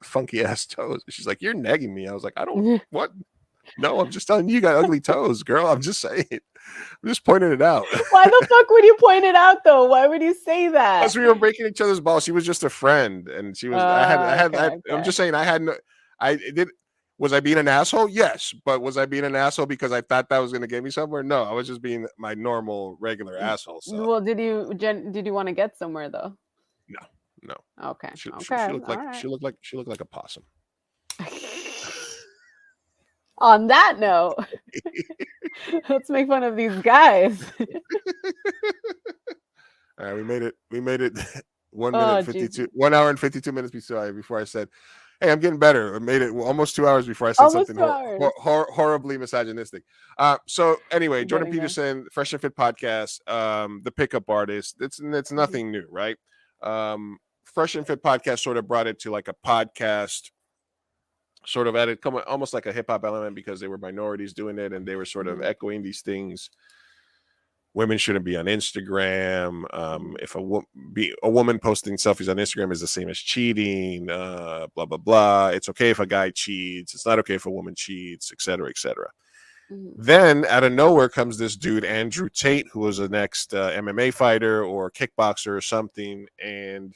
B: funky ass toes. She's like, you're negging me. I was like, I don't what? No, I'm just telling you, you got ugly toes, girl. I'm just saying. I'm just pointing it out.
C: Why the fuck would you point it out though? Why would you say that?
B: Because we were breaking each other's balls. She was just a friend, and she was. I'm
C: Okay.
B: just saying. I did. Was I being an asshole? Yes, but was I being an asshole because I thought that was going to get me somewhere? No, I was just being my normal, regular asshole. So
C: Well, did you want to get somewhere though?
B: no.
C: Okay.
B: She
C: Okay.
B: looked
C: All
B: like
C: right.
B: she looked like a possum.
C: On that note, let's make fun of these guys.
B: All right, we made it 1
C: Oh,
B: minute 52,
C: Jesus.
B: 1 hour and 52 minutes before I said, hey, I'm getting better. I made it almost 2 hours before I said
C: Almost
B: something
C: 2 hours.
B: horribly misogynistic. So anyway,
C: I'm
B: Jordan
C: getting there.
B: Peterson, Fresh and Fit podcast, the pickup artist. It's nothing new, right? Fresh and Fit podcast sort of brought it to like a podcast, sort of added almost like a hip hop element because they were minorities doing it, and they were sort of echoing these things. Women shouldn't be on Instagram. If a woman posting selfies on Instagram is the same as cheating, blah, blah, blah. It's okay if a guy cheats. It's not okay if a woman cheats, et cetera, et cetera. Then out of nowhere comes this dude, Andrew Tate, who was the next MMA fighter or kickboxer or something. And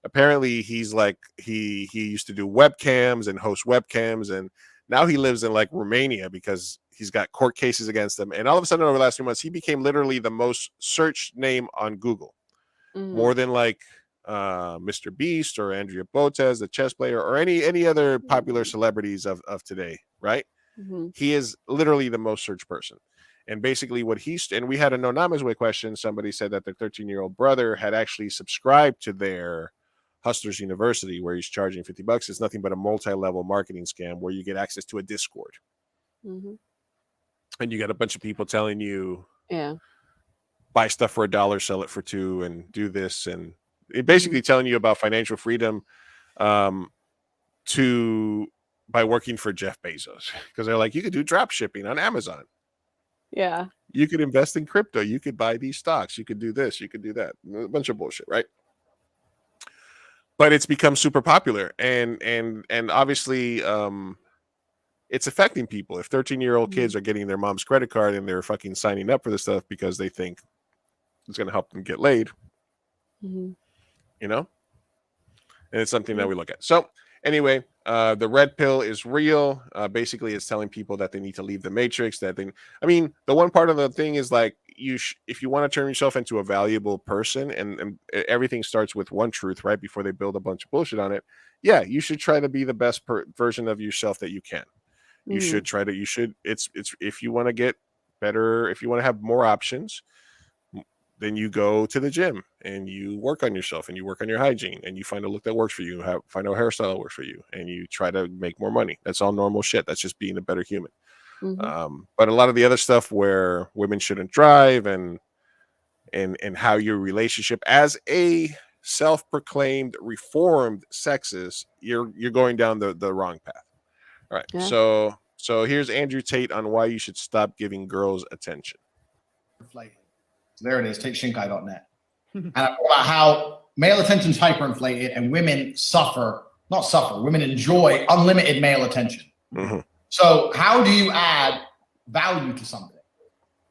B: apparently he's like, he used to do webcams and host webcams. And now he lives in like Romania because he's got court cases against him. And all of a sudden over the last 2 months, he became literally the most searched name on Google, more than like Mr. Beast or Andrea Botez, the chess player, or any other popular celebrities of today, right? He is literally the most searched person. And basically what and we had an anonymous way question. Somebody said that their 13-year-old brother had actually subscribed to their Hustlers University, where he's charging $50. It's nothing but a multi-level marketing scam where you get access to a Discord. And you got a bunch of people telling you, buy stuff for $1, sell it for $2, and do this. And it basically telling you about financial freedom by working for Jeff Bezos. Because they're like, you could do drop shipping on Amazon.
C: Yeah.
B: You could invest in crypto. You could buy these stocks. You could do this. You could do that. A bunch of bullshit, right? But it's become super popular, and obviously, it's affecting people. If 13-year-old kids are getting their mom's credit card and they're fucking signing up for this stuff because they think it's going to help them get laid,
C: Mhm.
B: you know, and it's something that we look at. So anyway, the red pill is real. Basically, it's telling people that they need to leave the matrix. The one part of the thing is like if you want to turn yourself into a valuable person, and everything starts with one truth, right? Before they build a bunch of bullshit on it. Yeah, you should try to be the best version of yourself that you can. You should try to. You should. It's if you want to get better, if you want to have more options, then you go to the gym and you work on yourself and you work on your hygiene and you find a look that works for you, find a hairstyle that works for you, and you try to make more money. That's all normal shit. That's just being a better human. But a lot of the other stuff where women shouldn't drive and how your relationship as a self-proclaimed reformed sexist, you're going down the wrong path. All right.
C: Yeah.
B: So here's Andrew Tate on why you should stop giving girls attention.
H: Inflated. So there it is, takeshinkai.net. And I talk about how male attention is hyperinflated and women women enjoy unlimited male attention. So how do you add value to something?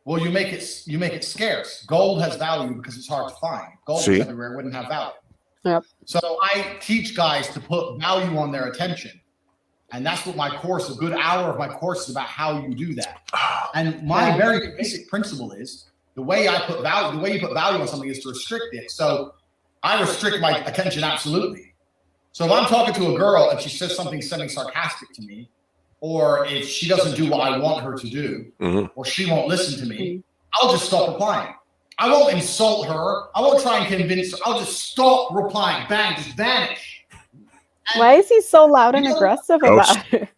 H: Well, you make it scarce. Gold has value because it's hard to find. Gold is everywhere, wouldn't have value.
C: Yep.
H: So I teach guys to put value on their attention. And that's what my course, a good hour of my course is about how you do that. And my very basic principle is the way you put value on something is to restrict it. So I restrict my attention absolutely. So if I'm talking to a girl and she says something semi-sarcastic to me, or if she doesn't do what I want her to do, or she won't listen to me, I'll just stop replying. I won't insult her. I won't try and convince her. I'll just stop replying. Bang, just vanish.
C: Why is he so loud and aggressive about it?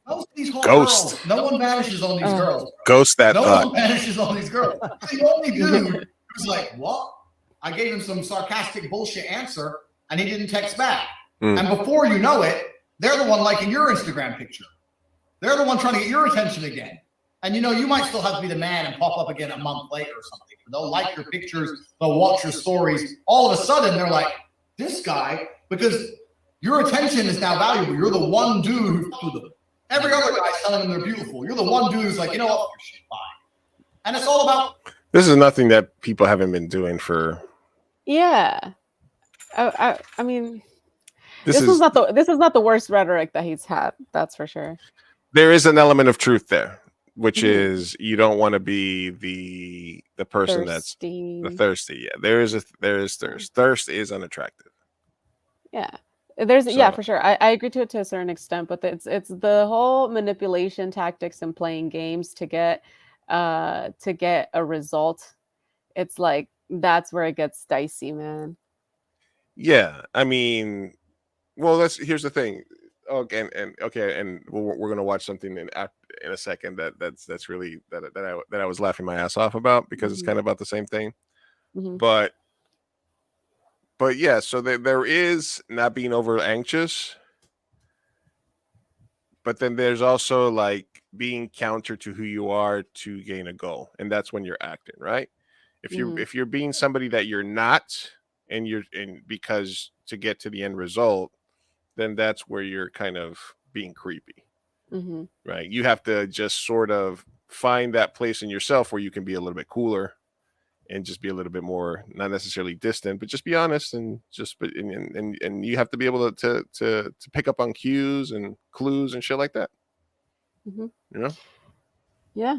B: Ghost.
H: No one vanishes on these girls.
B: Ghost that
H: no
B: thought.
H: one vanishes on these girls. The only dude who's like, what? I gave him some sarcastic bullshit answer, and he didn't text back. And before you know it, they're the one liking your Instagram picture. They're the one trying to get your attention again. And you might still have to be the man and pop up again a month later or something. They'll like your pictures. They'll watch your stories. All of a sudden, they're like, this guy, because your attention is now valuable. You're the one dude who fucked with them. Every other guy's telling them they're beautiful. You're the one dude who's like, you know what? Shit, bye. And it's all about.
B: This is nothing that people haven't been doing for.
C: Yeah, I mean, this is not the worst rhetoric that he's had. That's for sure.
B: There is an element of truth there, which is you don't want to be the person that's the thirsty. Yeah, there is thirst. Thirst is unattractive.
C: Yeah. For sure. I agree to it to a certain extent, but it's the whole manipulation tactics and playing games to get a result. It's like that's where it gets dicey, man.
B: Yeah, I mean, well, here's the thing. Okay, and we're gonna watch something in a second that's really that I was laughing my ass off about because it's kind of about the same thing, but yeah. So there is not being over anxious, but then there's also like being counter to who you are to gain a goal, and that's when you're acting right. If you're being somebody that you're not, and because to get to the end result, then that's where you're kind of being creepy, right? You have to just sort of find that place in yourself where you can be a little bit cooler and just be a little bit more, not necessarily distant, but just be honest and and you have to be able to pick up on cues and clues and shit like that.
C: Yeah.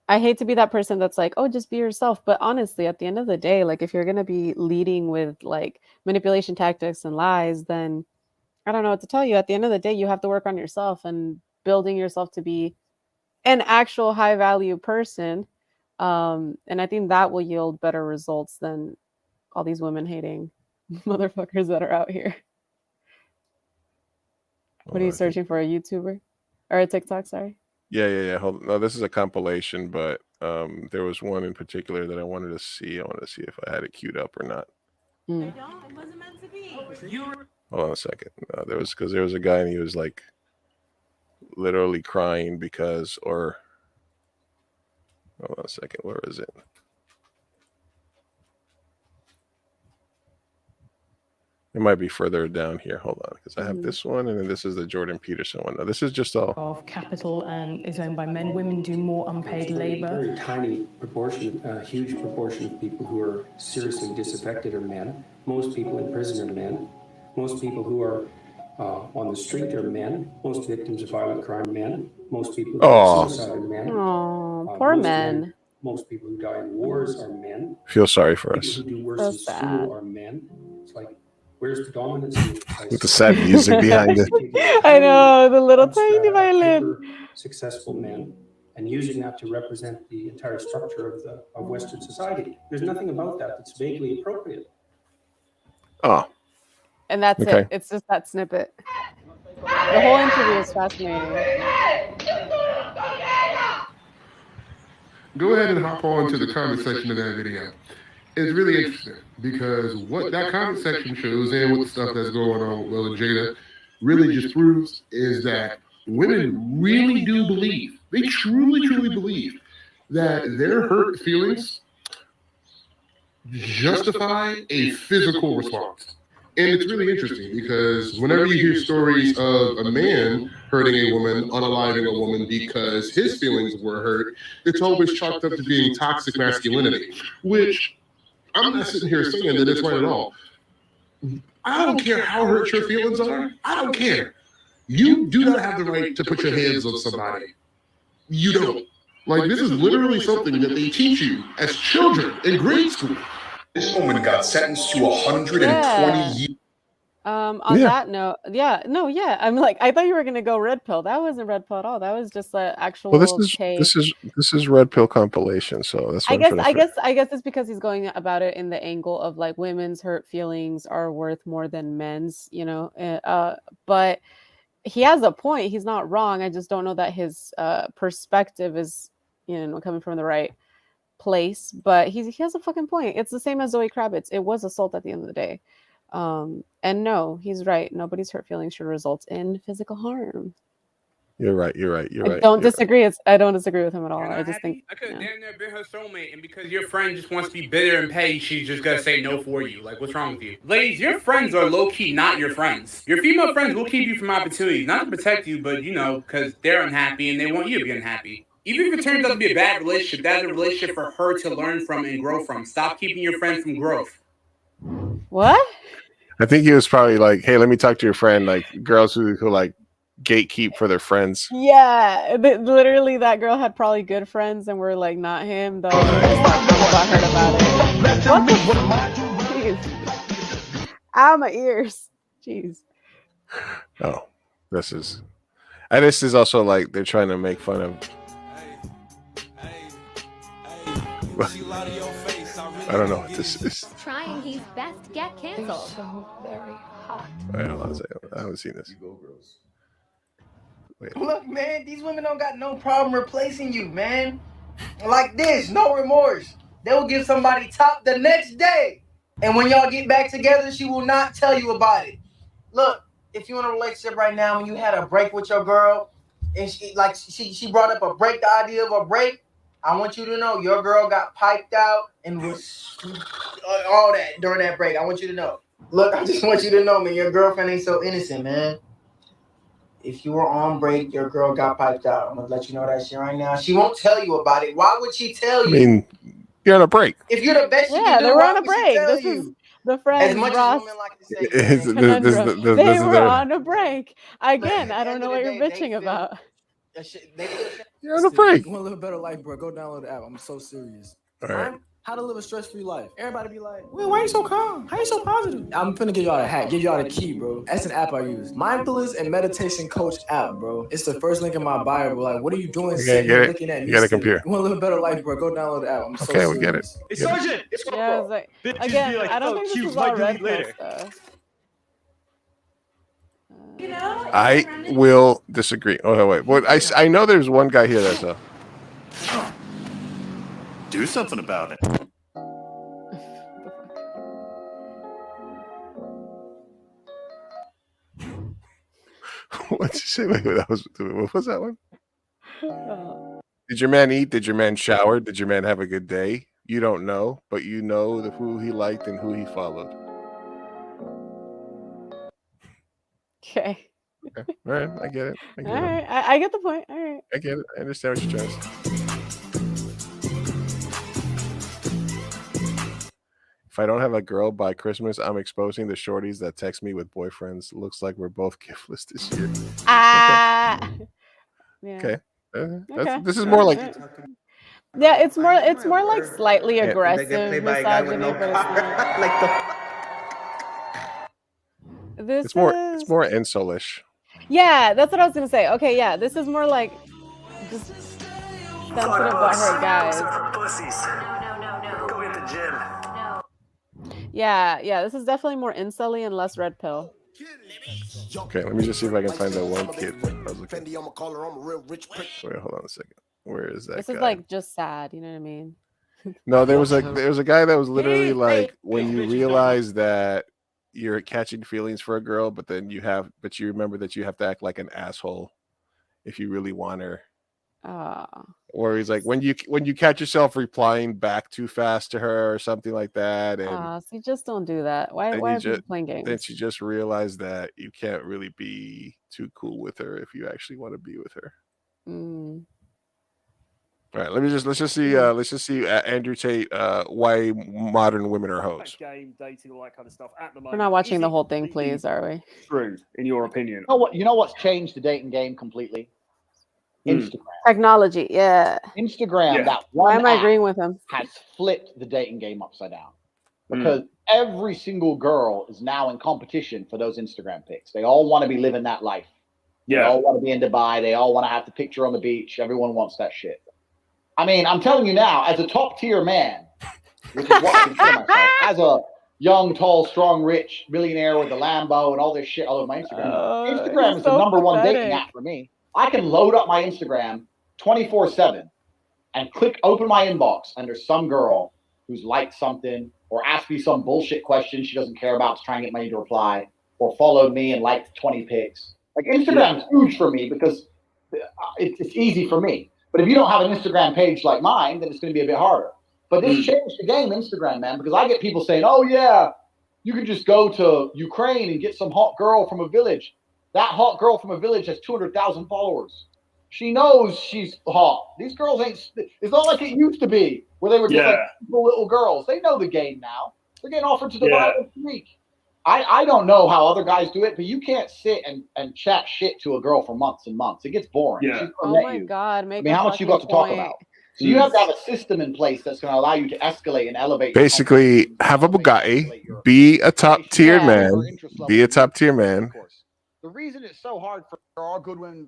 C: I hate to be that person that's like, oh, just be yourself. But honestly, at the end of the day, like if you're going to be leading with like manipulation tactics and lies, then I don't know what to tell you. At the end of the day, you have to work on yourself and building yourself to be an actual high value person. And I think that will yield better results than all these women hating motherfuckers that are out here. What are you searching for? A YouTuber or a TikTok? Sorry.
B: Yeah. Hold on. No, this is a compilation, but there was one in particular that I wanted to see. I wanted to see if I had it queued up or not.
G: I don't. It wasn't meant to be.
B: Hold on a second. There was a guy and he was like literally crying because, or Hold on a second. Where is it? It might be further down here. Hold on, because I have this one, and then this is the Jordan Peterson one. Now, this is just all
I: of capital and is owned by men. Women do more unpaid labor.
J: A very tiny proportion, a huge proportion of people who are seriously disaffected are men. Most people in prison are men. Most people who are on the street are men. Most victims of violent crime are men. Most people who commit suicide are men.
C: Oh, poor men.
J: Most people who die in wars are men.
B: Feel sorry for us.
J: People who do worse in school are men. It's like, where's the dominance?
B: With the sad music behind it.
C: I know, the little tiny violin.
J: Successful men, and using that to represent the entire structure of Western society. There's nothing about that that's vaguely appropriate.
B: Oh.
C: And that's it. It's just that snippet. The whole interview is fascinating.
E: Go ahead and hop on to the comment section of that video. It's really interesting because what that comment section shows and what the stuff that's going on with Will and Jada really just proves is that women really do believe, they truly believe that their hurt feelings justify a physical response. And it's really interesting because whenever you hear stories of a man hurting a woman, unaliving a woman because his feelings were hurt, it's always chalked up to being toxic masculinity, which I'm not sitting here saying that it's right at all. I don't care how hurt your feelings are. I don't care. You do not have the right to put your hands on somebody. You don't. Like, this is literally something that they teach you as children in grade school. This woman got sentenced to 120 years.
C: On that note, I'm like, I thought you were gonna go red pill. That wasn't red pill at all. That was just an actual.
B: Well, this is red pill compilation. So that's. What
C: I guess it's because he's going about it in the angle of like women's hurt feelings are worth more than men's. You know, but he has a point. He's not wrong. I just don't know that his perspective is, you know, coming from the right place. But he has a fucking point. It's the same as Zoe Kravitz. It was assault at the end of the day. And no, he's right. Nobody's hurt feelings should result in physical harm.
B: You're right.
C: I don't disagree. I don't disagree with him at all. I just think
K: I could have damn near been her soulmate, and because your friend just wants to be bitter and petty, she's just gonna say no for you. Like, what's wrong with you, ladies? Your friends are low key not your friends. Your female friends will keep you from opportunities, not to protect you, but you know, because they're unhappy and they want you to be unhappy. Even if it turns out to be a bad relationship, that's a relationship for her to learn from and grow from. Stop keeping your friends from growth.
C: What?
B: I think he was probably like, "Hey, let me talk to your friend." Like girls who like gatekeep for their friends.
C: Yeah, literally, that girl had probably good friends, and we're like, not him though. I heard about it. Jeez. Ow, my ears. Jeez.
B: Oh, this is also like they're trying to make fun of. I don't know what this is.
L: Trying his best to get canceled.
M: So very hot.
B: I haven't seen this. Wait.
N: Look, man, these women don't got no problem replacing you, man. Like this, no remorse. They will give somebody top the next day. And when y'all get back together, she will not tell you about it. Look, if you're in a relationship right now and you had a break with your girl, and she brought up the idea of a break, I want you to know your girl got piped out and was all that during that break. I want you to know. Look, I just want you to know, man, your girlfriend ain't so innocent, man. If you were on break, your girl got piped out. I'm going to let you know that shit right now. She won't tell you about it. Why would she tell you?
B: I mean, you're on a break.
N: If you're the best,
C: yeah, they were on a break. This is the friends.
N: As much
C: Ross,
N: as women like to say,
C: they were on a break. Again, I don't know what you're bitching about.
B: You're on a break.
O: You want to live a better life, bro? Go download the app. I'm so serious.
B: All right.
O: How to live a stress-free life. Everybody be like, "Wait, why are you so calm? How are you so positive?" I'm finna give y'all a hack, give y'all the key, bro. That's an app I use. Mindfulness and Meditation Coach app, bro. It's the first link in my bio, bro. Like, what are you doing sitting here looking at me?
B: You got a computer.
O: You want to live a better life, bro? Go download the app. I'm so
B: serious.
O: We
B: get it.
O: Hey, Sergeant, it's
C: yeah, like, again, I don't think this is all red pill stuff.
B: I will disagree. Oh no, wait. Well, I know there's one guy here that's a.
P: Do something about it.
B: What'd you say? Wait, what was that one? Did your man eat? Did your man shower? Did your man have a good day? You don't know, but you know who he liked and who he followed.
C: Okay.
B: Okay. All right, I get it. I
C: All
B: get it.
C: right. I get the point. All right.
B: I get it. I understand what you're trying to say. If I don't have a girl by Christmas, I'm exposing the shorties that text me with boyfriends. Looks like we're both giftless this year.
C: Yeah.
B: Okay.
C: Okay.
B: This is more like
C: Yeah, it's more like slightly
B: Yeah.
C: aggressive misogyny, but it's not.
N: Like
C: This
B: it's more
C: is
B: insolish.
C: yeah, that's what I was gonna say. Okay, yeah, this is more like just sensitive butthurt guys.
P: Go get the gym.
C: Yeah, this is definitely more incelly and less red pill.
B: Okay, let me just see if I can find that one kid. I was looking. Wait, hold on a second. Where is that
C: This
B: guy?
C: is like just sad, you know what I mean?
B: No, there was a guy that was literally like when you realize that you're catching feelings for a girl, but you remember that you have to act like an asshole if you really want her. Or he's like when you catch yourself replying back too fast to her or something like that, and
C: So you just don't do that. Why are people playing games?
B: then she just realized that you can't really be too cool with her if you actually want to be with her. All right, let's just see Andrew Tate, why modern women are hoes.
Q: Game, dating, all that kind of stuff at the moment.
C: We're not watching the whole thing, please, are we?
Q: True, in your opinion.
F: You know what's changed the dating game completely? Instagram.
C: Technology, yeah.
F: Instagram, that
C: Why
F: one
C: am I
F: app
C: agreeing with him?
F: has flipped the dating game upside down. Because every single girl is now in competition for those Instagram pics. They all want to be living that life. They all want to be in Dubai. They all want to have the picture on the beach. Everyone wants that shit. I mean, I'm telling you now, as a top tier man, which is what I consider myself, as a young, tall, strong, rich millionaire with a Lambo and all this shit all over my Instagram. Instagram is the number one dating app for me. I can load up my Instagram 24/7 and open my inbox, and there's some girl who's liked something or asked me some bullshit question she doesn't care about to try and get me to reply, or followed me and liked 20 pics. Like Instagram's huge for me because it's easy for me. But if you don't have an Instagram page like mine, then it's going to be a bit harder. But this changed the game, Instagram, man, because I get people saying, oh, yeah, you can just go to Ukraine and get some hot girl from a village. That hot girl from a village has 200,000 followers. She knows she's hot. These girls ain't, it's not like it used to be where they were just like little girls. They know the game now. They're getting offered to Dubai this week. I don't know how other guys do it, but you can't sit and chat shit to a girl for months and months. It gets boring.
C: Yeah. Oh my God.
F: I mean, how much you got to talk about? So you have to have a system in place that's going to allow you to escalate and elevate.
B: Basically, have a Bugatti, be a top tier man, be a top tier man.
H: The reason it's so hard for all good women,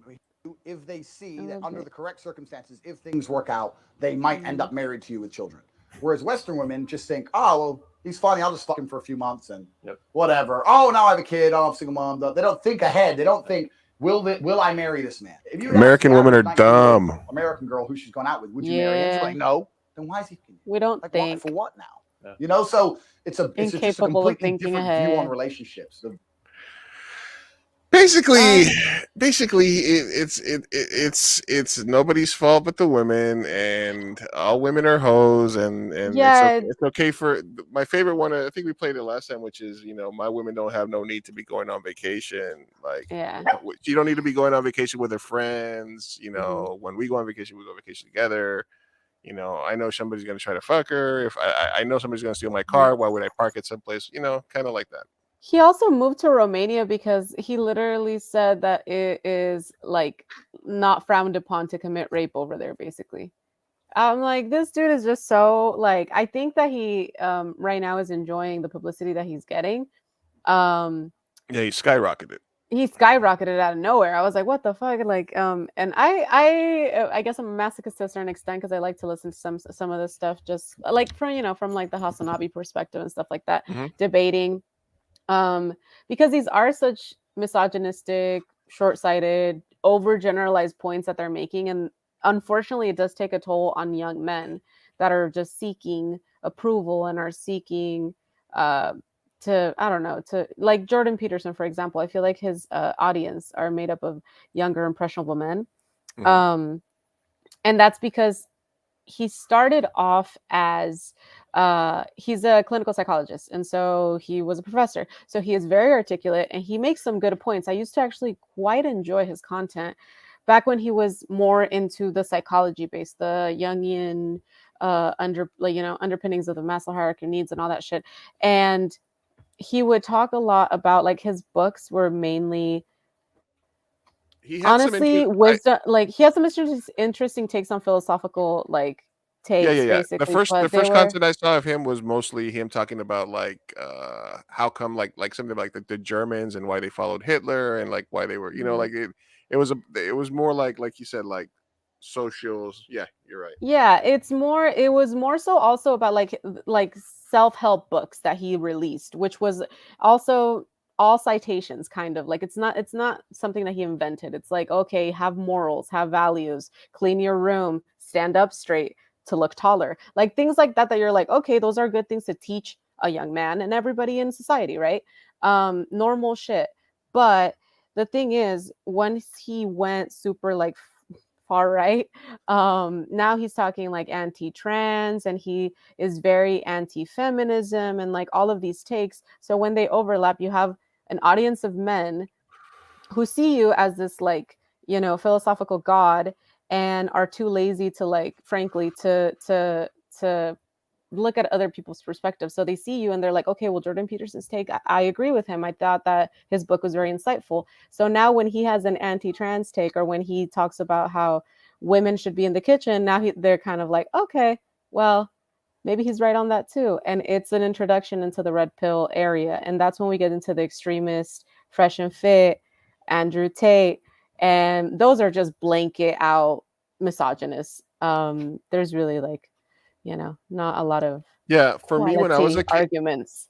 H: if they see that under the correct circumstances, if things work out, they might end up married to you with children. Whereas Western women just think, oh, well, he's funny. I'll just fuck him for a few months and whatever. Oh, now I have a kid. Oh, I'm a single mom. They don't think ahead. They don't think, will I marry this man? If you
B: American women are dumb.
H: American girl who she's gone out with, would you marry him? She's like, no. Then why is he?
C: We don't
H: like,
C: think.
H: For what now? You know, so it's just a completely different
C: ahead.
H: view on relationships.
B: Basically, it's nobody's fault but the women, and all women are hoes, and it's okay for my favorite one. I think we played it last time, which is my women don't have no need to be going on vacation. Like, you don't need to be going on vacation with her friends. When we go on vacation, we go on vacation together. I know somebody's gonna try to fuck her. If I know somebody's gonna steal my car, why would I park it someplace? Kind of like that.
C: He also moved to Romania because he literally said that it is like not frowned upon to commit rape over there, basically. I'm like, this dude is just so like, I think that he right now is enjoying the publicity that he's getting.
B: Yeah, he skyrocketed.
C: He skyrocketed out of nowhere. I was like, what the fuck? Like, and I guess I'm a masochist to a certain extent because I like to listen to some of this stuff just like from like the Hasanabi perspective and stuff like that, debating. Because these are such misogynistic, short-sighted, overgeneralized points that they're making. And unfortunately, it does take a toll on young men that are just seeking approval and are seeking to like Jordan Peterson, for example. I feel like his audience are made up of younger, impressionable men. And that's because he started off as he's a clinical psychologist, and so he was a professor, so he is very articulate and he makes some good points. I used to actually quite enjoy his content back when he was more into the psychology base, the Jungian underpinnings of the Maslow hierarchy of needs and all that shit. And he would talk a lot about, like, his books were mainly
B: He had some
C: honestly
B: interest.
C: wisdom, like he has some interesting takes on philosophical like
B: Yeah,
C: takes
B: yeah, yeah. The
C: basically,
B: first the
C: but they
B: first
C: were
B: content I saw of him was mostly him talking about like how come like something like the Germans and why they followed Hitler and like why they were, you know,
C: Mhm.
B: like it was more like you said, like socials. Yeah, you're right.
C: Yeah, it was more so also about like self-help books that he released, which was also all citations, kind of. Like it's not something that he invented. It's like, okay, have morals, have values, clean your room, stand up straight to look taller. Like things like that you're like, okay, those are good things to teach a young man and everybody in society, right? Normal shit. But the thing is, once he went super like far right, now he's talking like anti-trans, and he is very anti-feminism and like all of these takes. So when they overlap, you have an audience of men who see you as this like, philosophical god, and are too lazy to, like, frankly, to look at other people's perspectives. So they see you and they're like, okay, well, Jordan Peterson's take, I agree with him. I thought that his book was very insightful. So now when he has an anti-trans take, or when he talks about how women should be in the kitchen, now they're kind of like, okay, well, maybe he's right on that too. And it's an introduction into the red pill area. And that's when we get into the extremist, fresh and fit, Andrew Tate. And those are just blanket out misogynists. There's really like, not a lot of
B: Yeah, for me when I was
C: quality
B: a kid,
C: arguments.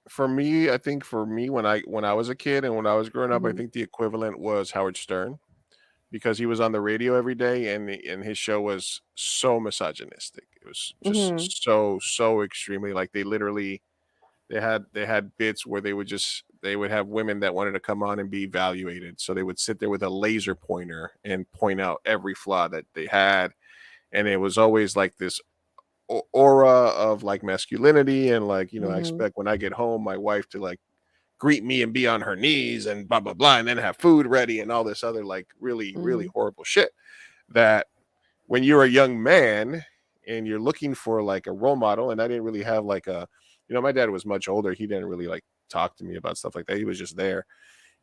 B: I think for me when I was a kid and when I was growing up, I
C: Mhm.
B: think the equivalent was Howard Stern, because he was on the radio every day and his show was so misogynistic. It was
C: Mhm.
B: just so extremely, like they had bits where they would have women that wanted to come on and be evaluated. So they would sit there with a laser pointer and point out every flaw that they had. And it was always like this aura of like masculinity and like, I
C: Mhm.
B: expect when I get home my wife to like greet me and be on her knees and blah blah blah and then have food ready and all this other like really
C: Mhm.
B: horrible shit that when you're a young man and you're looking for like a role model. And I didn't really have like my dad was much older. He didn't really like talk to me about stuff like that. He was just there.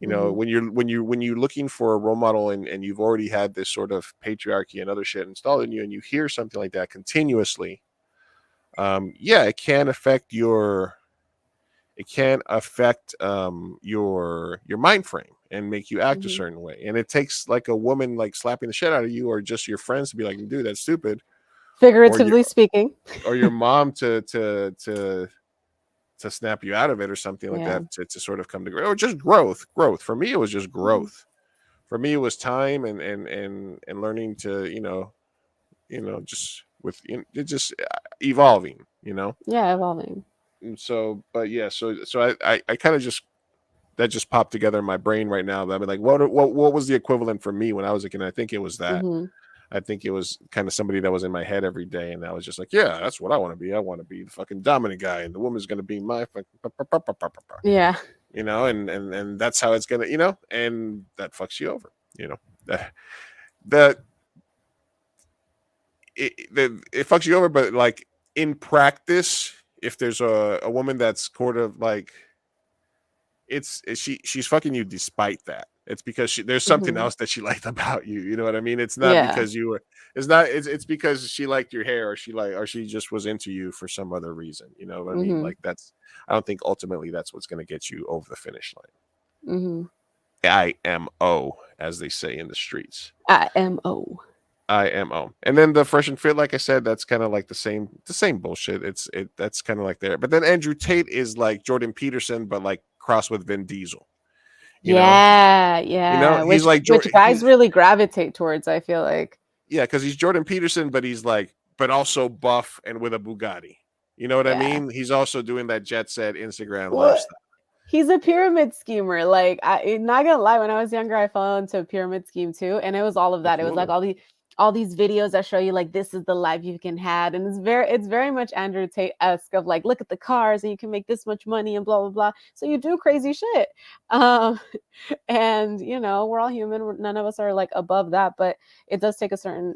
C: Mhm.
B: When you're looking for a role model and you've already had this sort of patriarchy and other shit installed in you and you hear something like that continuously, yeah, it can affect your mind frame and make you act a
C: Mhm.
B: certain way. And it takes like a woman like slapping the shit out of you or just your friends to be like, dude, that's stupid. or your
C: Figuratively speaking.
B: or your mom to snap you out of it or something like
C: Yeah.
B: that, to sort of come to or just growth. For me it was just
C: Mhm.
B: growth. For me it was time and learning to just with it just evolving.
C: Yeah, evolving.
B: And so, but yeah, so I kind of just that just popped together in my brain right now. That I mean, like, what was the equivalent for me when I was a kid? And I think it was that.
C: Mhm.
B: I think it was kind of somebody that was in my head every day, and I was just like, yeah, that's what I want to be. I want to be the fucking dominant guy, and the woman's gonna be my fucking,
C: Yeah.
B: and that's how it's gonna, and that fucks you over, that that it fucks you over, but like in practice, if there's a woman that's sort of like she's fucking you despite that. It's because there's something
C: Mhm.
B: else that she liked about you. You know what I mean? It's not
C: Yeah.
B: because you were. It's not. It's because she liked your hair, or she just was into you for some other reason. You know what I mean?
C: Mhm.
B: Like that's. I don't think ultimately that's what's going to get you over the finish line.
C: Mhm.
B: IMO, as they say in the streets.
C: IMO.
B: IMO. And then the fresh and fit, like I said, that's kind of like the same bullshit. That's kind of like there. But then Andrew Tate is like Jordan Peterson, but like crossed with Vin Diesel. You know,
C: Yeah, yeah.
B: he's like
C: Which guys really gravitate towards, I feel like.
B: yeah, because he's Jordan Peterson, but he's like, but also buff and with a Bugatti. You know what I
C: Yeah.
B: mean? He's also doing that jet set Instagram
C: What?
B: lifestyle.
C: He's a pyramid schemer. Like, not gonna lie, when I was younger, I fell into a pyramid scheme too, and it was all of that. It was like
B: Absolutely.
C: all the all these videos that show you like this is the life you can have, and it's very much Andrew Tate-esque of like, look at the cars and you can make this much money and blah blah blah. So you do crazy shit. Um, and we're all human. None of us are like above that, but it does take a certain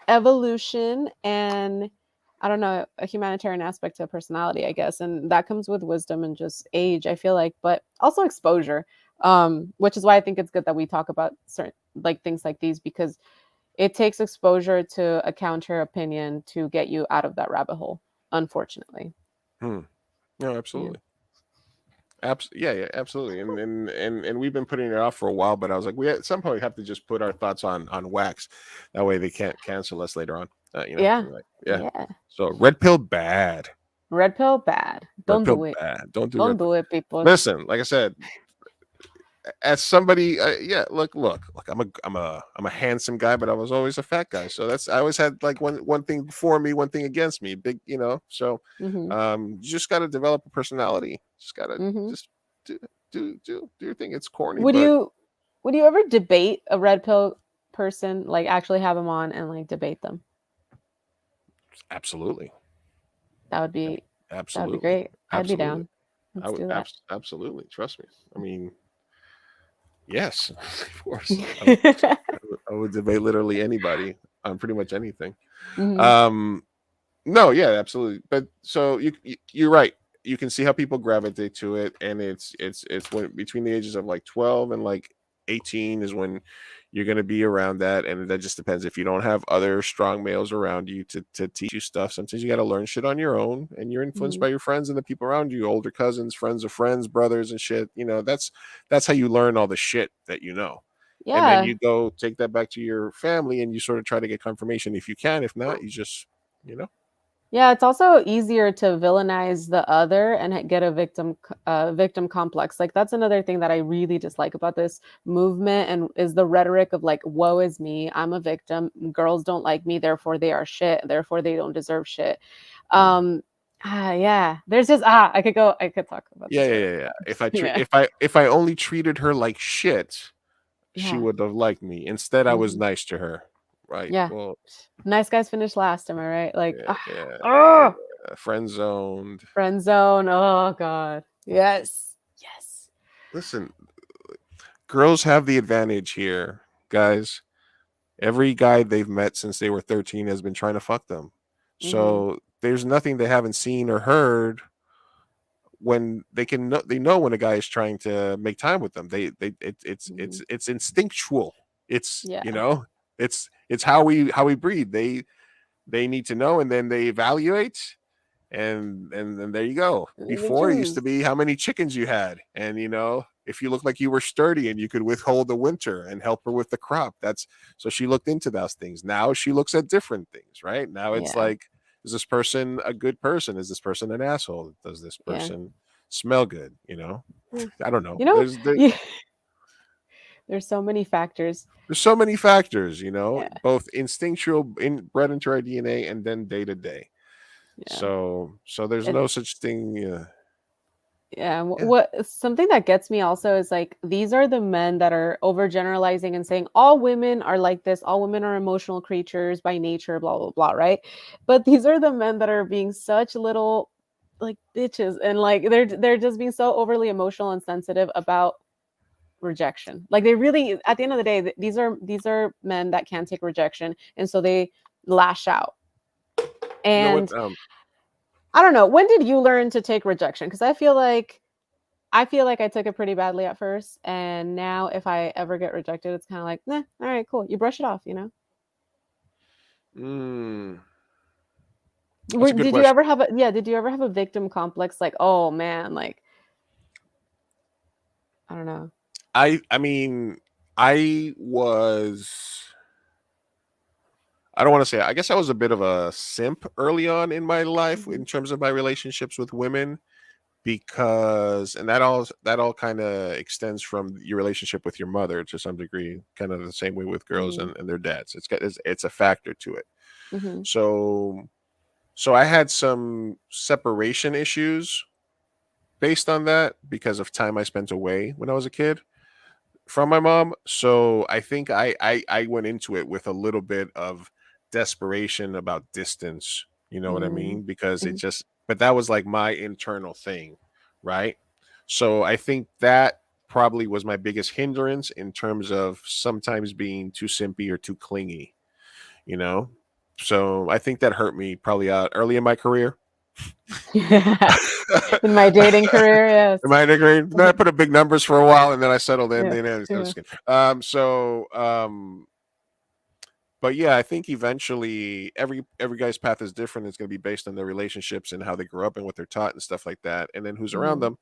C: evolution and I don't know, a humanitarian aspect to personality, I guess, and that comes with wisdom and just age, I feel like, but also exposure, which is why I think it's good that we talk about certain like things like these, because it takes exposure to a counter opinion to get you out of that rabbit hole, unfortunately.
B: No, absolutely. Yeah, absolutely. And we've been putting it off for a while, but I was like, we at some point have to just put our thoughts on wax. That way they can't cancel us later on.
C: Yeah.
B: Yeah. So red pill bad.
C: Red pill bad. Don't do it.
B: Bad. Don't
C: do it, people.
B: Listen, like I said, as somebody, look, I'm a handsome guy, but I was always a fat guy. So I always had like one thing for me, one thing against me. Big, So, you just got to develop a personality. Just gotta just do your thing. It's corny.
C: Would you ever debate a red pill person? Like actually have them on and like debate them?
B: Absolutely.
C: That would be
B: absolutely
C: great. I'd
B: absolutely.
C: be down. Let's do that.
B: Absolutely. Trust me. I mean, yes, of course. I would debate literally anybody on pretty much anything. No, yeah, absolutely. But so you're right. You can see how people gravitate to it, and it's when between the ages of like 12 and like 18 is when you're going to be around that, and that just depends. If you don't have other strong males around you to teach you stuff, sometimes you got to learn shit on your own, and you're influenced by your friends and the people around you, older cousins, friends of friends, brothers and shit. That's how you learn all the shit that you know.
C: Yeah.
B: And then you go take that back to your family and you sort of try to get confirmation if you can. If not, you just
C: Yeah, it's also easier to villainize the other and get a victim complex. Like that's another thing that I really dislike about this movement, and is the rhetoric of like, woe is me, I'm a victim, girls don't like me, therefore they are shit, therefore they don't deserve shit. Yeah, there's just I could talk about this.
B: Yeah. If I only treated her like shit, she would have liked me. Instead, I was nice to her. Right.
C: Yeah.
B: Well,
C: nice guys finish last. Am I right? Like,
B: friend zoned.
C: Friend zone. Oh God. Yes.
B: Listen, girls have the advantage here, guys. Every guy they've met since they were 13 has been trying to fuck them. So there's nothing they haven't seen or heard when they know when a guy is trying to make time with them. It's instinctual. It's it's how we breed. They need to know, and then they evaluate, and then there you go. Before it used to be how many chickens you had, and if you looked like you were sturdy and you could withhold the winter and help her with the crop. So she looked into those things. Now she looks at different things, right? Now it's like, is this person a good person? Is this person an asshole? Does this person smell good? I don't know.
C: There's so many factors.
B: Both instinctual, bred into our DNA, and then day to day. So there's no such thing.
C: What something that gets me also is like, these are the men that are overgeneralizing and saying all women are like this, all women are emotional creatures by nature, blah blah blah, right? But these are the men that are being such little like bitches, and like they're just being so overly emotional and sensitive about rejection. Like they really, at the end of the day, these are men that can't take rejection, and so they lash out. And I don't know, when did you learn to take rejection? Because I feel like I took it pretty badly at first, and now if I ever get rejected, it's kind of like, nah, all right, cool, you brush it off,
B: Did
C: you ever have a victim complex? Like, oh man, like, I don't know.
B: I mean, I don't want to say, I guess I was a bit of a simp early on in my life in terms of my relationships with women, because, and that all kind of extends from your relationship with your mother to some degree, kind of the same way with girls and their dads. It's a factor to it. So I had some separation issues based on that because of time I spent away when I was a kid from my mom. So I think I went into it with a little bit of desperation about distance. You know what I mean? Because it just, but that was like my internal thing, right? So I think that probably was my biggest hindrance in terms of sometimes being too simpy or too clingy, you know? So I think that hurt me probably early in my career.
C: In my dating career, yes.
B: In my degree, then I put up big numbers for a while, and then I settled in. But yeah, I think eventually every guy's path is different. It's going to be based on their relationships and how they grew up and what they're taught and stuff like that, and then who's around them.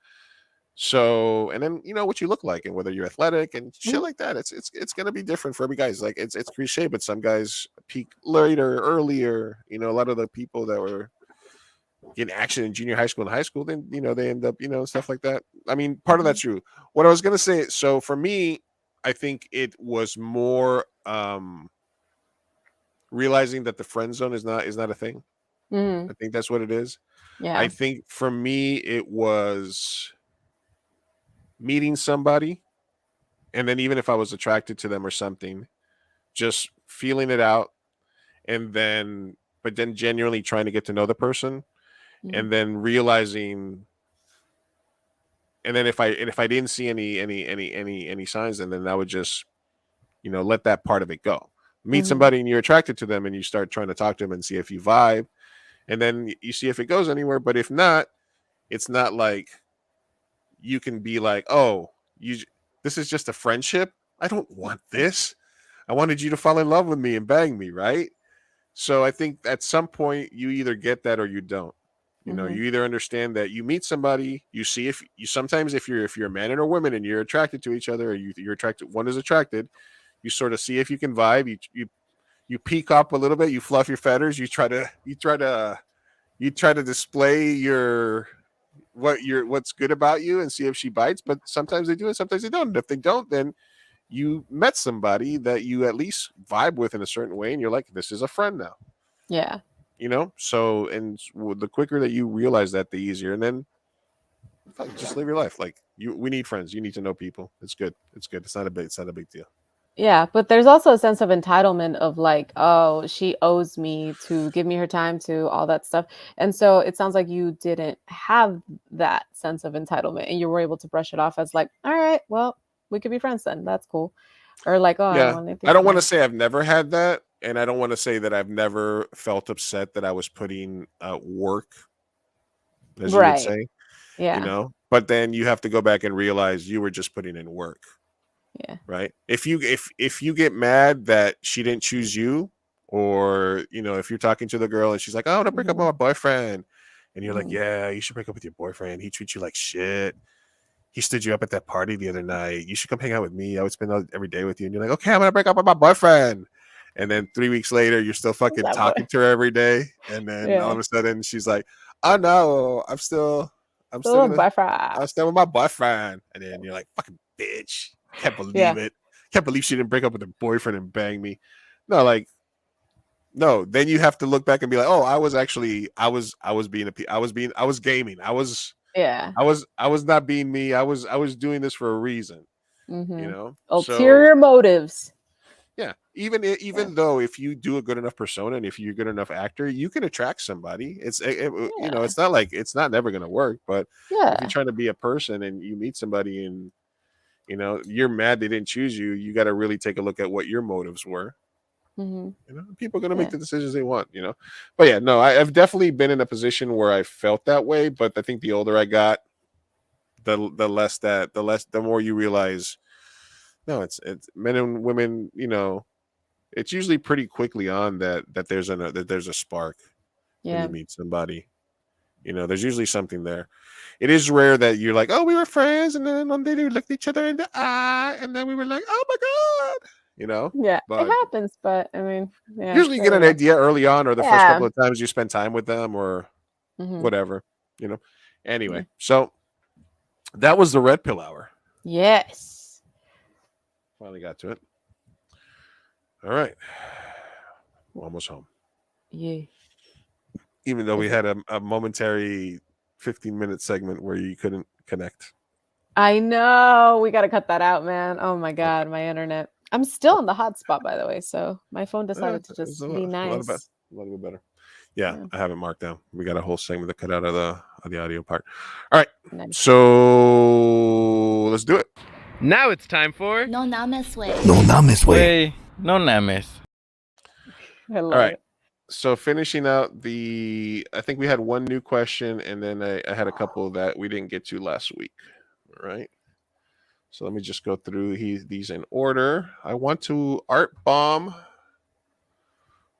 B: So, and then what you look like and whether you're athletic and shit like that. It's going to be different for every guy's. Like it's cliche, but some guys peak later, earlier. A lot of the people that were getting action in junior high school and high school, then they end up stuff like that. I mean, part of that's true. What I was going to say, so for me, I think it was more realizing that the friend zone is not a thing. I think that's what it is.
C: Yeah.
B: I think for me it was meeting somebody, and then even if I was attracted to them or something, just feeling it out, and then genuinely trying to get to know the person, and then realizing, and then if I didn't see any signs, and then I would just let that part of it go. Meet somebody and you're attracted to them, and you start trying to talk to them and see if you vibe, and then you see if it goes anywhere. But if not, it's not like you can be like, oh, this is just a friendship. I don't want this. I wanted you to fall in love with me and bang me, right? So I think at some point you either get that or you don't. You either understand that you meet somebody, you see if you sometimes if you're a man and a woman and you're attracted to each other, or you're attracted, one is attracted, you sort of see if you can vibe. You peek up a little bit, you fluff your feathers, you try to display what's good about you and see if she bites. But sometimes they do and sometimes they don't. And if they don't, then you met somebody that you at least vibe with in a certain way, and you're like, this is a friend now.
C: Yeah.
B: So, and the quicker that you realize that, the easier. And then just live your life. Like we need friends. You need to know people. It's good. It's not a big deal.
C: Yeah, but there's also a sense of entitlement of like, oh, she owes me to give me her time, to all that stuff. And so it sounds like you didn't have that sense of entitlement, and you were able to brush it off as like, all right, well, we could be friends then. That's cool. Or like, oh,
B: yeah,
C: I
B: don't want to say I've never had that, and I don't want to say that I've never felt upset that I was putting work, as you would say.
C: Yeah.
B: But then you have to go back and realize you were just putting in work.
C: Yeah.
B: Right. If you get mad that she didn't choose you, or if you're talking to the girl and she's like, "Oh, I want to break up with my boyfriend," and you're like, "Yeah, you should break up with your boyfriend. He treats you like shit. He stood you up at that party the other night. You should come hang out with me. I would spend every day with you." And you're like, "Okay, I'm gonna break up with my boyfriend." And then 3 weeks later, you're still fucking talking to her every day, and then all of a sudden she's like, "Oh no, I'm still with my boyfriend," and then you're like, "Fucking bitch." Can't believe it. Can't believe she didn't break up with her boyfriend and bang me. No, then you have to look back and be like, oh, I was gaming. I was not being me. I was doing this for a reason.
C: Ulterior motives.
B: Yeah. Even though if you do a good enough persona and if you're a good enough actor, you can attract somebody. It's not like it's not never gonna work, but if you're trying to be a person and you meet somebody and you're mad they didn't choose you, you got to really take a look at what your motives were. People are going to make the decisions they want, but yeah, no, I've definitely been in a position where I felt that way, but I think the older I got, the more you realize, no, it's men and women, it's usually pretty quickly on that there's a spark when you meet somebody. There's usually something there. It is rare that you're like, oh, we were friends, and then one day we looked each other in the eye, and then we were like, oh my god,
C: Yeah,
B: but
C: it happens, but I mean,
B: usually you get an idea early on, or the first couple of times you spend time with them, or whatever, Anyway, so that was the Red Pill Hour.
C: Yes.
B: Finally got to it. All right, we're almost home.
C: Yeah.
B: Even though we had a momentary 15-minute segment where you couldn't connect.
C: I know. We got to cut that out, man. Oh my God, my internet. I'm still in the hotspot, by the way. So my phone decided to
B: It's
C: just
B: a
C: be
B: lot better.
C: nice.
B: A little bit better. Yeah,
C: Yeah.
B: I have it marked down. We got a whole segment to cut out of the audio part. All right.
C: Nice.
B: So let's do it.
R: Now it's time for
G: No names way.
E: No names, way.
R: No names.
C: I love
B: All right.
C: it.
B: So finishing out I think we had one new question, and then I had a couple that we didn't get to last week. All right. So let me just go through these in order. I want to art bomb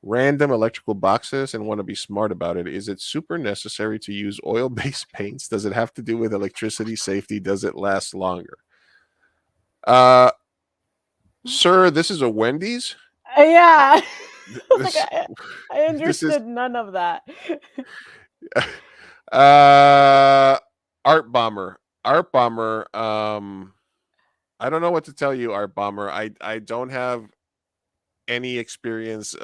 B: random electrical boxes and want to be smart about it. Is it super necessary to use oil-based paints? Does it have to do with electricity safety? Does it last longer? Sir, this is a Wendy's.
C: Yeah. I was
B: This,
C: like, I understood none of that.
B: Art Bomber. I don't know what to tell you, Art Bomber. I don't have any experience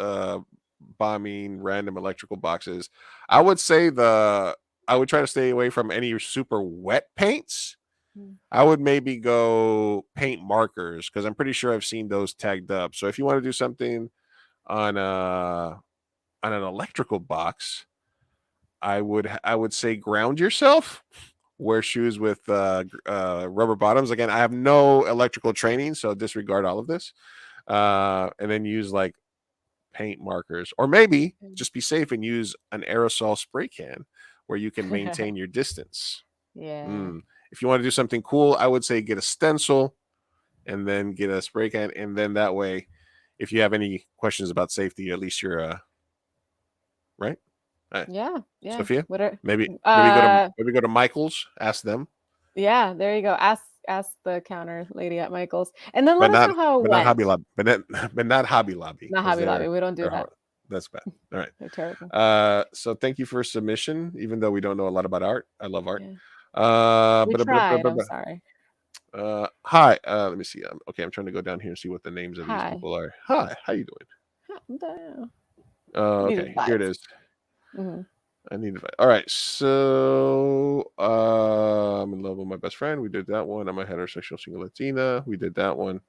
B: bombing random electrical boxes. I would say I would try to stay away from any super wet paints. I would maybe go paint markers because I'm pretty sure I've seen those tagged up. So if you want to do something on an electrical box, I would say ground yourself. Wear shoes with rubber bottoms. Again, I have no electrical training, so disregard all of this. And then use like paint markers, or maybe just be safe and use an aerosol spray can where you can maintain your distance.
C: Yeah.
B: If you want to do something cool, I would say get a stencil and then get a spray can, and then that way, if you have any questions about safety, at least you're right.
C: Yeah.
B: Sophia,
C: What are,
B: maybe go to Michael's, ask them.
C: Yeah, there you go. Ask the counter lady at Michael's, and then let us know how it
B: but
C: went.
B: not Hobby Lobby, but not Hobby Lobby.
C: Not
B: 'cause
C: Hobby Lobby. We don't do
B: they're
C: that.
B: hard. That's bad. All right.
C: They're terrible.
B: So thank you for submission, even though we don't know a lot about art. I love art.
C: We tried. I'm sorry.
B: Hi. Let me see. Okay, I'm trying to go down here and see what the names of these
C: Hi.
B: people are. Hi. How you doing?
C: Damn.
B: Okay, here it is.
C: Mm-hmm.
B: I need advice. All right, so I'm in love with my best friend. We did that one. I'm a heterosexual single Latina. We did that one.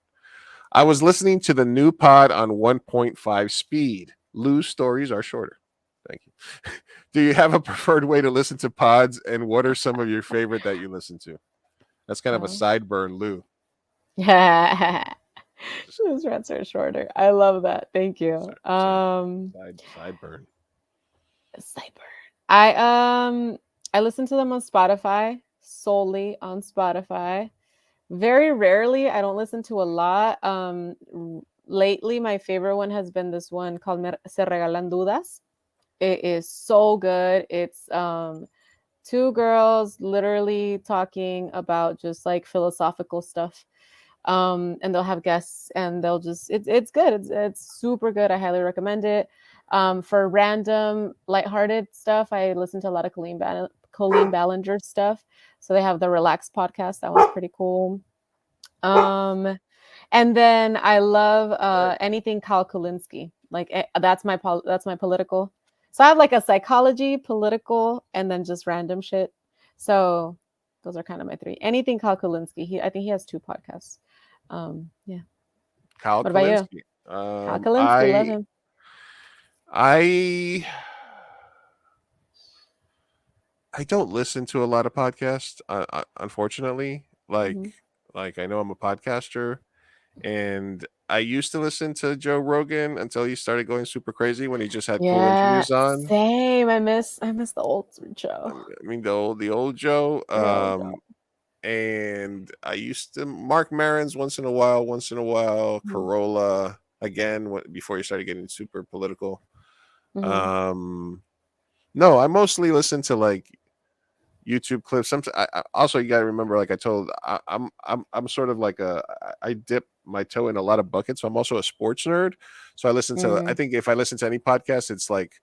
B: I was listening to the new pod on 1.5 speed. Lou's stories are shorter. Thank you. Do you have a preferred way to listen to pods, and what are some of your favorite that you listen to? That's kind of a sideburn, Lou.
C: Yeah. Those rants are shorter. I love that. Thank you.
B: Sideburn.
C: I listen to them on Spotify, solely on Spotify. Very rarely. I don't listen to a lot. Lately, my favorite one has been this one called Se Regalan Dudas. It is so good. It's two girls literally talking about just like philosophical stuff. And they'll have guests, and they'll just it's good. It's super good. I highly recommend it. For random lighthearted stuff, I listen to a lot of Colleen Ballinger stuff. So they have the Relax podcast. That one's pretty cool. And then I love anything Kyle Kulinski. Like that's my political. So I have like a psychology, political, and then just random shit. So those are kind of my three. Anything Kyle Kulinski. I think he has 2 podcasts. Yeah.
B: Kyle
C: what about
B: Kulinski.
C: you? Kyle Kulinski, love him.
B: I don't listen to a lot of podcasts, unfortunately. Like I know I'm a podcaster, and I used to listen to Joe Rogan until he started going super crazy when he just had cool interviews on.
C: Same. I miss the old Joe.
B: I mean the old Joe. And I used to Mark Maron's once in a while, Corolla again before he started getting super political. No, I mostly listen to like YouTube clips. Sometimes also you got to remember, like I told, I'm sort of like I dip my toe in a lot of buckets. So I'm also a sports nerd. So I listen to. I think if I listen to any podcast, it's like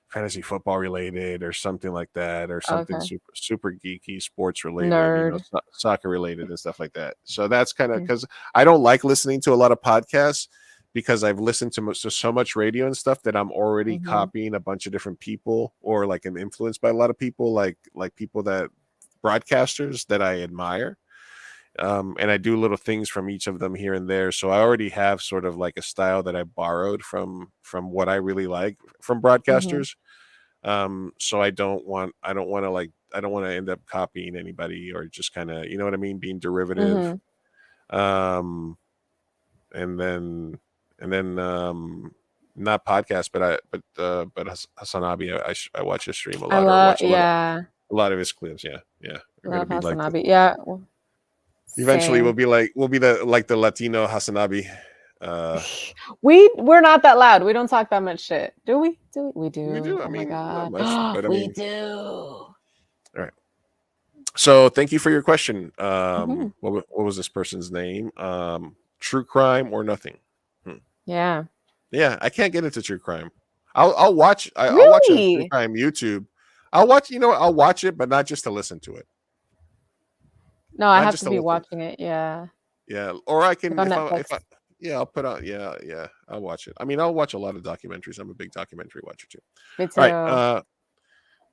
B: fantasy football related or something like that, or something super geeky, sports related, soccer related and stuff like that. So that's kind of because I don't like listening to a lot of podcasts, because I've listened to so much radio and stuff that I'm already copying a bunch of different people, or like I'm influenced by a lot of people, like people that broadcasters that I admire. And I do little things from each of them here and there. So I already have sort of like a style that I borrowed from what I really like from broadcasters. So I don't want to end up copying anybody or just kind of, you know what I mean, being derivative. And then not podcast, but Hasanabi, I watch his stream a lot, or watch a lot of his clips. Yeah. We're
C: Love
B: gonna be
C: Hasanabi.
B: like
C: Yeah.
B: eventually
C: Same.
B: we'll be the Latino Hasanabi.
C: We're not that loud. We don't talk that much shit. Do we? We do.
B: We do. I
C: Oh my
B: mean, not
C: god.
B: much, but I
C: We
B: mean,
C: do.
B: all right. So thank you for your question. What was this person's name? True crime or nothing?
C: Yeah.
B: Yeah, I can't get into true crime. I'll watch. I'll watch a true crime YouTube. I'll watch. I'll watch it, but not just to listen to it.
C: No, I have to be watching it. Yeah.
B: Yeah, or I can
C: Like on
B: if I yeah, I'll put on yeah, I'll watch it. I mean, I'll watch a lot of documentaries. I'm a big documentary watcher too.
C: Me too.
B: All right.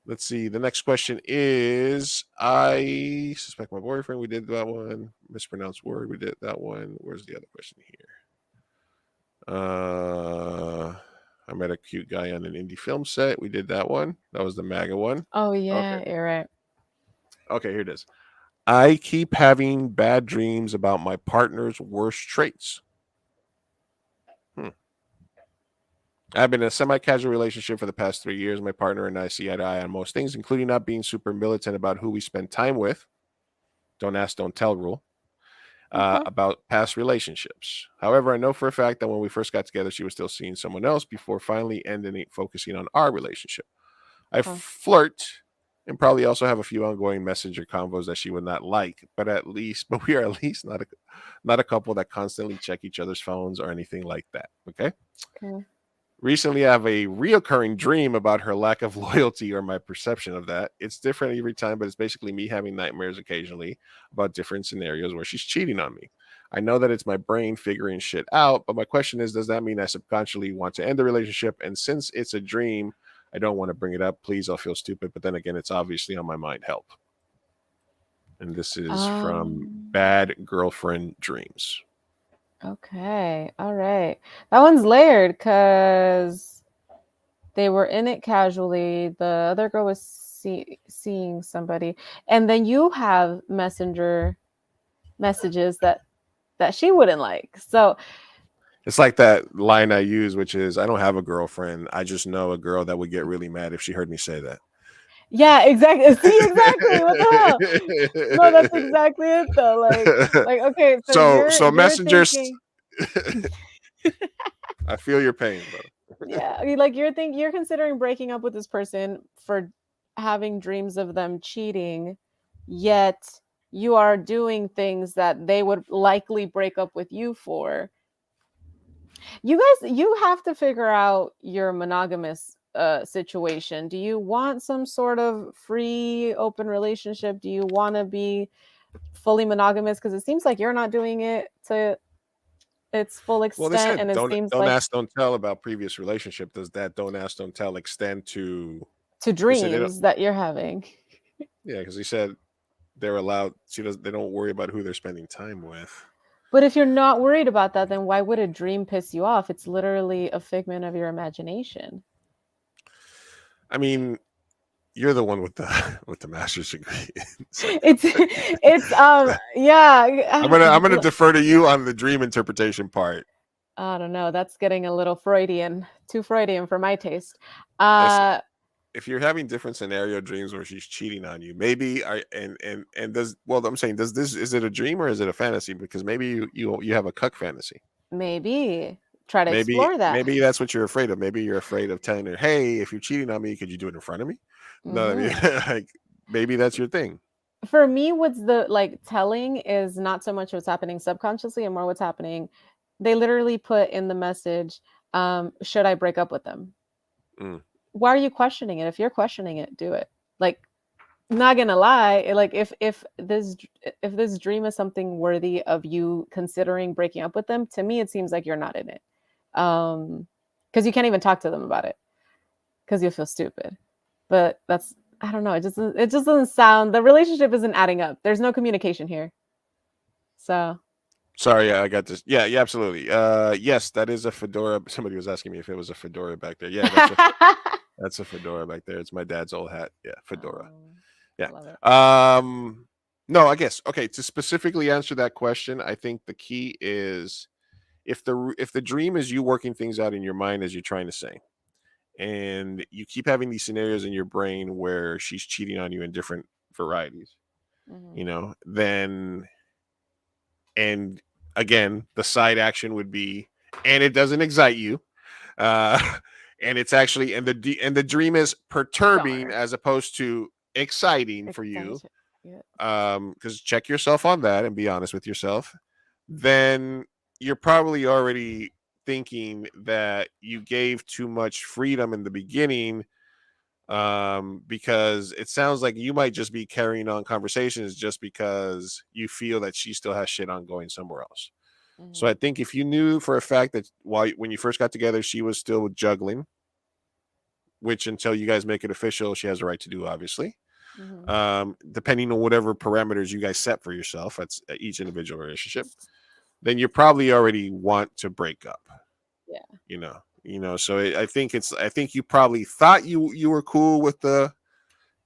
B: Let's see. The next question is: I suspect my boyfriend. We did that one. Mispronounced word. We did that one. Where's the other question here? I met a cute guy on an indie film set. We did that one. That was the MAGA one.
C: Oh yeah,
B: Okay.
C: you're right.
B: Okay, here it is. I keep having bad dreams about my partner's worst traits. I've been in a semi-casual relationship for the past 3 years. My partner and I see eye to eye on most things, including not being super militant about who we spend time with. Don't ask, don't tell rule. About past relationships. However, I know for a fact that when we first got together, she was still seeing someone else before finally ending focusing on our relationship. I flirt and probably also have a few ongoing messenger convos that she would not like, but we are at least not a couple that constantly check each other's phones or anything like that. Okay. Recently, I have a reoccurring dream about her lack of loyalty or my perception of that. It's different every time, but it's basically me having nightmares occasionally about different scenarios where she's cheating on me. I know that it's my brain figuring shit out, but my question is, does that mean I subconsciously want to end the relationship? And since it's a dream, I don't want to bring it up. Please, I'll feel stupid. But then again, it's obviously on my mind. Help. And this is from Bad Girlfriend Dreams.
C: Okay. All right. That one's layered because they were in it casually. The other girl was seeing somebody. And then you have messenger messages that she wouldn't like. So
B: it's like that line I use, which is, I don't have a girlfriend. I just know a girl that would get really mad if she heard me say that.
C: Yeah, exactly. See, exactly. What the hell? No, that's exactly it, though. Like, okay.
B: So messengers.
C: Thinking...
B: I feel your pain, bro.
C: Yeah, like you're considering breaking up with this person for having dreams of them cheating, yet you are doing things that they would likely break up with you for. You have to figure out your monogamous situation. Do you want some sort of free open relationship? Do you want to be fully monogamous? Because it seems like you're not doing it to its full extent.
B: Well, they said,
C: and it
B: don't
C: like
B: ask, don't tell about previous relationship. Does that don't ask, don't tell extend to
C: dreams that you're having?
B: Yeah, because he said they're allowed. They don't worry about who they're spending time with.
C: But if you're not worried about that, then why would a dream piss you off? It's literally a figment of your imagination.
B: I mean, you're the one with the master's degree.
C: it's yeah.
B: I'm gonna defer to you on the dream interpretation part.
C: I don't know. That's getting a little Freudian, too Freudian for my taste.
B: If you're having different scenario dreams where she's cheating on you, maybe is it a dream or is it a fantasy? Because maybe you have a cuck fantasy.
C: Maybe try to explore that.
B: Maybe that's what you're afraid of. Maybe you're afraid of telling her, "Hey, if you're cheating on me, could you do it in front of me?" No, I mean, like maybe that's your thing.
C: For me, what's the telling is not so much what's happening subconsciously and more what's happening. They literally put in the message, should I break up with them? Why are you questioning it? If you're questioning it, do it. Like, not gonna lie, like if this dream is something worthy of you considering breaking up with them, to me it seems like you're not in it. Because you can't even talk to them about it because you'll feel stupid. But I don't know, it just doesn't sound, the relationship isn't adding up. There's no communication here. So
B: Sorry, yeah, I got this. Yeah, absolutely. Yes, that is a fedora. Somebody was asking me if it was a fedora back there. Yeah, that's a fedora back there. It's my dad's old hat. Yeah, fedora.
C: I love it.
B: No, I guess okay. To specifically answer that question, I think the key is if the dream is you working things out in your mind as you're trying to say, and you keep having these scenarios in your brain where she's cheating on you in different varieties, then and again, the side action would be, and it doesn't excite you, and it's actually and the dream is perturbing as opposed to exciting for you. Because check yourself on that and be honest with yourself. Then you're probably already thinking that you gave too much freedom in the beginning, because it sounds like you might just be carrying on conversations just because you feel that she still has shit ongoing somewhere else. So I think if you knew for a fact that when you first got together, she was still juggling, which until you guys make it official, she has a right to do, obviously. Depending on whatever parameters you guys set for yourself, that's each individual relationship, then you probably already want to break up. Yeah. So I think you probably thought you were cool with the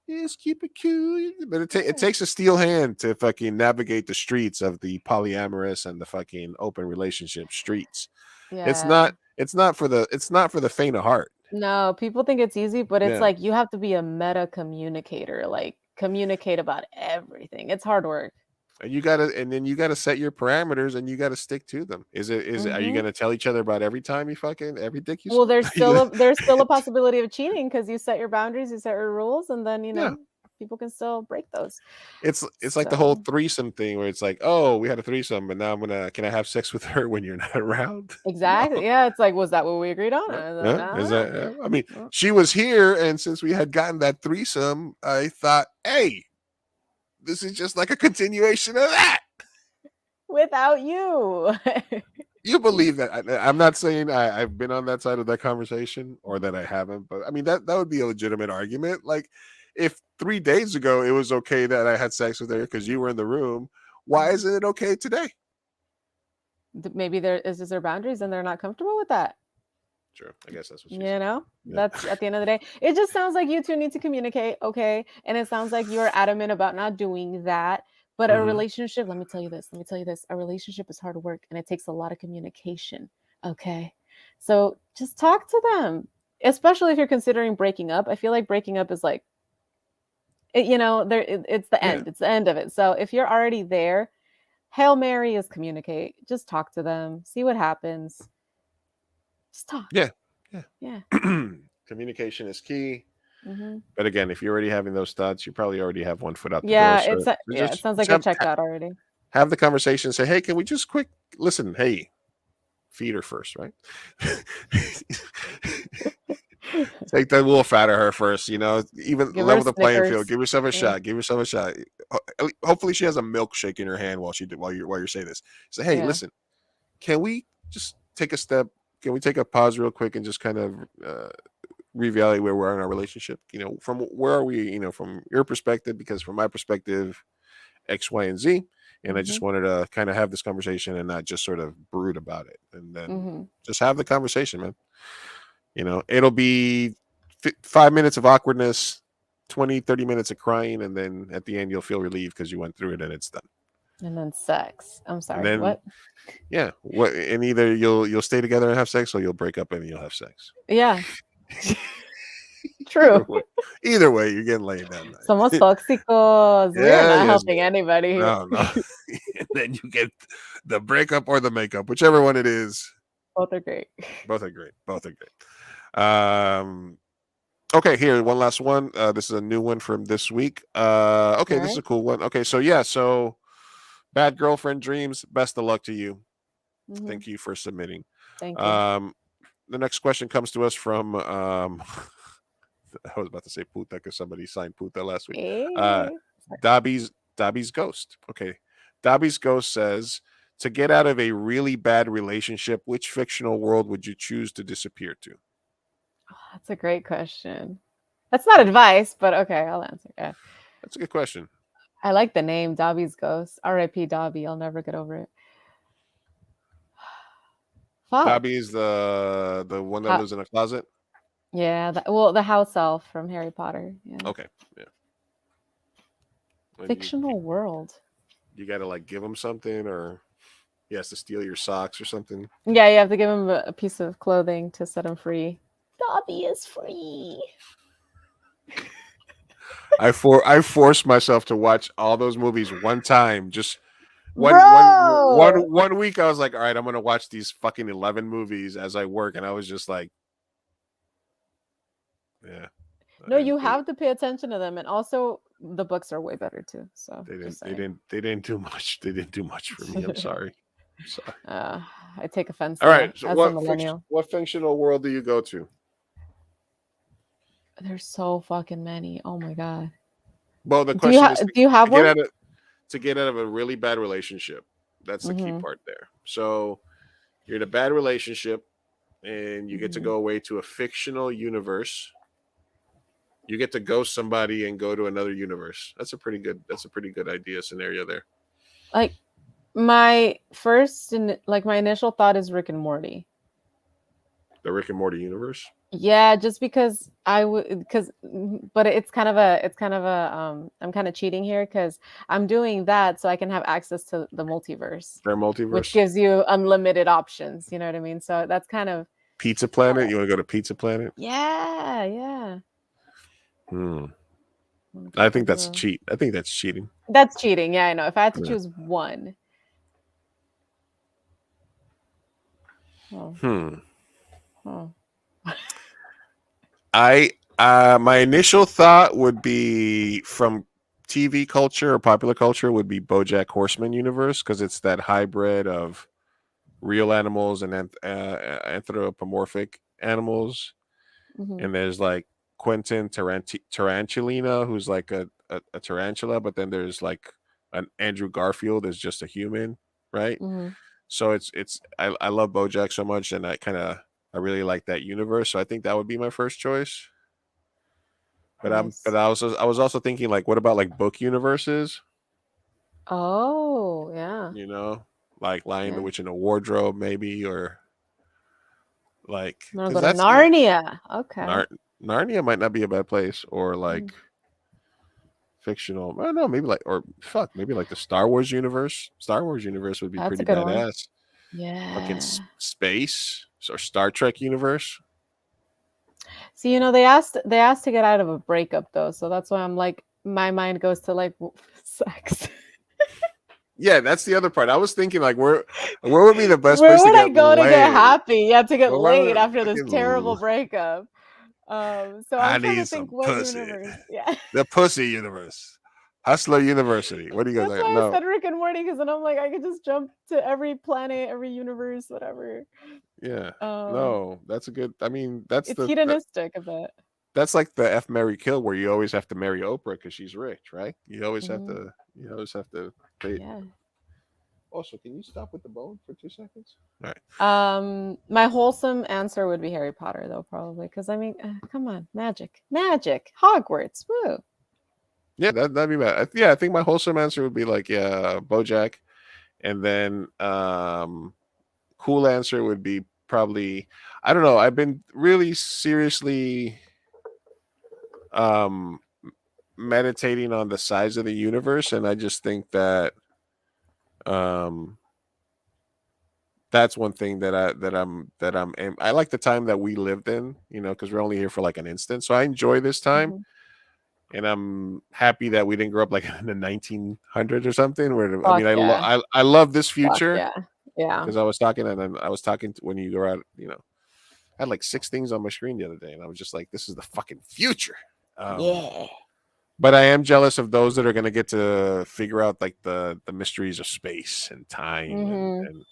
B: yes, keep it cool, but it takes a steel hand to fucking navigate the streets of the polyamorous and the fucking open relationship streets.
C: Yeah.
B: It's not for the faint of heart.
C: No, people think it's easy, but it's
B: Yeah.
C: like you have to be a meta communicator, like communicate about everything. It's hard work.
B: And then you gotta set your parameters and you gotta stick to them. Are you gonna tell each other about every time you fucking every dick you
C: Well,
B: suck?
C: there's still a possibility of cheating because you set your boundaries, you set your rules, and then people can still break those.
B: It's like the whole threesome thing where it's like, oh, we had a threesome, but now can I have sex with her when you're not around?
C: Exactly. No. Yeah, it's like, was that what we agreed on?
B: I mean, she was here, and since we had gotten that threesome, I thought, hey, this is just like a continuation of that.
C: Without you.
B: You believe that? I'm not saying I've been on that side of that conversation or that I haven't, but I mean that would be a legitimate argument. Like, if 3 days ago it was okay that I had sex with her because you were in the room, why isn't it okay today?
C: Maybe there boundaries and they're not comfortable with that.
B: Sure, I guess that's what
C: Yeah. That's at the end of the day. It just sounds like you two need to communicate, okay? And it sounds like you're adamant about not doing that. But a relationship, let me tell you this. A relationship is hard work and it takes a lot of communication, okay? So just talk to them, especially if you're considering breaking up. I feel like breaking up is like, it's the end. It's the end of it. So if you're already there, Hail Mary is communicate. Just talk to them. See what happens. Just talk.
B: Yeah.
C: Communication
B: is key. But again, if you're already having those thoughts, you probably already have one foot out the door.
C: It sounds like you're checked out already.
B: Have the conversation. Say, hey, can we just listen? Hey, feed her first, right? Take the wolf out of her first. Even level the playing field. Give yourself a shot. Give yourself a shot. Hopefully, she has a milkshake in her hand while you're saying this. Say, hey, listen, can we just take a step? Can we take a pause real quick and just kind of reevaluate where we're in our relationship? From where are we? From your perspective, because from my perspective, X, Y, and Z. And I just wanted to kind of have this conversation and not just sort of brood about it. And then just have the conversation, man. It'll be 5 minutes of awkwardness, 20, 30 minutes of crying. And then at the end, you'll feel relieved because you went through it and it's done.
C: And then sex. I'm sorry. What?
B: Yeah. And either you'll stay together and have sex, or you'll break up and you'll have sex.
C: Yeah. True.
B: Either way, you're getting laid that night.
C: Somos tóxicos. We're not helping anybody here.
B: No. And then you get the breakup or the makeup, whichever one it is.
C: Both are great.
B: Okay, here, one last one. This is a new one from this week. This is a cool one. Okay, so bad girlfriend dreams. Best of luck to you. Thank you for submitting.
C: Thank you.
B: The next question comes to us from I was about to say puta because somebody signed puta last week. Dobby's Ghost. Okay. Dobby's Ghost says, to get out of a really bad relationship, which fictional world would you choose to disappear to?
C: Oh, that's a great question. That's not advice, but okay, I'll answer. Yeah.
B: That's a good question.
C: I like the name Dobby's Ghost. R.I.P. Dobby. I'll never get over it. Fuck.
B: Dobby is the one that lives in a closet.
C: Yeah. The house elf from Harry Potter. Yeah.
B: Okay. Yeah.
C: Fictional world.
B: You got to like give him something, or he has to steal your socks or something.
C: Yeah, you have to give him a piece of clothing to set him free. Dobby is free.
B: I forced myself to watch all those movies one time. Just one week. I was like, all right, I'm gonna watch these fucking 11 movies as I work, and I was just like, yeah.
C: No, you have to pay attention to them, and also the books are way better too. So
B: they didn't do much. They didn't do much for me. I'm sorry. I'm sorry.
C: I take offense.
B: All right.
C: So
B: as a millennial. What fictional world do you go to?
C: There's so fucking many. Oh my god.
B: Well, the question is,
C: do you have one?
B: To get out of a really bad relationship. That's the key part there. So you're in a bad relationship, and you get to go away to a fictional universe. You get to ghost somebody and go to another universe. That's a pretty good idea scenario there.
C: Like my initial thought is Rick and Morty.
B: The Rick and Morty universe?
C: Yeah, just because but it's kind of a I'm kind of cheating here because I'm doing that so I can have access to the multiverse.
B: Their multiverse,
C: which gives you unlimited options. You know what I mean? So that's kind of
B: Pizza Planet. You want to go to Pizza Planet?
C: Yeah.
B: I think that's cheat. I think that's cheating.
C: That's cheating. Yeah, I know. If I had to choose one.
B: My initial thought would be from TV culture or popular culture would be BoJack Horseman universe, because it's that hybrid of real animals and anthropomorphic animals. And there's like Quentin Tarantulina, who's like a tarantula, but then there's like an Andrew Garfield is just a human, right? So I love BoJack so much, and I really like that universe. So I think that would be my first choice. But I was also thinking, like, what about like book universes?
C: Oh yeah.
B: You know, like Lion, the Witch, and the Wardrobe, maybe, or like
C: go to Narnia. Okay.
B: Narnia might not be a bad place, or like fictional. I don't know, maybe like maybe like the Star Wars universe. Star Wars universe would be pretty badass.
C: Yeah.
B: Fucking space or Star Trek universe.
C: See, you know, they asked to get out of a breakup though, so that's why I'm like, my mind goes to like sex.
B: Yeah, that's the other part. I was thinking like, where would be the best
C: Where
B: place
C: would
B: to
C: I
B: get
C: go
B: laid?
C: to get happy? You have to get laid after this
B: fucking
C: terrible breakup. So I'm trying to think what
B: pussy.
C: universe. Yeah.
B: The pussy universe. Hustler University. What do you guys
C: That's why I said Rick and Morty, because then I'm like, I could just jump to every planet, every universe, whatever.
B: Yeah. No, that's a good. I mean, it's
C: hedonistic a bit.
B: That's like the F, Marry, Kill, where you always have to marry Oprah because she's rich, right? You always have to. You always have to pay.
C: Yeah.
B: Also, can you stop with the bone for 2 seconds? All right.
C: My wholesome answer would be Harry Potter, though, probably, because I mean, come on, magic, Hogwarts, woo.
B: Yeah, that'd be bad. Yeah, I think my wholesome answer would be like, BoJack, and then cool answer would be probably, I don't know. I've been really seriously meditating on the size of the universe, and I just think that that's one thing that I like the time that we lived in, you know, because we're only here for like an instant. So I enjoy this time. And I'm happy that we didn't grow up like in the 1900s or something. Where I love this future.
C: Yeah.
B: Because I was talking when you go out, you know, I had like 6 things on my screen the other day, and I was just like, "This is the fucking future."
C: Yeah.
B: But I am jealous of those that are going to get to figure out like the mysteries of space and time,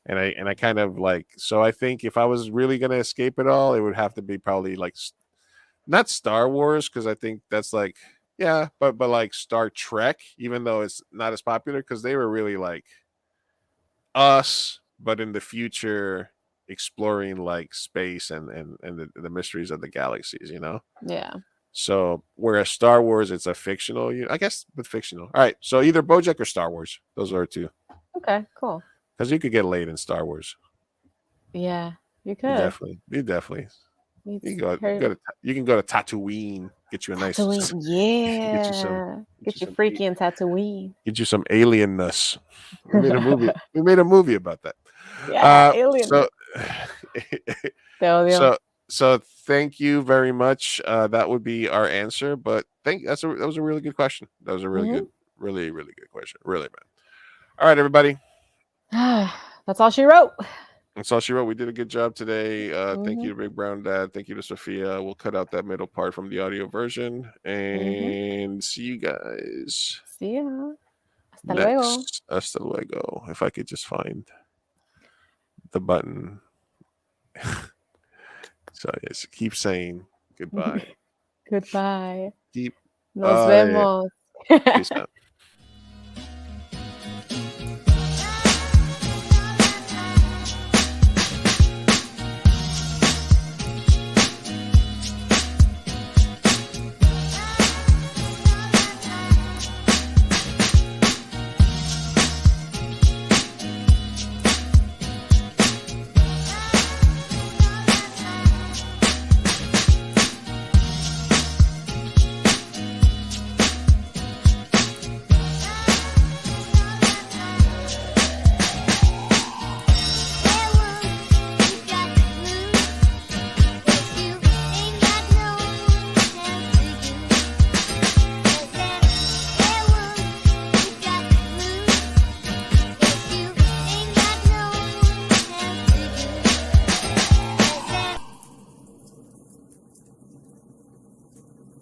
B: and I kind of like. So I think if I was really going to escape it all, it would have to be probably like. Not Star Wars, because I think that's like, yeah, but like Star Trek, even though it's not as popular, because they were really like us, but in the future, exploring like space and the mysteries of the galaxies, you know?
C: Yeah.
B: So whereas Star Wars, it's a fictional, I guess, but fictional. All right, so either BoJack or Star Wars. Those are two.
C: Okay, cool.
B: Because you could get laid in Star Wars.
C: Yeah, you
B: You
C: could.
B: definitely. You definitely. You
C: It's
B: can go to Tatooine. Get you a nice.
C: Tatooine. Yeah. Get you freaky in Tatooine.
B: Get you some alienness. We made a movie. We made a movie about that.
C: Yeah, alien.
B: So thank you very much. That would be our answer. But that was a really good question. That was a really good, really good question. Really, man. All right, everybody.
C: That's all she wrote.
B: That's all she wrote. We did a good job today. Thank you to Big Brown Dad. Thank you to Sophia. We'll cut out that middle part from the audio version. And see you guys.
C: See ya. Hasta luego.
B: Hasta luego. If I could just find the button. So yes, keep saying goodbye.
C: Goodbye.
B: Deep.
C: Nos vemos.
B: Peace out.